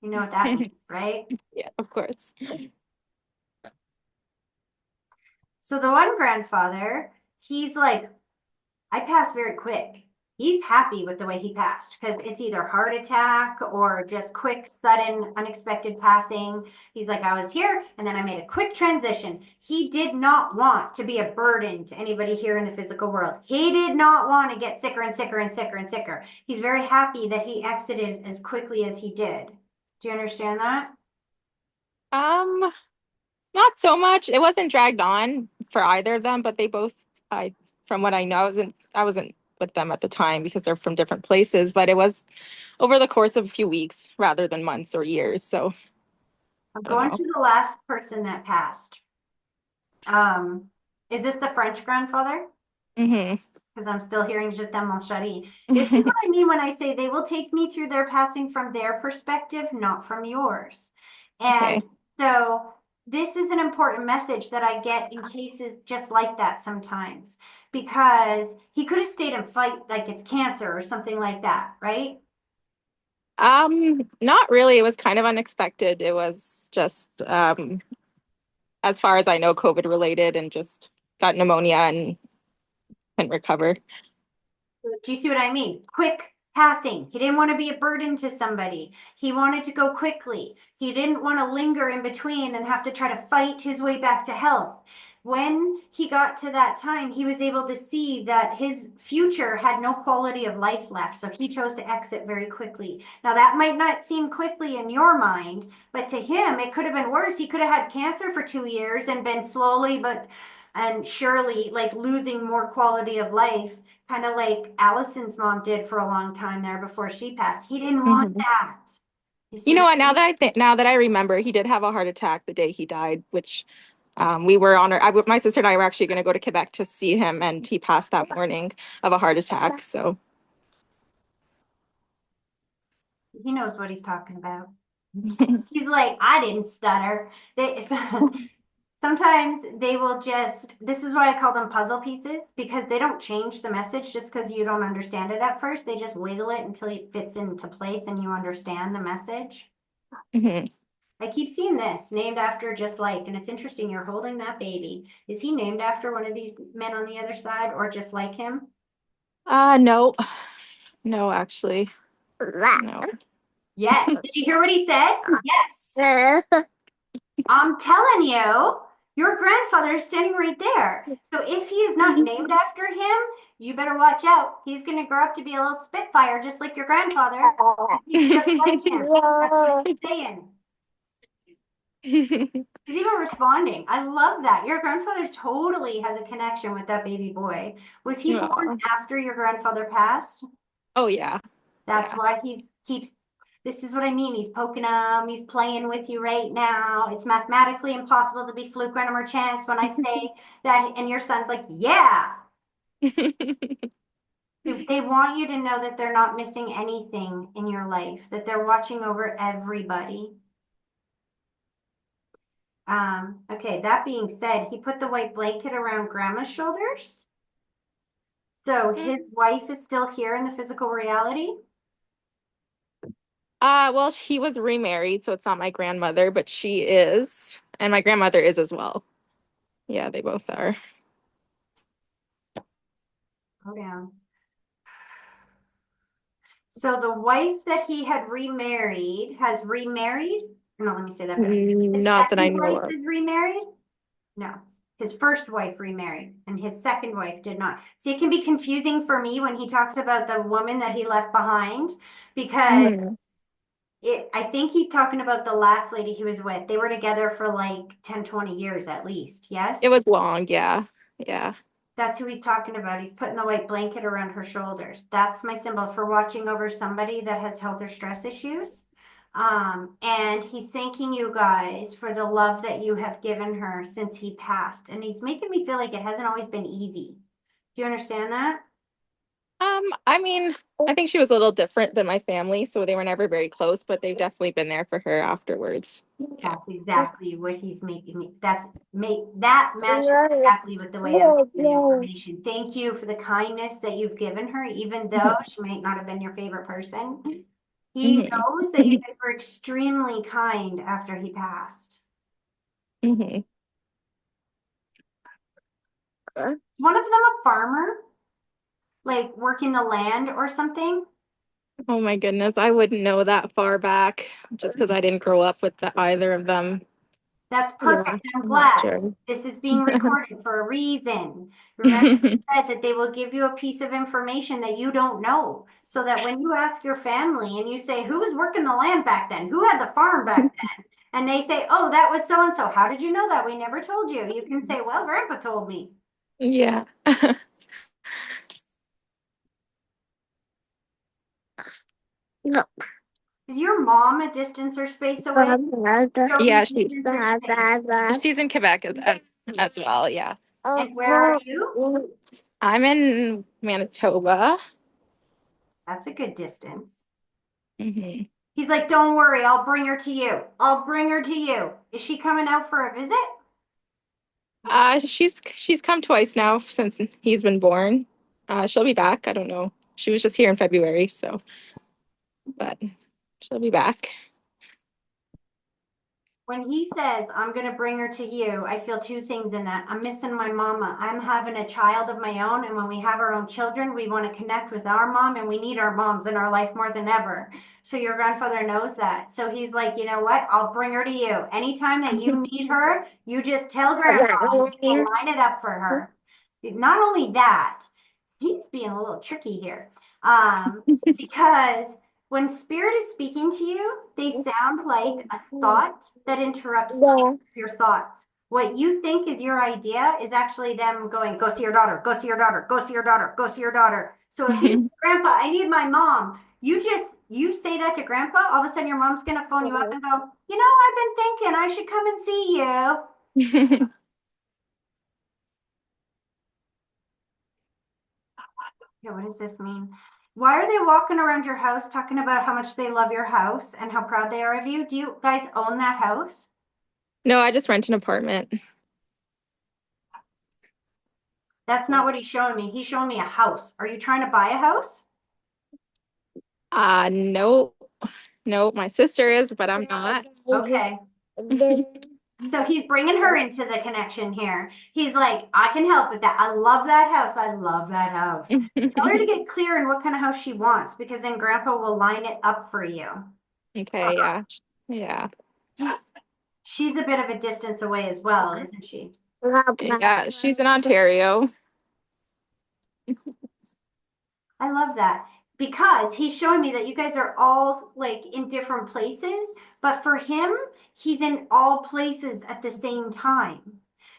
You know what that means, right? Yeah, of course. So the one grandfather, he's like, I passed very quick. He's happy with the way he passed because it's either heart attack or just quick, sudden, unexpected passing. He's like, I was here and then I made a quick transition. He did not want to be a burden to anybody here in the physical world. He did not want to get sicker and sicker and sicker and sicker. He's very happy that he exited as quickly as he did. Do you understand that? Um, Not so much. It wasn't dragged on for either of them, but they both, from what I know, I wasn't with them at the time because they're from different places, but it was over the course of a few weeks rather than months or years. So I'm I don't going know. to the last person that passed. Um, is this the French grandfather? Hmm. Because I'm still hearing Je t'aime mon chéri. This is what I mean when I say they will take me through their passing from their perspective, not from yours. And Okay. so this is an important message that I get in cases just like that sometimes, because he could have stayed and fight like it's cancer or something like that, right? Not really. It was kind of unexpected. It was just, as far as I know, COVID related and just got pneumonia and couldn't recover. Do you see what I mean? Quick passing. He didn't want to be a burden to somebody. He wanted to go quickly. He didn't want to linger in between and have to try to fight his way back to health. When he got to that time, he was able to see that his future had no quality of life left. So he chose to exit very quickly. Now, that might not seem quickly in your mind, but to him, it could have been worse. He could have had cancer for 2 years and been slowly but and surely like losing more quality of life, kind of like Allison's mom did for a long time there before she passed. He didn't want that. You know what? Now that I remember, he did have a heart attack the day he died, which we were on my sister and I were actually going to go to Quebec to see him, and he passed that morning of a heart attack. So He knows what he's talking about. He's like, I didn't stutter. Sometimes they will just, this is why I call them puzzle pieces, because they don't change the message just because you don't understand it at first. They just wiggle it until it fits into place and you understand the message. I keep seeing this named after just like, and it's interesting, you're holding that baby. Is he named after one of these men on the other side or just like him? no, no, actually, no. Yes. Did you hear what he said? Yes. I'm telling you, your grandfather is standing right there. So if he is not named after him, you better watch out. He's going to grow up to be a little spitfire, just like your grandfather. He's just like him. That's what he's saying. He's even responding. I love that. Your grandfather totally has a connection with that baby boy. Was he born after your grandfather passed? Oh, yeah. That's why he keeps, this is what I mean. He's poking him. He's playing with you right now. It's mathematically impossible to be fluke, random, or chance when I say that. And your son's like, yeah. They want you to know that they're not missing anything in your life, that they're watching over everybody. Okay, that being said, he put the white blanket around grandma's shoulders. So his wife is still here in the physical reality. Well, he was remarried, so it's not my grandmother, but she is, and my grandmother is as well. Yeah, they both are. Go down. So the wife that he had remarried has remarried. No, let me say that better. His Not that I second know wife of. is remarried. No, his first wife remarried, and his second wife did not. See, it can be confusing for me when he talks about the woman that he left behind, because I think he's talking about the last lady he was with. They were together for like 10, 20 years at least. Yes. It was long. Yeah. Yeah. That's who he's talking about. He's putting the white blanket around her shoulders. That's my symbol for watching over somebody that has health or stress issues. And he's thanking you guys for the love that you have given her since he passed. And he's making me feel like it hasn't always been easy. Do you understand that? I mean, I think she was a little different than my family, so they were never very close, but they've definitely been there for her afterwards. Yeah. That's exactly what he's making me. That matches exactly with the way I'm getting the information. Thank you for the kindness that you've given her, even though she might not have been your favorite person. He knows that you guys were extremely kind after he passed. One of them a farmer? Like working the land or something? Oh my goodness, I wouldn't know that far back just because I didn't grow up with either of them. That's perfect. Yeah, I'm I'm glad. not sure. This is being recorded for a reason. Remember, you said that they will give you a piece of information that you don't know, so that when you ask your family and you say, who was working the land back then? Who had the farm back then? And they say, oh, that was so and so. How did you know that? We never told you. You can say, well, Grandpa told me. Yeah. No. Is your mom a distance or space away? Yeah, she's in Quebec as well. Yeah. And where are you? I'm in Manitoba. That's a good distance. Mm-hmm. He's like, don't worry, I'll bring her to you. I'll bring her to you. Is she coming out for a visit? She's come twice now since he's been born. She'll be back. I don't know. She was just here in February, but she'll be back. When he says, I'm going to bring her to you, I feel two things in that. I'm missing my mama. I'm having a child of my own. And when we have our own children, we want to connect with our mom and we need our moms in our life more than ever. So your grandfather knows that. So he's like, you know what? I'll bring her to you. Anytime that you need her, you just tell grandpa, we'll line it up for her. Not only that, he's being a little tricky here. Because when spirit is speaking to you, they sound like a thought that interrupts your thoughts. What you think is your idea is actually them going, go see your daughter, go see your daughter, go see your daughter, go see your daughter. So if you, grandpa, I need my mom, you say that to grandpa, all of a sudden your mom's gonna phone you up and go, you know, I've been thinking I should come and see you. Yeah, what does this mean? Why are they walking around your house talking about how much they love your house and how proud they are of you? Do you guys own that house? No, I just rent an apartment. That's not what he's showing me. He's showing me a house. Are you trying to buy a house? No, no, my sister is, but I'm not. Okay. So he's bringing her into the connection here. He's like, I can help with that. I love that house. I love that house. Tell her to get clear in what kind of house she wants because then grandpa will line it up for you. Okay, yeah. Yeah. She's a bit of a distance away as well, isn't she? Yeah, she's in Ontario. I love that because he's showing me that you guys are all like in different places, but for him, he's in all places at the same time.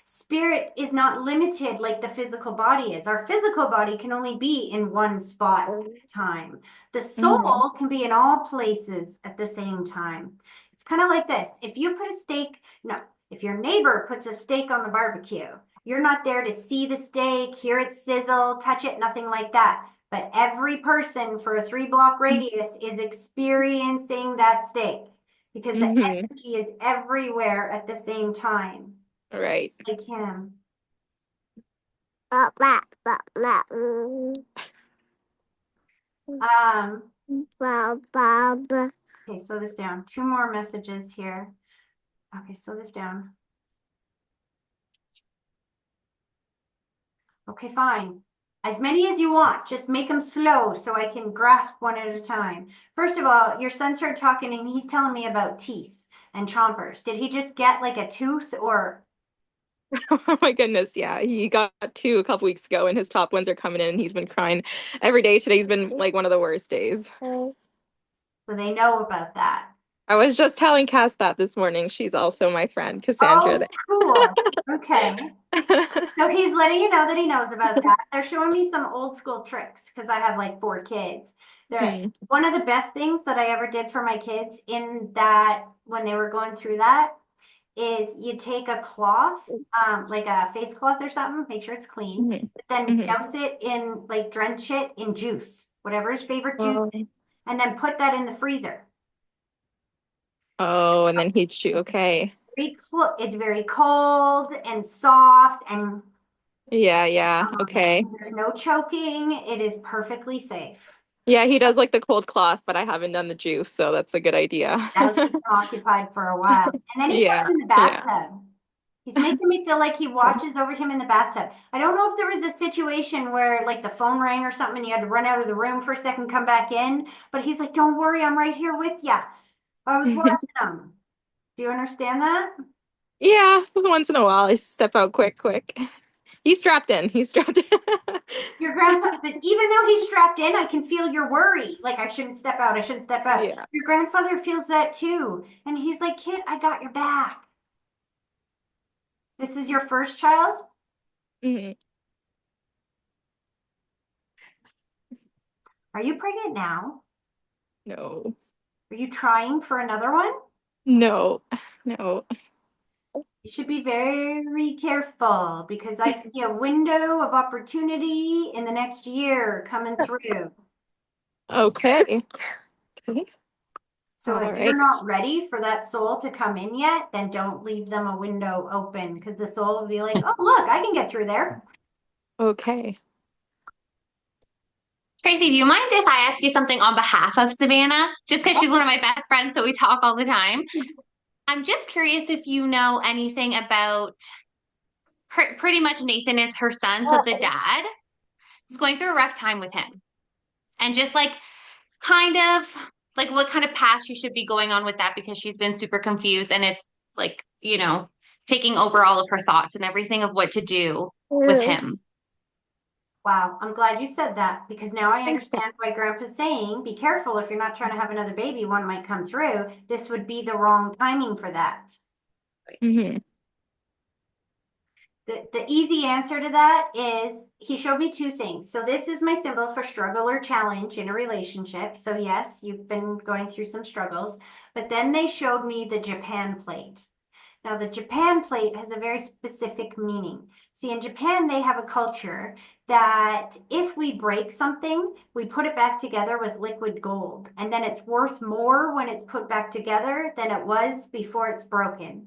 Spirit is not limited like the physical body is. Our physical body can only be in one spot at a time. The soul can be in all places at the same time. It's kind of like this. If you put a steak, no, if your neighbor puts a steak on the barbecue, you're not there to see the steak, hear it sizzle, touch it, nothing like that. But every person for a 3-block radius is experiencing that steak because the energy is everywhere at the same time. Right. Like him. Okay, slow this down. 2 more messages here. Okay, slow this down. Okay, fine. As many as you want, just make them slow so I can grasp one at a time. First of all, your son started talking and he's telling me about teeth and chompers. Did he just get like a tooth or? Oh my goodness, yeah. He got 2 a couple weeks ago and his top ones are coming in and he's been crying every day. Today's been like one of the worst days. So they know about that. I was just telling Cass that this morning. She's also my friend, Cassandra. Oh, cool. Okay. So he's letting you know that he knows about that. They're showing me some old school tricks because I have like 4 kids. One of the best things that I ever did for my kids in that when they were going through that is you take a cloth, like a face cloth or something, make sure it's clean, but then douse it in, like drench it in juice, whatever his favorite juice is, and then put that in the freezer. Oh, and then he'd chew. Okay. It's very cold and soft and Yeah. Okay. there's no choking. It is perfectly safe. Yeah, he does like the cold cloth, but I haven't done the juice, so that's a good idea. That'll keep him occupied for a while. And then he puts him in the bathtub. He's making me feel like he watches over him in the bathtub. I don't know if there was a situation where like the phone rang or something and you had to run out of the room for a second, come back in. But he's like, don't worry, I'm right here with you. I was watching him. Do you understand that? Yeah, once in a while I step out quick. He's strapped in. Your grandpa, but even though he's strapped in, I can feel your worry. Like I shouldn't step out. I shouldn't step out. Yeah. Your grandfather feels that too. And he's like, kid, I got your back. This is your first child? Are you pregnant now? No. Are you trying for another one? No. You should be very careful because I see a window of opportunity in the next year coming through. Okay. So All if you're not ready for that soul to come in yet, then don't leave them a window open because the soul will be like, oh, look, I can get through there. Okay. Tracy, do you mind if I ask you something on behalf of Savannah? Just because she's one of my best friends, so we talk all the time. I'm just curious if you know anything about pretty much Nathan is her son, so the dad is going through a rough time with him. And just like kind of like what kind of path she should be going on with that because she's been super confused and it's like, taking over all of her thoughts and everything of what to do with him. Wow, I'm glad you said that because now I Thanks, understand why Grandpa's saying, be careful if you're not trying to have another baby, one might come through. This would be the wrong timing for that. Mm-hmm. The easy answer to that is he showed me two things. So this is my symbol for struggle or challenge in a relationship. So yes, you've been going through some struggles, but then they showed me the Japan plate. Now, the Japan plate has a very specific meaning. See, in Japan, they have a culture that if we break something, we put it back together with liquid gold, and then it's worth more when it's put back together than it was before it's broken.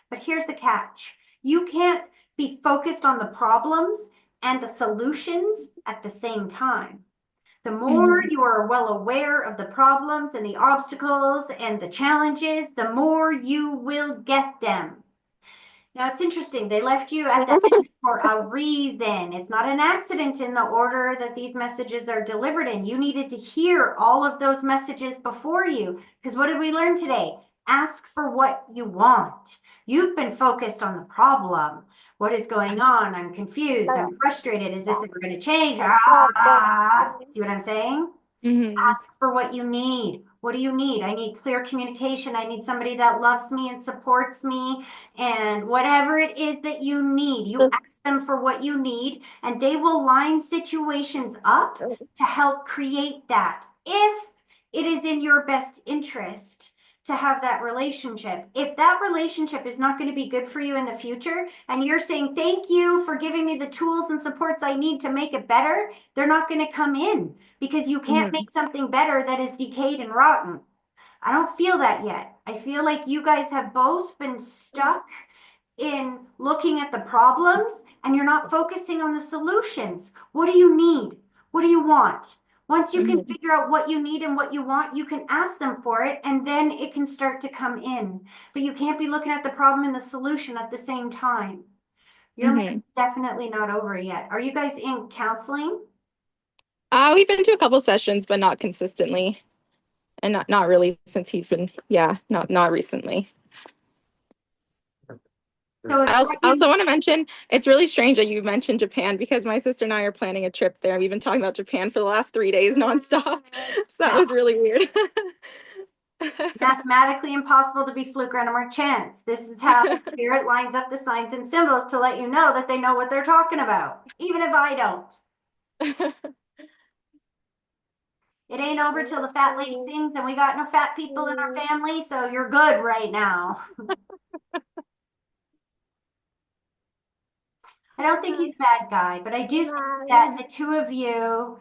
But here's the catch. You can't be focused on the problems and the solutions at the same time. The more you are well aware of the problems and the obstacles and the challenges, the more you will get them. Now it's interesting. They left you at that end for a reason. It's not an accident in the order that these messages are delivered in. You needed to hear all of those messages before you. Because what did we learn today? Ask for what you want. You've been focused on the problem. What is going on? I'm confused. I'm frustrated. Is this ever going to change? See what I'm saying? Mm-hmm. Ask for what you need. What do you need? I need clear communication. I need somebody that loves me and supports me. And whatever it is that you need, you ask them for what you need, and they will line situations up to help create that. If it is in your best interest to have that relationship. If that relationship is not going to be good for you in the future, and you're saying, thank you for giving me the tools and supports I need to make it better, they're not going to come in because you can't make something better that is decayed and rotten. I don't feel that yet. I feel like you guys have both been stuck in looking at the problems and you're not focusing on the solutions. What do you need? What do you want? Once you can figure out what you need and what you want, you can ask them for it and then it can start to come in. But you can't be looking at the problem and the solution at the same time. You're definitely not over yet. Are you guys in counseling? We've been to a couple sessions, but not consistently, and not really since he's been, not recently. So I also want to mention it's really strange that you mentioned Japan because my sister and I are planning a trip there. We've been talking about Japan for the last 3 days nonstop, so that was really weird. mathematically impossible to be fluke random or chance. This is how spirit lines up the signs and symbols to let you know that they know what they're talking about, even if I don't. It ain't over till the fat lady sings, and we got no fat people in our family, so you're good right now. I don't think he's a bad guy, but I do think that the two of you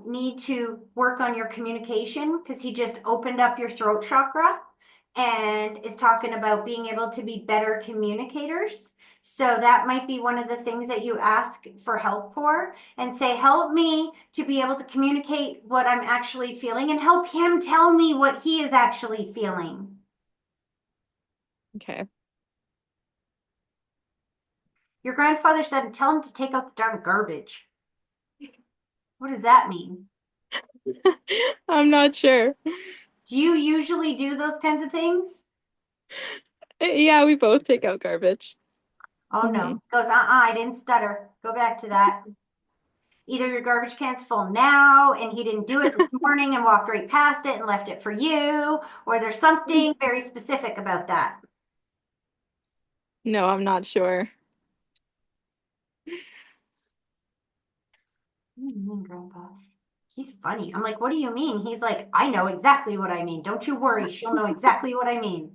need to work on your communication because he just opened up your throat chakra and is talking about being able to be better communicators. So that might be one of the things that you ask for help for and say, help me to be able to communicate what I'm actually feeling and help him tell me what he is actually feeling. Okay. Your grandfather said, tell him to take out the darn garbage. What does that mean? I'm not sure. Do you usually do those kinds of things? Yeah, we both take out garbage. Oh no. Goes, I didn't stutter. Go back to that. Either your garbage can's full now and he didn't do it this morning and walked right past it and left it for you, or there's something very specific about that. No, I'm not sure. What do you mean, Grandpa? He's funny. I'm like, what do you mean? He's like, I know exactly what I mean. Don't you worry. She'll know exactly what I mean.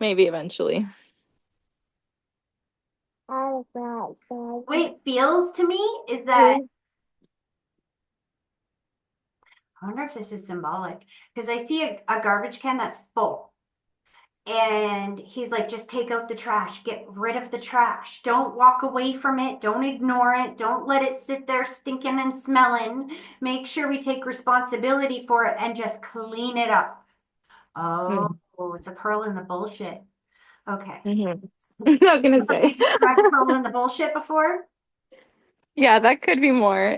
Maybe eventually. What it feels to me is that I wonder if this is symbolic because I see a garbage can that's full. And he's like, just take out the trash, get rid of the trash. Don't walk away from it. Don't ignore it. Don't let it sit there stinking and smelling. Make sure we take responsibility for it and just clean it up. Oh, Oh, it's a pearl in the bullshit. Okay. Mhm. I was gonna say. Tried pearl in the bullshit before? Yeah, that could be more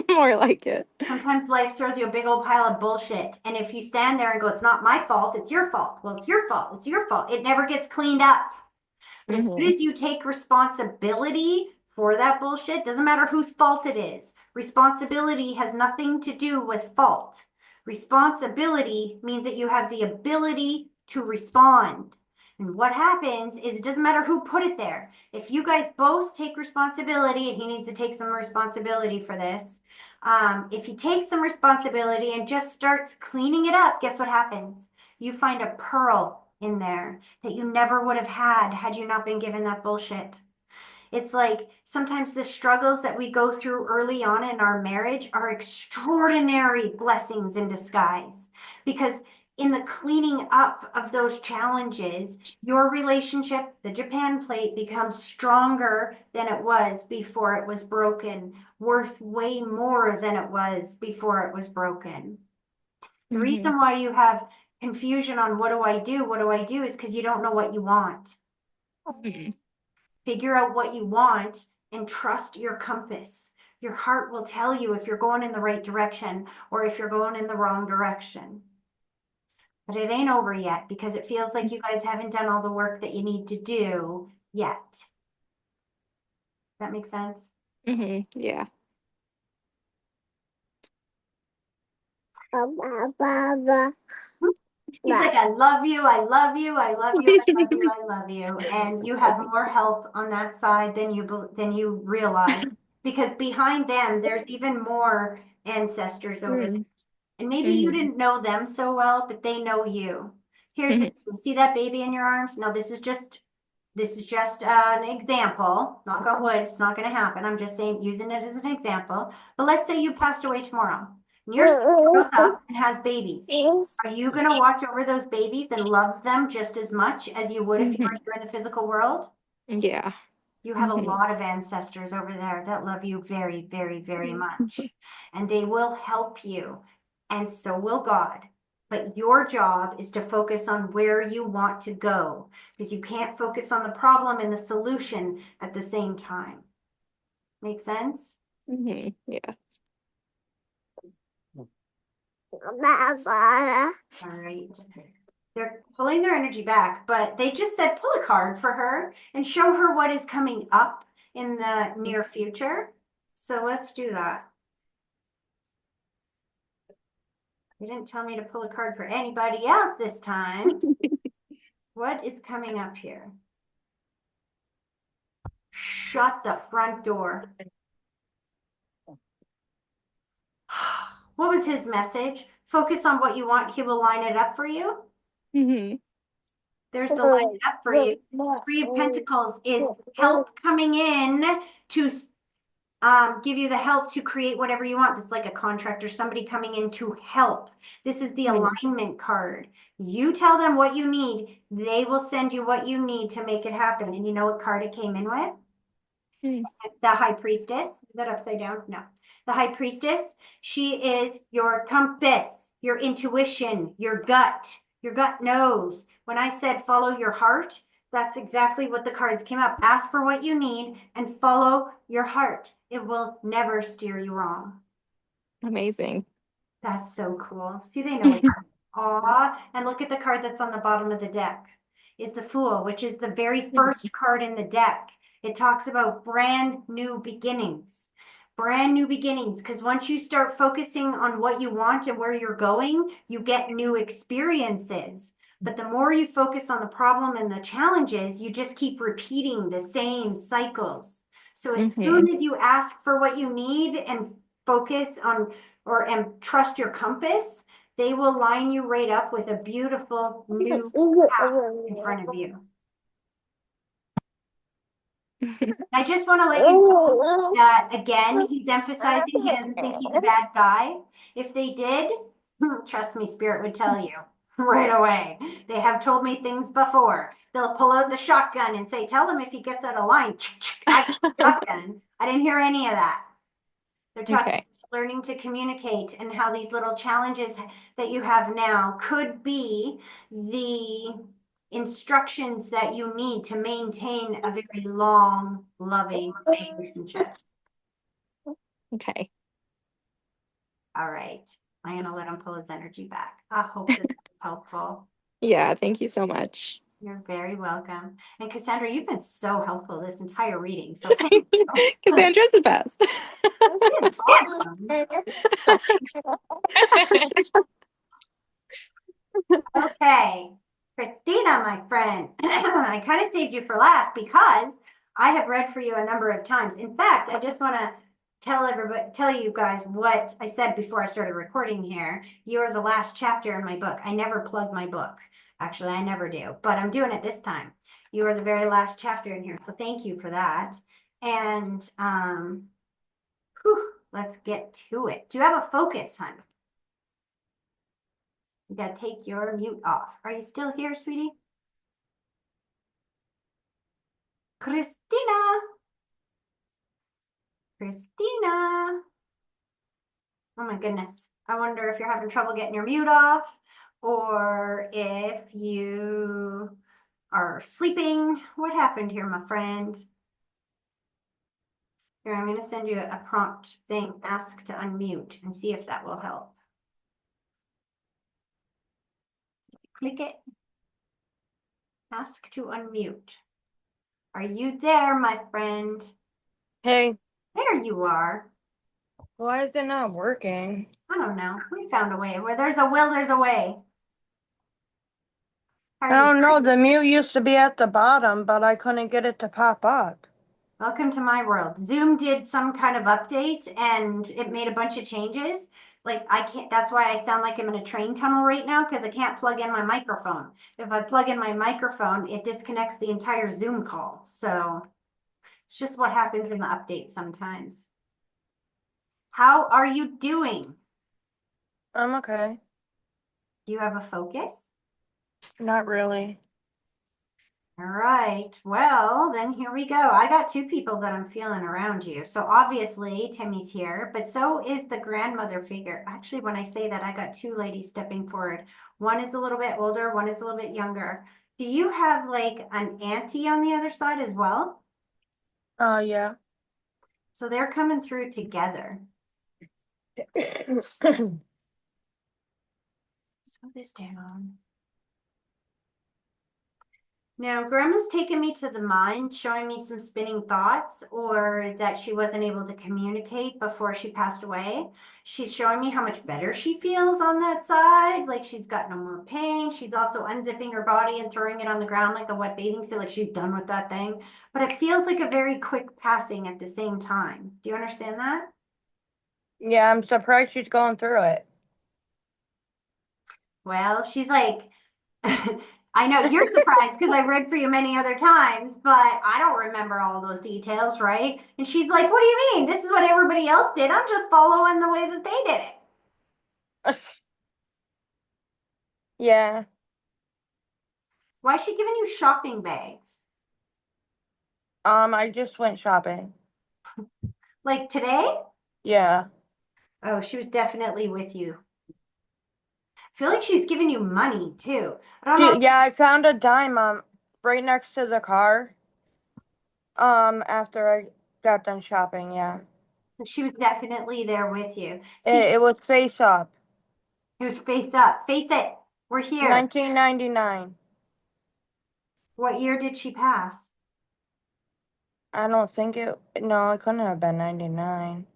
more like it. Sometimes life throws you a big old pile of bullshit. And if you stand there and go, it's not my fault, it's your fault. Well, it's your fault. It's your fault. It never gets cleaned up. But as soon Mhm. as you take responsibility for that bullshit, doesn't matter whose fault it is. Responsibility has nothing to do with fault. Responsibility means that you have the ability to respond. And what happens is it doesn't matter who put it there. If you guys both take responsibility, and he needs to take some responsibility for this, if he takes some responsibility and just starts cleaning it up, guess what happens? You find a pearl in there that you never would have had you not been given that bullshit. It's like sometimes the struggles that we go through early on in our marriage are extraordinary blessings in disguise because in the cleaning up of those challenges, your relationship, the Japan plate, becomes stronger than it was before it was broken, worth way more than it was before it was broken. The reason why you have confusion on what do I do is because you don't know what you want. Mhm. Figure out what you want and trust your compass. Your heart will tell you if you're going in the right direction or if you're going in the wrong direction. But it ain't over yet because it feels like you guys haven't done all the work that you need to do yet. That makes sense? Yeah. He's like, I love you, I love you, I love you, I love you, I love you. And you have more help on that side than you realize. Because behind them, there's even more ancestors over there. Mhm. And maybe you didn't know them so well, but they know you. Here's the Mhm. thing. See that baby in your arms? No, this is just an example. Knock on wood, it's not going to happen. I'm just saying, using it as an example. But let's say you passed away tomorrow, and your sister grows up and has babies. Are you going to watch over those babies and love them just as much as you would if you were Mhm. here in the physical world? Yeah. You have a Mhm. lot of ancestors over there that love you very, very, very much. And they will help you. And so will God. But your job is to focus on where you want to go because you can't focus on the problem and the solution at the same time. Make sense? Yeah. All right. They're pulling their energy back, but they just said pull a card for her and show her what is coming up in the near future. So let's do that. They didn't tell me to pull a card for anybody else this time. What is coming up here? Shut the front door. What was his message? Focus on what you want. He will line it up for you. Mhm. There's the line it up for you. Three of Pentacles is help coming in to give you the help to create whatever you want. This is like a contractor, somebody coming in to help. This is the alignment card. You tell them what you need. They will send you what you need to make it happen. And you know what card it came in with? The High Priestess. Is that upside down? No. The High Priestess. She is your compass, your intuition, your gut. Your gut knows. When I said follow your heart, that's exactly what the cards came up. Ask for what you need and follow your heart. It will never steer you wrong. Amazing. That's so cool. See, they know it. Aw, and look at the card that's on the bottom of the deck. Is the Fool, which is the very first card in the deck. It talks about brand new beginnings. Brand new beginnings, because once you start focusing on what you want and where you're going, you get new experiences. But the more you focus on the problem and the challenges, you just keep repeating the same cycles. So as soon as you ask for what you need and focus on and trust your compass, they will line you right up with a beautiful new path in front of you. I just want to let you know that again, he's emphasizing he doesn't think he's a bad guy. If they did, trust me, Spirit would tell you right away. They have told me things before. They'll pull out the shotgun and say, tell him if he gets out of line, I shotgun. I didn't hear any of that. They're talking Okay. learning to communicate and how these little challenges that you have now could be the instructions that you need to maintain a very long, loving relationship. Okay. All right. I'm going to let him pull his energy back. I hope this is helpful. Yeah, thank you so much. You're very welcome. And Cassandra, you've been so helpful this entire reading. So thank you. Cassandra's the best. It's awesome. Okay, Christina, my friend, I kind of saved you for last because I have read for you a number of times. In fact, I just want to tell you guys what I said before I started recording here. You are the last chapter in my book. I never plug my book. Actually, I never do, but I'm doing it this time. You are the very last chapter in here, so thank you for that. And let's get to it. Do you have a focus, hon? You gotta take your mute off. Are you still here, sweetie? Christina. Christina. Oh my goodness. I wonder if you're having trouble getting your mute off or if you are sleeping. What happened here, my friend? Here, I'm going to send you a prompt thing, ask to unmute, and see if that will help. Click it. Ask to unmute. Are you there, my friend? Hey, There you are. why is it not working? I don't know. We found a way. Where there's a will, there's a way. How I are you don't know. doing? The mute used to be at the bottom, but I couldn't get it to pop up. Welcome to my world. Zoom did some kind of update and it made a bunch of changes. Like I can't, that's why I sound like I'm in a train tunnel right now because I can't plug in my microphone. If I plug in my microphone, it disconnects the entire Zoom call. So it's just what happens in the update sometimes. How are you doing? I'm okay. Do you have a focus? Not really. All right. Well, then here we go. I got two people that I'm feeling around you. So obviously Timmy's here, but so is the grandmother figure. Actually, when I say that, I got two ladies stepping forward. One is a little bit older, one is a little bit younger. Do you have like an auntie on the other side as well? Yeah. So they're coming through together. Slow this down. Now, Grandma's taken me to the mind, showing me some spinning thoughts or that she wasn't able to communicate before she passed away. She's showing me how much better she feels on that side, like she's got no more pain. She's also unzipping her body and throwing it on the ground like a wet bathing suit, like she's done with that thing. But it feels like a very quick passing at the same time. Do you understand that? Yeah, I'm surprised she's going through it. Well, she's like, I know you're surprised because I read for you many other times, but I don't remember all those details, right? And she's like, what do you mean? This is what everybody else did. I'm just following the way that they did it. Yeah. Why is she giving you shopping bags? I just went shopping. Like today? Yeah. Oh, she was definitely with you. I feel like she's giving you money too. I don't know. Yeah, I found a dime right next to the car. After I got done shopping, yeah. She was definitely there with you. It, See, it was face up. it was face up. Face it. We're here. 1999. What year did she pass? I don't think no, it couldn't have been 99.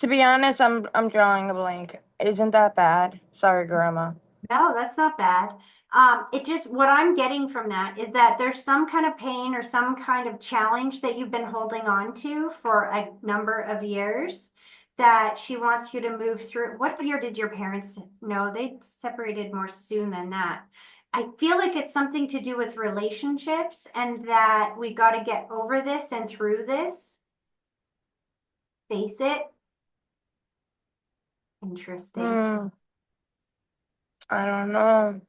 To be honest, I'm drawing a blank. Isn't that bad? Sorry, Grandma. No, that's not bad. It just, what I'm getting from that is that there's some kind of pain or some kind of challenge that you've been holding on to for a number of years that she wants you to move through. What year did your parents know? They separated more soon than that. I feel like it's something to do with relationships and that we got to get over this and through this. Face it. Interesting. I don't know.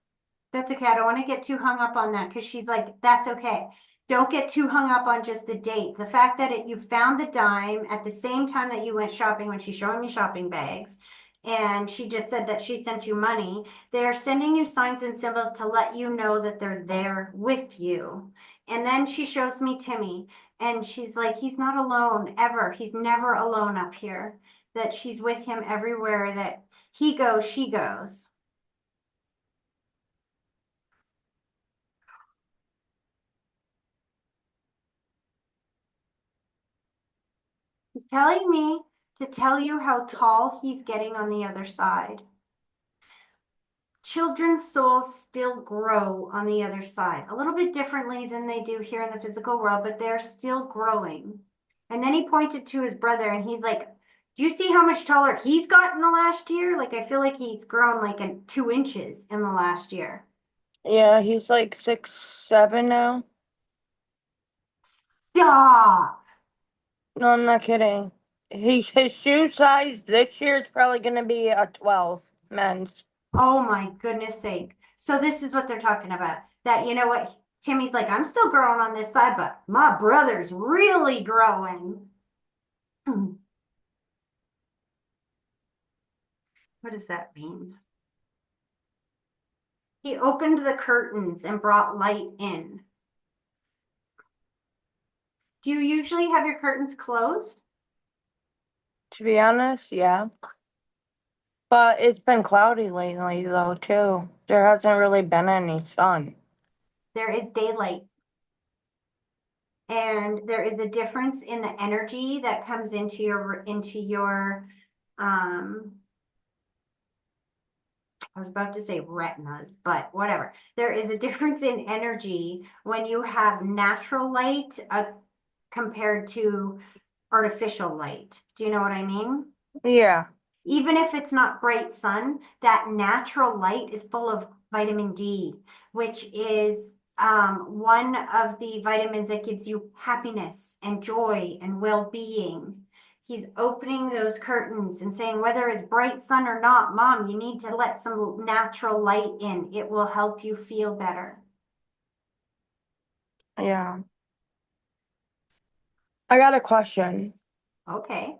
That's okay. I don't want to get too hung up on that because she's like, that's okay. Don't get too hung up on just the date. The fact that you found the dime at the same time that you went shopping when she's showing me shopping bags, and she just said that she sent you money. They're sending you signs and symbols to let you know that they're there with you. And then she shows me Timmy, and she's like, he's not alone ever. He's never alone up here. That she's with him everywhere that he goes, she goes. He's telling me to tell you how tall he's getting on the other side. Children's souls still grow on the other side, a little bit differently than they do here in the physical world, but they're still growing. And then he pointed to his brother and he's like, do you see how much taller he's got in the last year? Like, I feel like he's grown like 2 inches in the last year. Yeah, he's like 6'7" now. Stop. No, I'm not kidding. His shoe size this year is probably gonna be a 12 men's. Oh my goodness sake. So this is what they're talking about. That, you know what? Timmy's like, I'm still growing on this side, but my brother's really growing. What does that mean? He opened the curtains and brought light in. Do you usually have your curtains closed? To be honest, yeah. But it's been cloudy lately though too. There hasn't really been any sun. There is daylight. And there is a difference in the energy that comes into your I was about to say retinas, but whatever. There is a difference in energy when you have natural light compared to artificial light. Do you know what I mean? Yeah. Even if it's not bright sun, that natural light is full of vitamin D, which is one of the vitamins that gives you happiness and joy and well-being. He's opening those curtains and saying, whether it's bright sun or not, Mom, you need to let some natural light in. It will help you feel better. Yeah. I got a question. Okay.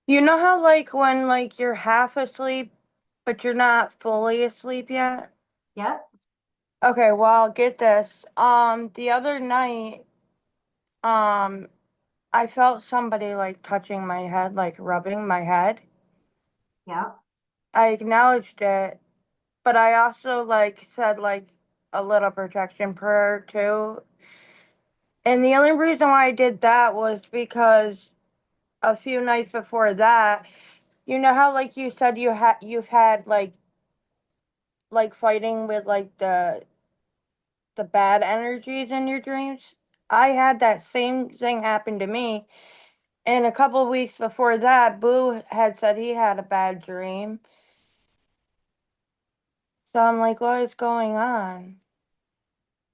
You know how like when like you're half asleep but you're not fully asleep yet? Yep. Okay, well, get this. The other night, um, I felt somebody like touching my head, like rubbing my head. Yep. I acknowledged it, but I also like said like a little protection prayer too. And the only reason why I did that was because a few nights before that, you know how like you said you've had like fighting with like the bad energies in your dreams? I had that same thing happen to me. And a couple weeks before that, Boo had said he had a bad dream. So I'm like, what is going on?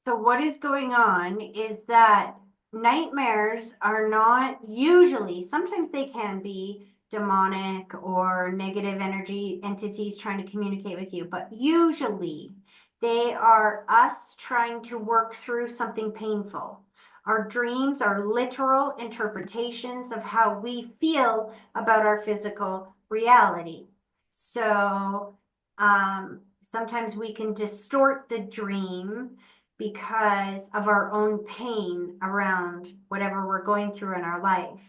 So what is going on is that nightmares are not usually, sometimes they can be demonic or negative energy entities trying to communicate with you, but usually they are us trying to work through something painful. Our dreams are literal interpretations of how we feel about our physical reality. So sometimes we can distort the dream because of our own pain around whatever we're going through in our life.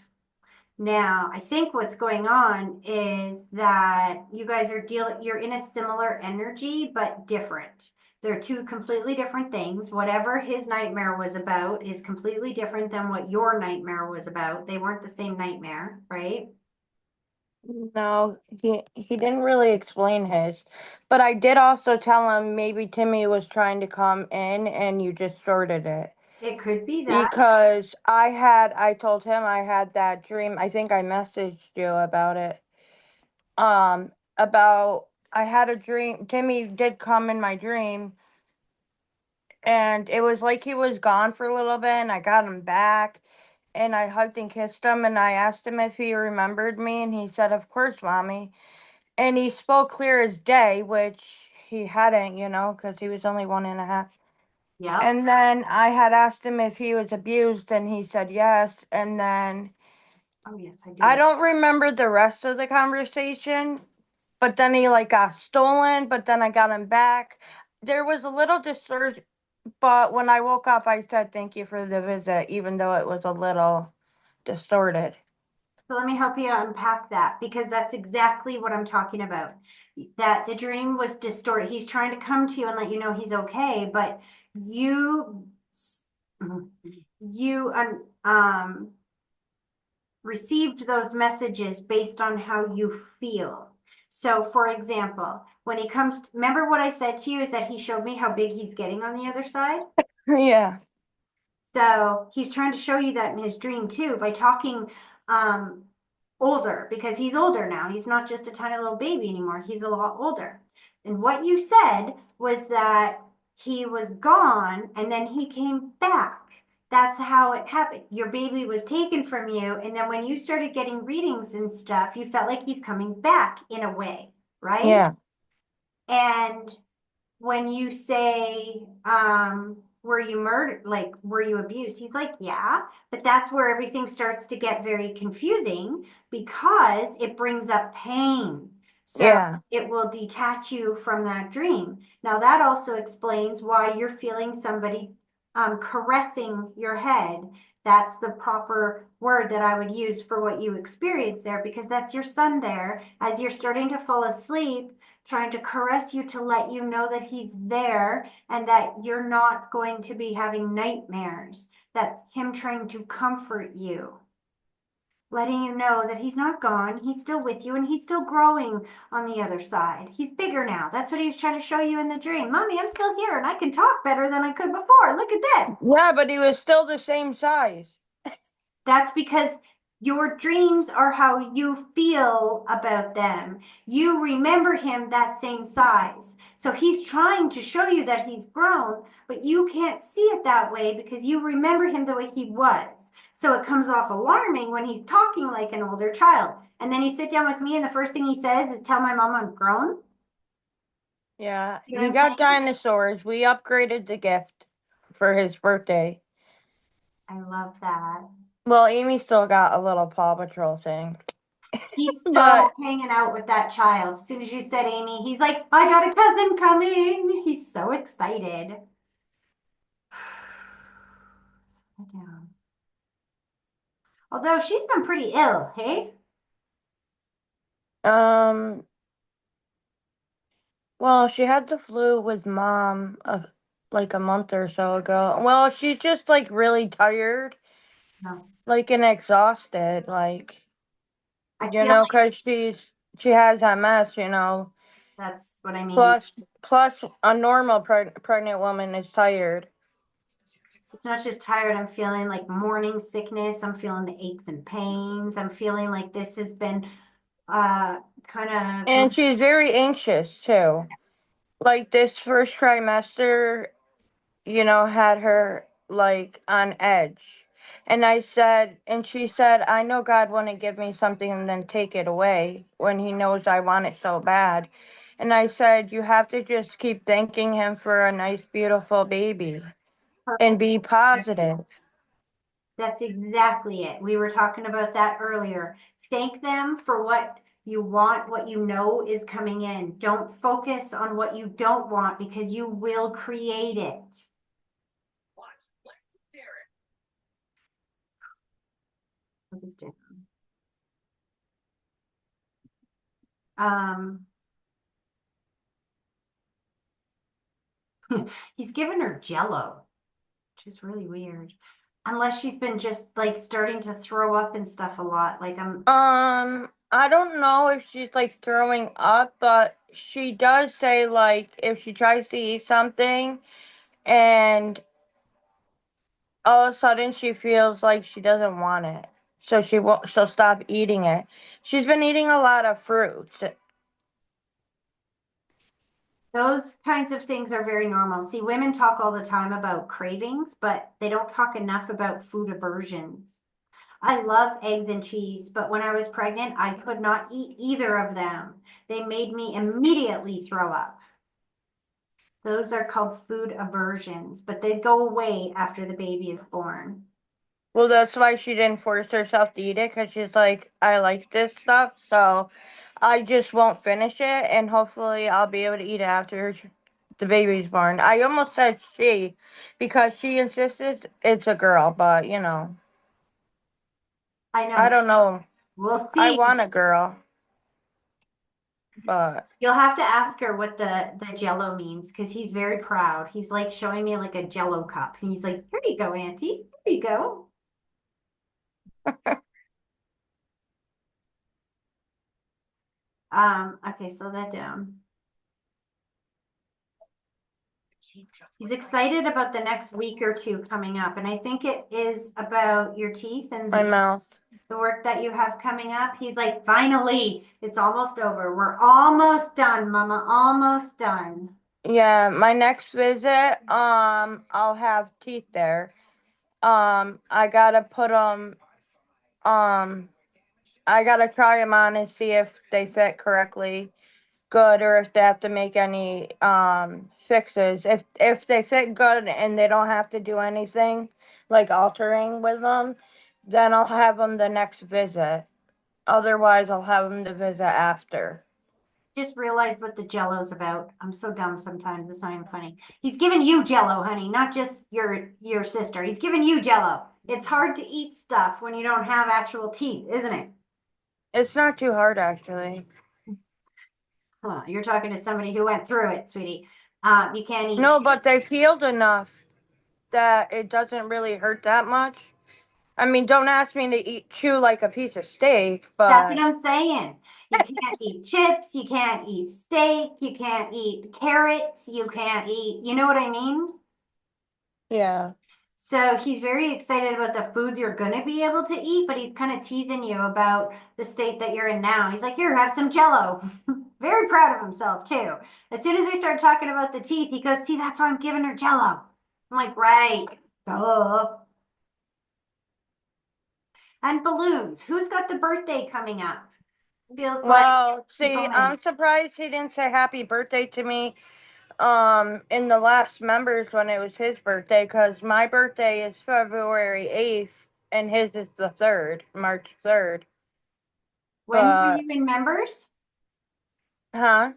Now, I think what's going on is that you guys you're in a similar energy, but different. They're two completely different things. Whatever his nightmare was about is completely different than what your nightmare was about. They weren't the same nightmare, right? No, he didn't really explain his. But I did also tell him maybe Timmy was trying to come in and you distorted it. It could be that. Because I told him I had that dream. I think I messaged you about it. About I had a dream. Timmy did come in my dream, and it was like he was gone for a little bit, and I got him back, and I hugged and kissed him, and I asked him if he remembered me, and he said, "Of course, mommy." And he spoke clear as day, which he hadn't, because he was only 1.5. Yep. And then I had asked him if he was abused, and he said yes. And then Oh, yes, I do. I don't remember the rest of the conversation, but then he like got stolen, but then I got him back. There was a little distortion, but when I woke up, I said thank you for the visit, even though it was a little distorted. So let me help you unpack that because that's exactly what I'm talking about. That the dream was distorted. He's trying to come to you and let you know he's okay, but you you received those messages based on how you feel. So, for example, when he comes, remember what I said to you is that he showed me how big he's getting on the other side? Yeah. So he's trying to show you that in his dream too by talking um, older because he's older now. He's not just a tiny little baby anymore. He's a lot older. And what you said was that he was gone and then he came back. That's how it happened. Your baby was taken from you. And then when you started getting readings and stuff, you felt like he's coming back in a way, right? Yeah. And when you say, were you murdered? Like, were you abused? He's like, yeah, but that's where everything starts to get very confusing because it brings up pain. So Yeah. it will detach you from that dream. Now, that also explains why you're feeling somebody caressing your head. That's the proper word that I would use for what you experience there because that's your son there as you're starting to fall asleep trying to caress you to let you know that he's there and that you're not going to be having nightmares. That's him trying to comfort you, letting you know that he's not gone, he's still with you, and he's still growing on the other side. He's bigger now. That's what he was trying to show you in the dream. Mommy, I'm still here and I can talk better than I could before. Look at this. Yeah, but he was still the same size. That's because your dreams are how you feel about them. You remember him that same size. So he's trying to show you that he's grown, but you can't see it that way because you remember him the way he was. So it comes off alarming when he's talking like an older child. And then you sit down with me, and the first thing he says is, tell my mom I'm grown. Yeah, You know he what I'm got saying? dinosaurs. We upgraded the gift for his birthday. I love that. Well, Amy still got a little Paw Patrol thing. He's so But hanging out with that child. As soon as you said Amy, he's like, I got a cousin coming. He's so excited. Sit down. Although she's been pretty ill, hey? um well, she had the flu with mom like a month or so ago. Well, she's just like really tired, No, like and exhausted, like I feel like cuz she has MS, that's what I mean. Plus a normal pregnant woman is tired. It's not just tired. I'm feeling like morning sickness. I'm feeling the aches and pains. I'm feeling like this has been uh kind of And she's very anxious too. Like this first trimester, had her like on edge. And she said, I know God wouldn't give me something and then take it away when He knows I want it so bad. And I said, you have to just keep thanking Him for a nice, beautiful baby and be perfect. positive. That's exactly it. We were talking about that earlier. Thank them for what you want, what you know is coming in. Don't focus on what you don't want because you will create it. Um, he's given her Jello, which is really weird. Unless she's been just like starting to throw up and stuff a lot. Like I don't know if she's like throwing up, but she does say like if she tries to eat something and all of a sudden she feels like she doesn't want it. So she'll stop eating it. She's been eating a lot of fruits. those kinds of things are very normal. See, women talk all the time about cravings, but they don't talk enough about food aversions. I love eggs and cheese, but when I was pregnant, I could not eat either of them. They made me immediately throw up. Those are called food aversions, but they go away after the baby is born. Well, that's why she didn't force herself to eat it, because she's like, I like this stuff, so I just won't finish it, and hopefully I'll be able to eat it after the baby's born. I almost said she, because she insisted it's a girl, but you know, I know. I don't know. We'll I see. want a girl, but You'll have to ask her what the Jello means because he's very proud. He's like showing me like a Jello cup. And he's like, "Here you go, Auntie. Here you go." Okay, slow that down. He's excited about the next week or two coming up, and I think it is about your teeth and my mouth. the work that you have coming up. He's like, finally, it's almost over. We're almost done, Mama, almost done. Yeah, my next visit, I'll have teeth there. I gotta put them, um, I gotta try them on and see if they fit correctly, good, or if they have to make any fixes. If they fit good and they don't have to do anything like altering with them, then I'll have them the next visit. Otherwise, I'll have them the visit after. Just realized what the Jello's about. I'm so dumb sometimes. It's not even funny. He's giving you Jello, honey, not just your sister. He's giving you Jello. It's hard to eat stuff when you don't have actual teeth, isn't it? It's not too hard, actually. Huh, you're talking to somebody who went through it, sweetie. You can't eat. No, but they've healed enough that it doesn't really hurt that much. I mean, don't ask me to chew like a piece of steak, That's what but I'm saying. You can't eat chips. You can't eat steak. You can't eat carrots. You can't eat, you know what I mean? yeah. So he's very excited about the foods you're going to be able to eat, but he's kind of teasing you about the state that you're in now. He's like, here, have some Jello. Very proud of himself, too. As soon as we start talking about the teeth, he goes, see, that's why I'm giving her Jello. I'm like, right. Duh. And balloons. Who's got the birthday coming up? Feels like Well, see, people I'm surprised he didn't say happy birthday to me in the last members when it was his birthday, because my birthday is February 8th and his is the 3rd, March 3rd. When were But you in members? huh?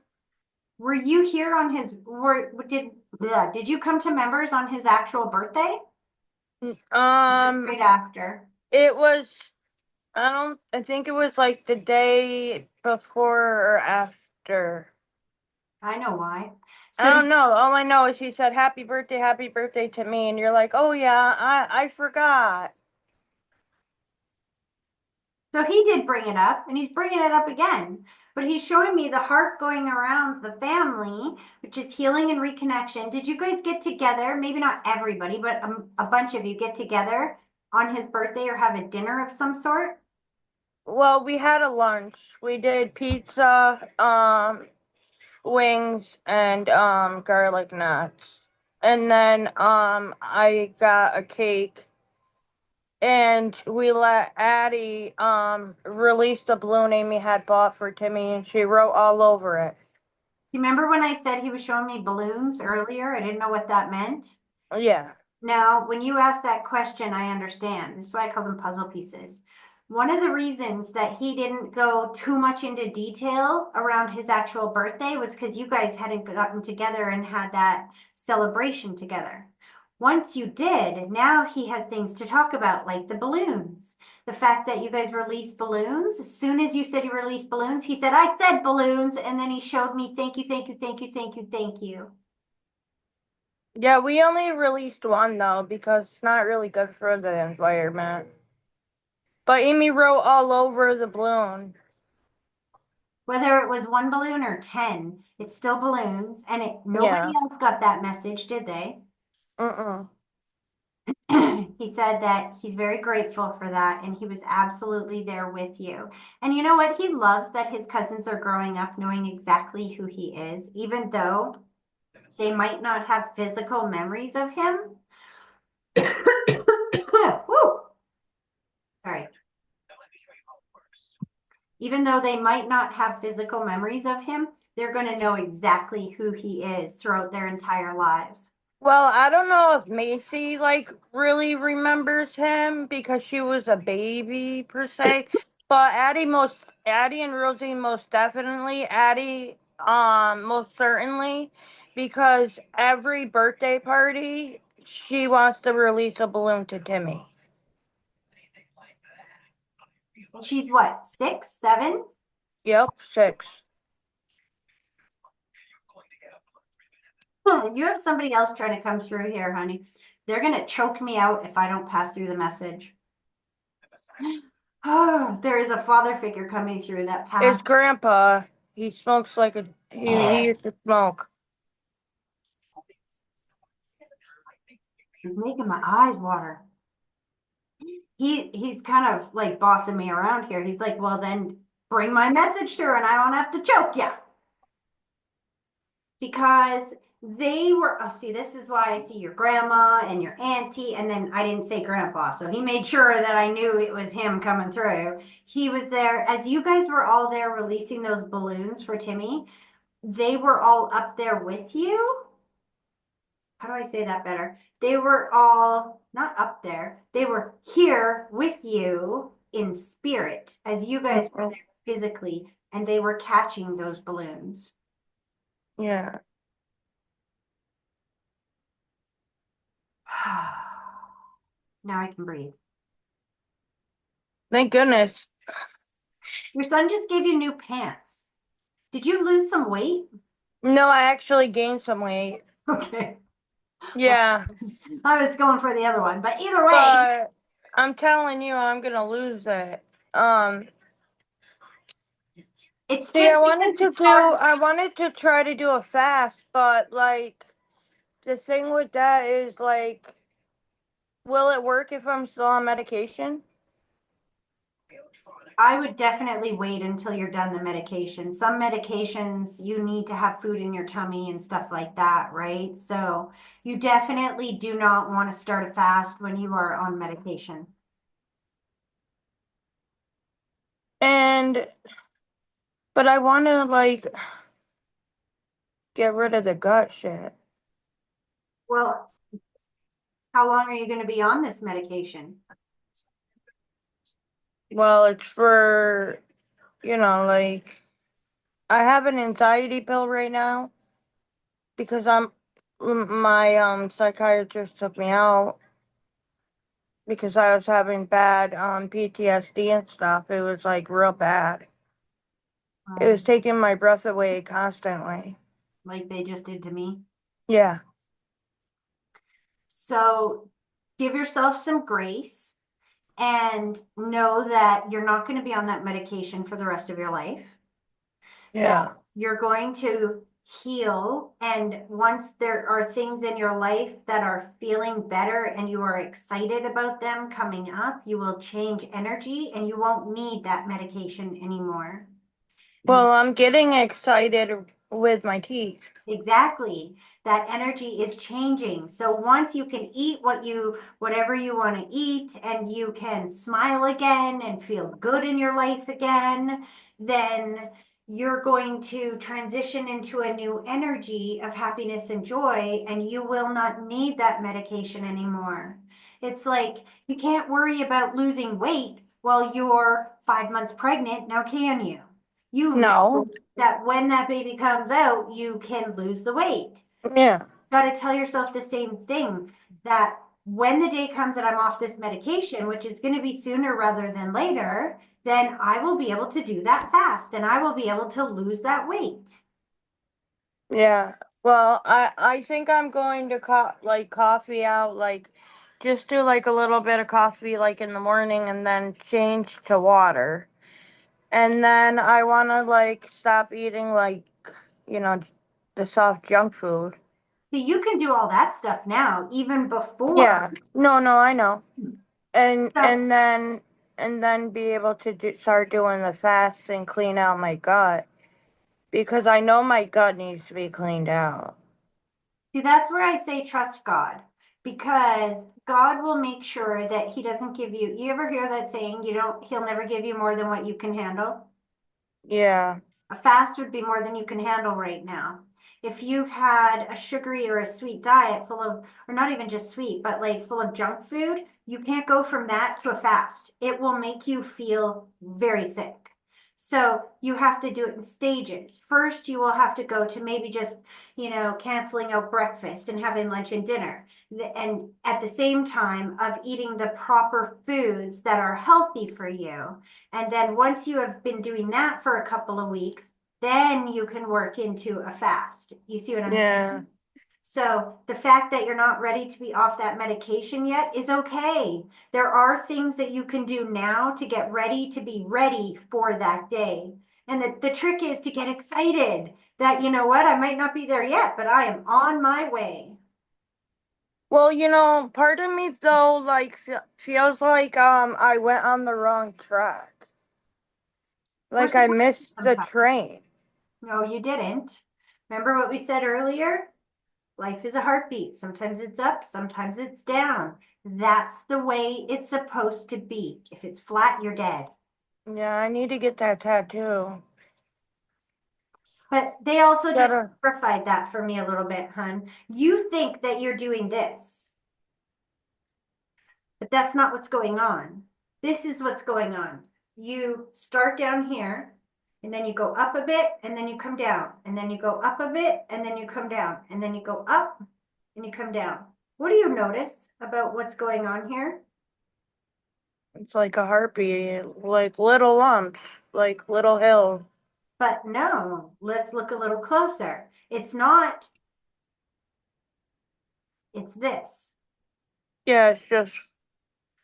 Were you here on his, did you come to members on his actual birthday? Um Right after. it was, I think it was like the day before or after. I know why. I So don't know. All I know is he said happy birthday to me, and you're like, oh yeah, I forgot. So he did bring it up and he's bringing it up again. But he's showing me the heart going around the family, which is healing and reconnection. Did you guys get together? Maybe not everybody, but a bunch of you get together on his birthday or have a dinner of some sort? Well, we had a lunch. We did pizza, wings, and garlic nuts. And then I got a cake, and we let Addie release the balloon Amy had bought for Timmy, and she wrote all over it. You remember when I said he was showing me balloons earlier? I didn't know what that meant. Yeah. Now, when you ask that question, I understand. This is why I call them puzzle pieces. One of the reasons that he didn't go too much into detail around his actual birthday was because you guys hadn't gotten together and had that celebration together. Once you did, now he has things to talk about, like the balloons. The fact that you guys released balloons. As soon as you said you released balloons, he said, I said balloons. And then he showed me, thank you, thank you, thank you, thank you, thank you. Yeah, we only released one though because it's not really good for the environment. But Amy wrote all over the balloon. Whether it was one balloon or 10, it's still balloons. And nobody Yeah. else got that message, did they? Mm-mm. He said that he's very grateful for that and he was absolutely there with you. And you know what? He loves that his cousins are growing up knowing exactly who he is, even though they might not have physical memories of him. Woo! Sorry. Even though they might not have physical memories of him, they're going to know exactly who he is throughout their entire lives. Well, I don't know if Macy like really remembers him because she was a baby per se, but Addie and Rosie most definitely. Addie most certainly, because every birthday party she wants to release a balloon to Timmy. She's what, 6, 7? Yep, 6. You have somebody else trying to come through here, honey. They're going to choke me out if I don't pass through the message. Oh, there is a father figure coming through that path. His grandpa, he smokes like he used to smoke. He's making my eyes water. He's kind of like bossing me around here. He's like, well, then bring my message through and I don't have to choke you. Because they were, oh, see, this is why I see your grandma and your auntie, and then I didn't say grandpa. So he made sure that I knew it was him coming through. He was there as you guys were all there releasing those balloons for Timmy. They were all up there with you. How do I say that better? They were all not up there. They were here with you in spirit as you guys were there physically, and they were catching those balloons. Yeah. Now I can breathe. Thank goodness. Your son just gave you new pants. Did you lose some weight? No, I actually gained some weight. Okay. Yeah. I was going for the other one, but either way. But I'm telling you, I'm gonna lose it. It's See, just because it's hard. I wanted to try to do a fast, but like the thing with that is like, will it work if I'm still on medication? I would definitely wait until you're done the medication. Some medications you need to have food in your tummy and stuff like that, right? So you definitely do not want to start a fast when you are on medication. And but I want to like get rid of the gut shit. Well, how long are you going to be on this medication? Well, it's for, like I have an anxiety pill right now because my psychiatrist took me out because I was having bad PTSD and stuff. It was like real bad. It was taking my breath away constantly. Like they just did to me. Yeah. So give yourself some grace and know that you're not going to be on that medication for the rest of your life. Yeah. That you're going to heal. And once there are things in your life that are feeling better and you are excited about them coming up, you will change energy and you won't need that medication anymore. Well, I'm getting excited with my teeth. Exactly. That energy is changing. So once you can eat whatever you want to eat and you can smile again and feel good in your life again, then you're going to transition into a new energy of happiness and joy, and you will not need that medication anymore. It's like you can't worry about losing weight while you're 5 months pregnant. Now, can you? You No. know that when that baby comes out, you can lose the weight. Yeah. Got to tell yourself the same thing, that when the day comes that I'm off this medication, which is going to be sooner rather than later, then I will be able to do that fast and I will be able to lose that weight. Yeah. Well, I think I'm going to coffee out, like just do like a little bit of coffee like in the morning and then change to water. And then I want to like stop eating like, you know, the soft junk food. See, you can do all that stuff now, even before. Yeah. No, I know. And So, and then be able to start doing the fast and clean out my gut because I know my gut needs to be cleaned out. see, that's where I say trust God, because God will make sure that He doesn't give you ever hear that saying, he'll never give you more than what you can handle? Yeah. A fast would be more than you can handle right now. If you've had a sugary or a sweet diet full of, or not even just sweet, but like full of junk food, you can't go from that to a fast. It will make you feel very sick. So you have to do it in stages. First, you will have to go to maybe just, canceling out breakfast and having lunch and dinner. And at the same time of eating the proper foods that are healthy for you. And then once you have been doing that for a couple of weeks, then you can work into a fast. You see what I'm saying? So the fact that you're not ready to be off that medication yet is okay. There are things that you can do now to get ready to be ready for that day. And the trick is to get excited that, you know what, I might not be there yet, but I am on my way. Well, part of me though, like, feels like I went on the wrong track. Like I missed the train. No, you didn't. Remember what we said earlier? Life is a heartbeat. Sometimes it's up, sometimes it's down. That's the way it's supposed to be. If it's flat, you're dead. Yeah, I need to get that tattoo. But they also just Gotta- clarified that for me a little bit, hun. You think that you're doing this, but that's not what's going on. This is what's going on. You start down here, and then you go up a bit, and then you come down, and then you go up a bit, and then you come down, and then you go up, and you come down. What do you notice about what's going on here? It's like a heartbeat, like little lumps, like little hills. But no, let's look a little closer. It's not, it's this. Yeah, it's just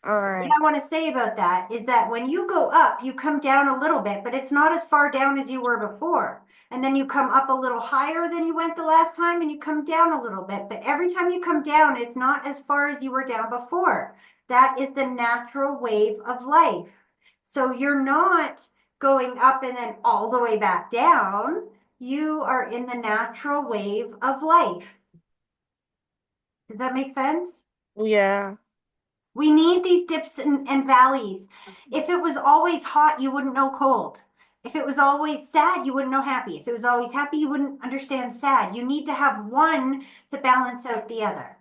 all right. What I want to say about that is that when you go up, you come down a little bit, but it's not as far down as you were before. And then you come up a little higher than you went the last time, and you come down a little bit. But every time you come down, it's not as far as you were down before. That is the natural wave of life. So you're not going up and then all the way back down. You are in the natural wave of life. Does that make sense? Yeah. We need these dips and valleys. If it was always hot, you wouldn't know cold. If it was always sad, you wouldn't know happy. If it was always happy, you wouldn't understand sad. You need to have one to balance out the other.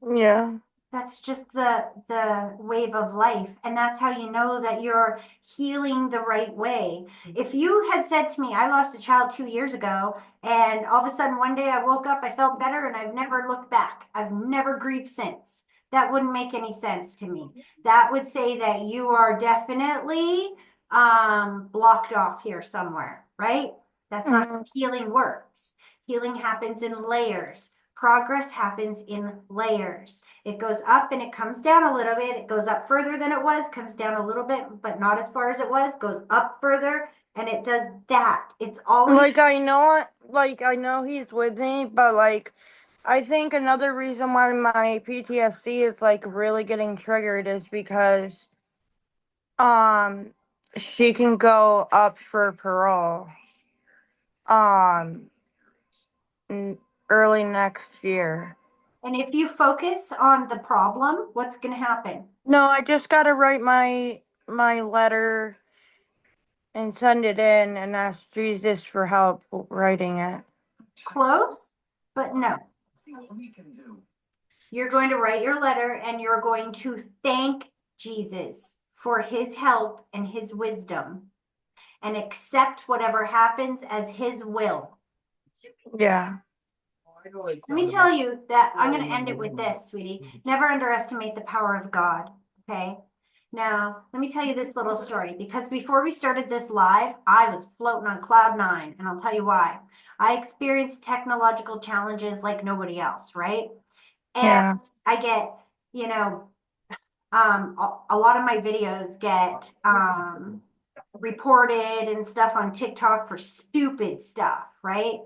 Yeah. That's just the wave of life. And that's how you know that you're healing the right way. If you had said to me, I lost a child 2 years ago, and all of a sudden one day I woke up, I felt better, and I've never looked back. I've never grieved since. That wouldn't make any sense to me. That would say that you are definitely blocked off here somewhere, right? That's not how healing works. Healing happens in layers. Progress happens in layers. It goes up and it comes down a little bit. It goes up further than it was, comes down a little bit, but not as far as it was, goes up further, and it does that. It's always Like I know he's with me, but like I think another reason why my PTSD is like really getting triggered is because um she can go up for parole um early next year. and if you focus on the problem, what's going to happen? No, I just got to write my letter and send it in and ask Jesus for help writing it. Close, but no. You're going to write your letter and you're going to thank Jesus for his help and his wisdom and accept whatever happens as his will. Yeah. Let me tell you that I'm going to end it with this, sweetie. Never underestimate the power of God. Okay. Now, let me tell you this little story because before we started this live, I was floating on cloud nine, and I'll tell you why. I experienced technological challenges like nobody else, right? And Yeah. I get, you know, a lot of my videos get reported and stuff on TikTok for stupid stuff, right?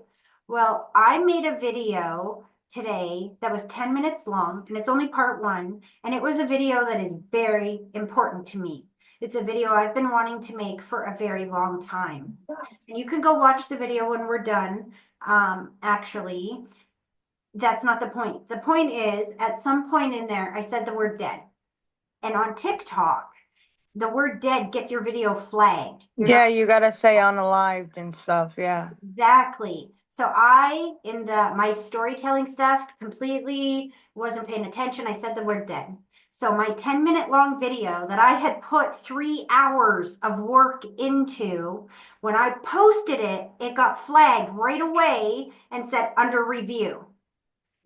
Well, I made a video today that was 10 minutes long, and it's only part one, and it was a video that is very important to me. It's a video I've been wanting to make for a very long time. And you can go watch the video when we're done. Actually, that's not the point. The point is, at some point in there, I said the word dead. And on TikTok, the word dead gets your video flagged. You're Yeah, not you gotta say unalived and stuff. Yeah. exactly. So I, in my storytelling stuff, completely wasn't paying attention. I said the word dead. So my 10-minute long video that I had put 3 hours of work into, when I posted it, it got flagged right away and said under review.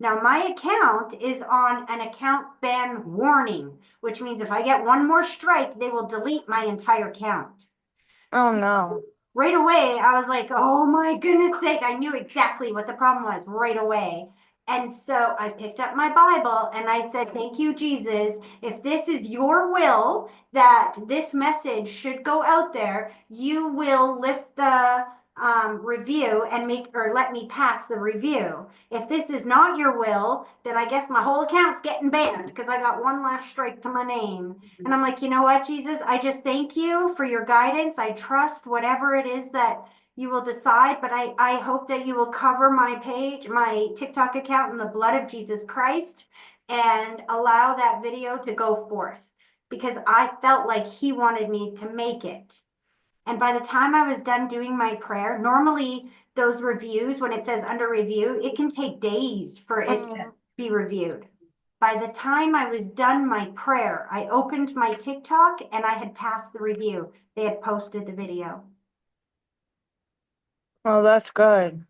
Now my account is on an account ban warning, which means if I get one more strike, they will delete my entire account. Oh no. Right away, I was like, oh my goodness sake, I knew exactly what the problem was right away. And so I picked up my Bible and I said, thank you, Jesus. If this is your will that this message should go out there, you will lift the review and make or let me pass the review. If this is not your will, then I guess my whole account's getting banned because I got one last strike to my name. And I'm like, you know what, Jesus? I just thank you for your guidance. I trust whatever it is that you will decide, but I hope that you will cover my page, my TikTok account in the blood of Jesus Christ and allow that video to go forth because I felt like he wanted me to make it. And by the time I was done doing my prayer, normally those reviews, when it says under review, it can take days for it to be reviewed. By the time I was done my prayer, I opened my TikTok and I had passed the review. They had posted the video. Oh, that's good.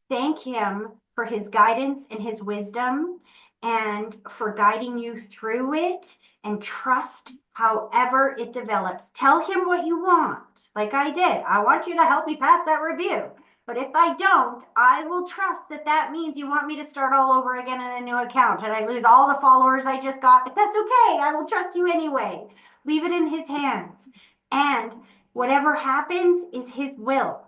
Thank him for his guidance and his wisdom and for guiding you through it and trust however it develops. Tell him what you want, like I did. I want you to help me pass that review. But if I don't, I will trust that that means you want me to start all over again in a new account and I lose all the followers I just got. But that's okay. I will trust you anyway. Leave it in his hands. And whatever happens is his will.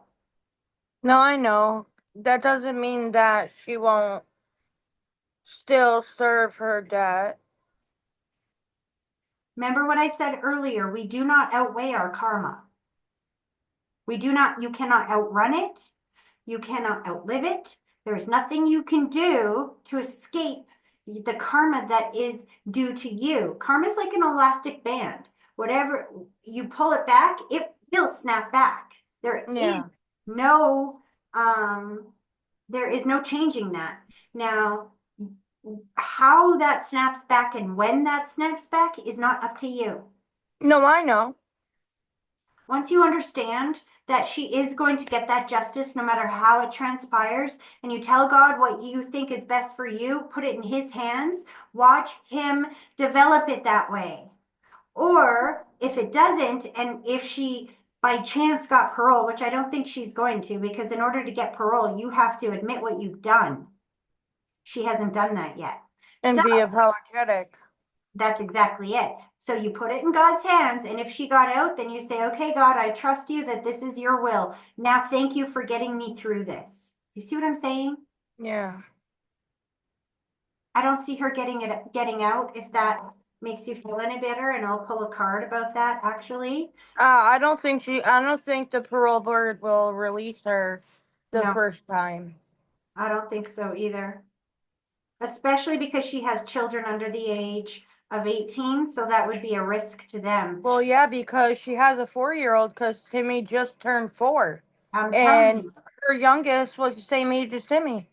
No, I know. That doesn't mean that she won't still serve her debt. Remember what I said earlier, we do not outweigh our karma. You cannot outrun it. You cannot outlive it. There's nothing you can do to escape the karma that is due to you. Karma is like an elastic band. Whatever you pull it back, it will snap back. Yeah. No, there is no changing that. Now, how that snaps back and when that snaps back is not up to you. No, I know. Once you understand that she is going to get that justice no matter how it transpires, and you tell God what you think is best for you, put it in his hands, watch him develop it that way. Or if it doesn't, and if she by chance got parole, which I don't think she's going to, because in order to get parole, you have to admit what you've done. She hasn't done that yet. And So be apologetic. that's exactly it. So you put it in God's hands, and if she got out, then you say, okay, God, I trust you that this is your will. Now, thank you for getting me through this. You see what I'm saying? Yeah. I don't see her getting out, if that makes you feel any better, and I'll pull a card about that, actually. I don't think the parole board will release her the No, first time. I don't think so either. Especially because she has children under the age of 18, so that would be a risk to them. Well, yeah, because she has a 4-year-old because Timmy just turned 4. I'm telling And you, her youngest was the same age as Timmy.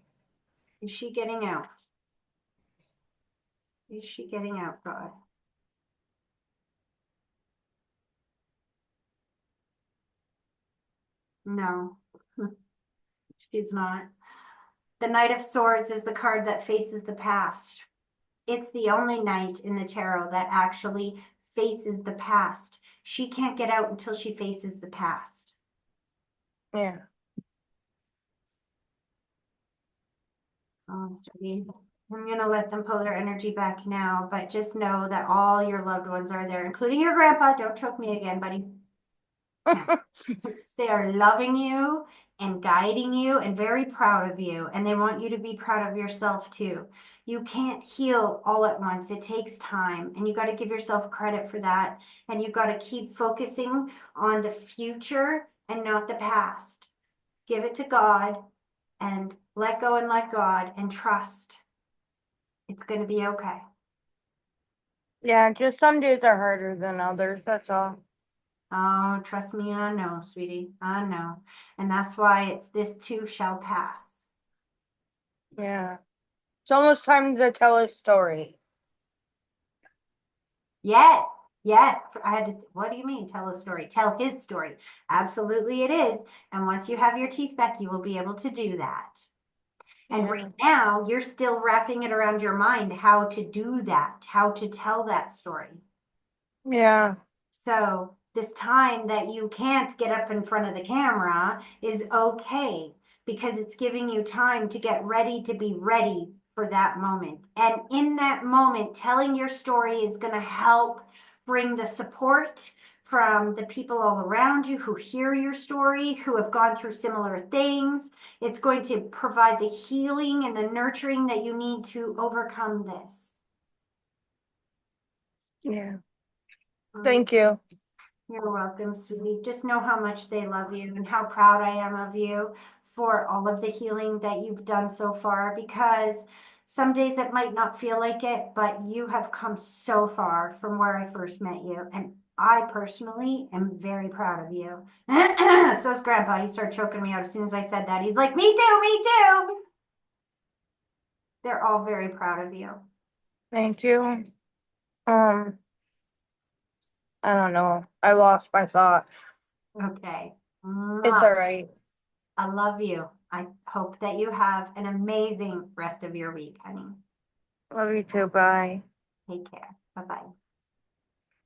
is she getting out? Is she getting out, God? No, she's not. The Knight of Swords is the card that faces the past. It's the only knight in the tarot that actually faces the past. She can't get out until she faces the past. Yeah. Oh, I'm going to let them pull their energy back now, but just know that all your loved ones are there, including your grandpa. Don't choke me again, buddy. They are loving you and guiding you and very proud of you. And they want you to be proud of yourself too. You can't heal all at once. It takes time, and you got to give yourself credit for that. And you got to keep focusing on the future and not the past. Give it to God and let go and let God and trust. It's going to be okay. Yeah, just some days are harder than others, that's all. Oh, trust me, I know, sweetie. I know. And that's why it's this too shall pass. Yeah. It's almost time to tell a story. Yes, yes. I had to, what do you mean? Tell a story. Tell his story. Absolutely it is. And once you have your teeth back, you will be able to do that. And Yeah. right now, you're still wrapping it around your mind how to do that, how to tell that story. Yeah. So this time that you can't get up in front of the camera is okay because it's giving you time to get ready to be ready for that moment. And in that moment, telling your story is going to help bring the support from the people all around you who hear your story, who have gone through similar things. It's going to provide the healing and the nurturing that you need to overcome this. Yeah. Thank you. You're welcome, sweetie. Just know how much they love you and how proud I am of you for all of the healing that you've done so far, because some days it might not feel like it, but you have come so far from where I first met you. And I personally am very proud of you. So is Grandpa. He started choking me out as soon as I said that. He's like, me too, me too. They're all very proud of you. Thank you. I don't know. I lost my thought. Okay. It's all right. I love you. I hope that you have an amazing rest of your week, honey. Love you too. Bye. Take care. Bye-bye.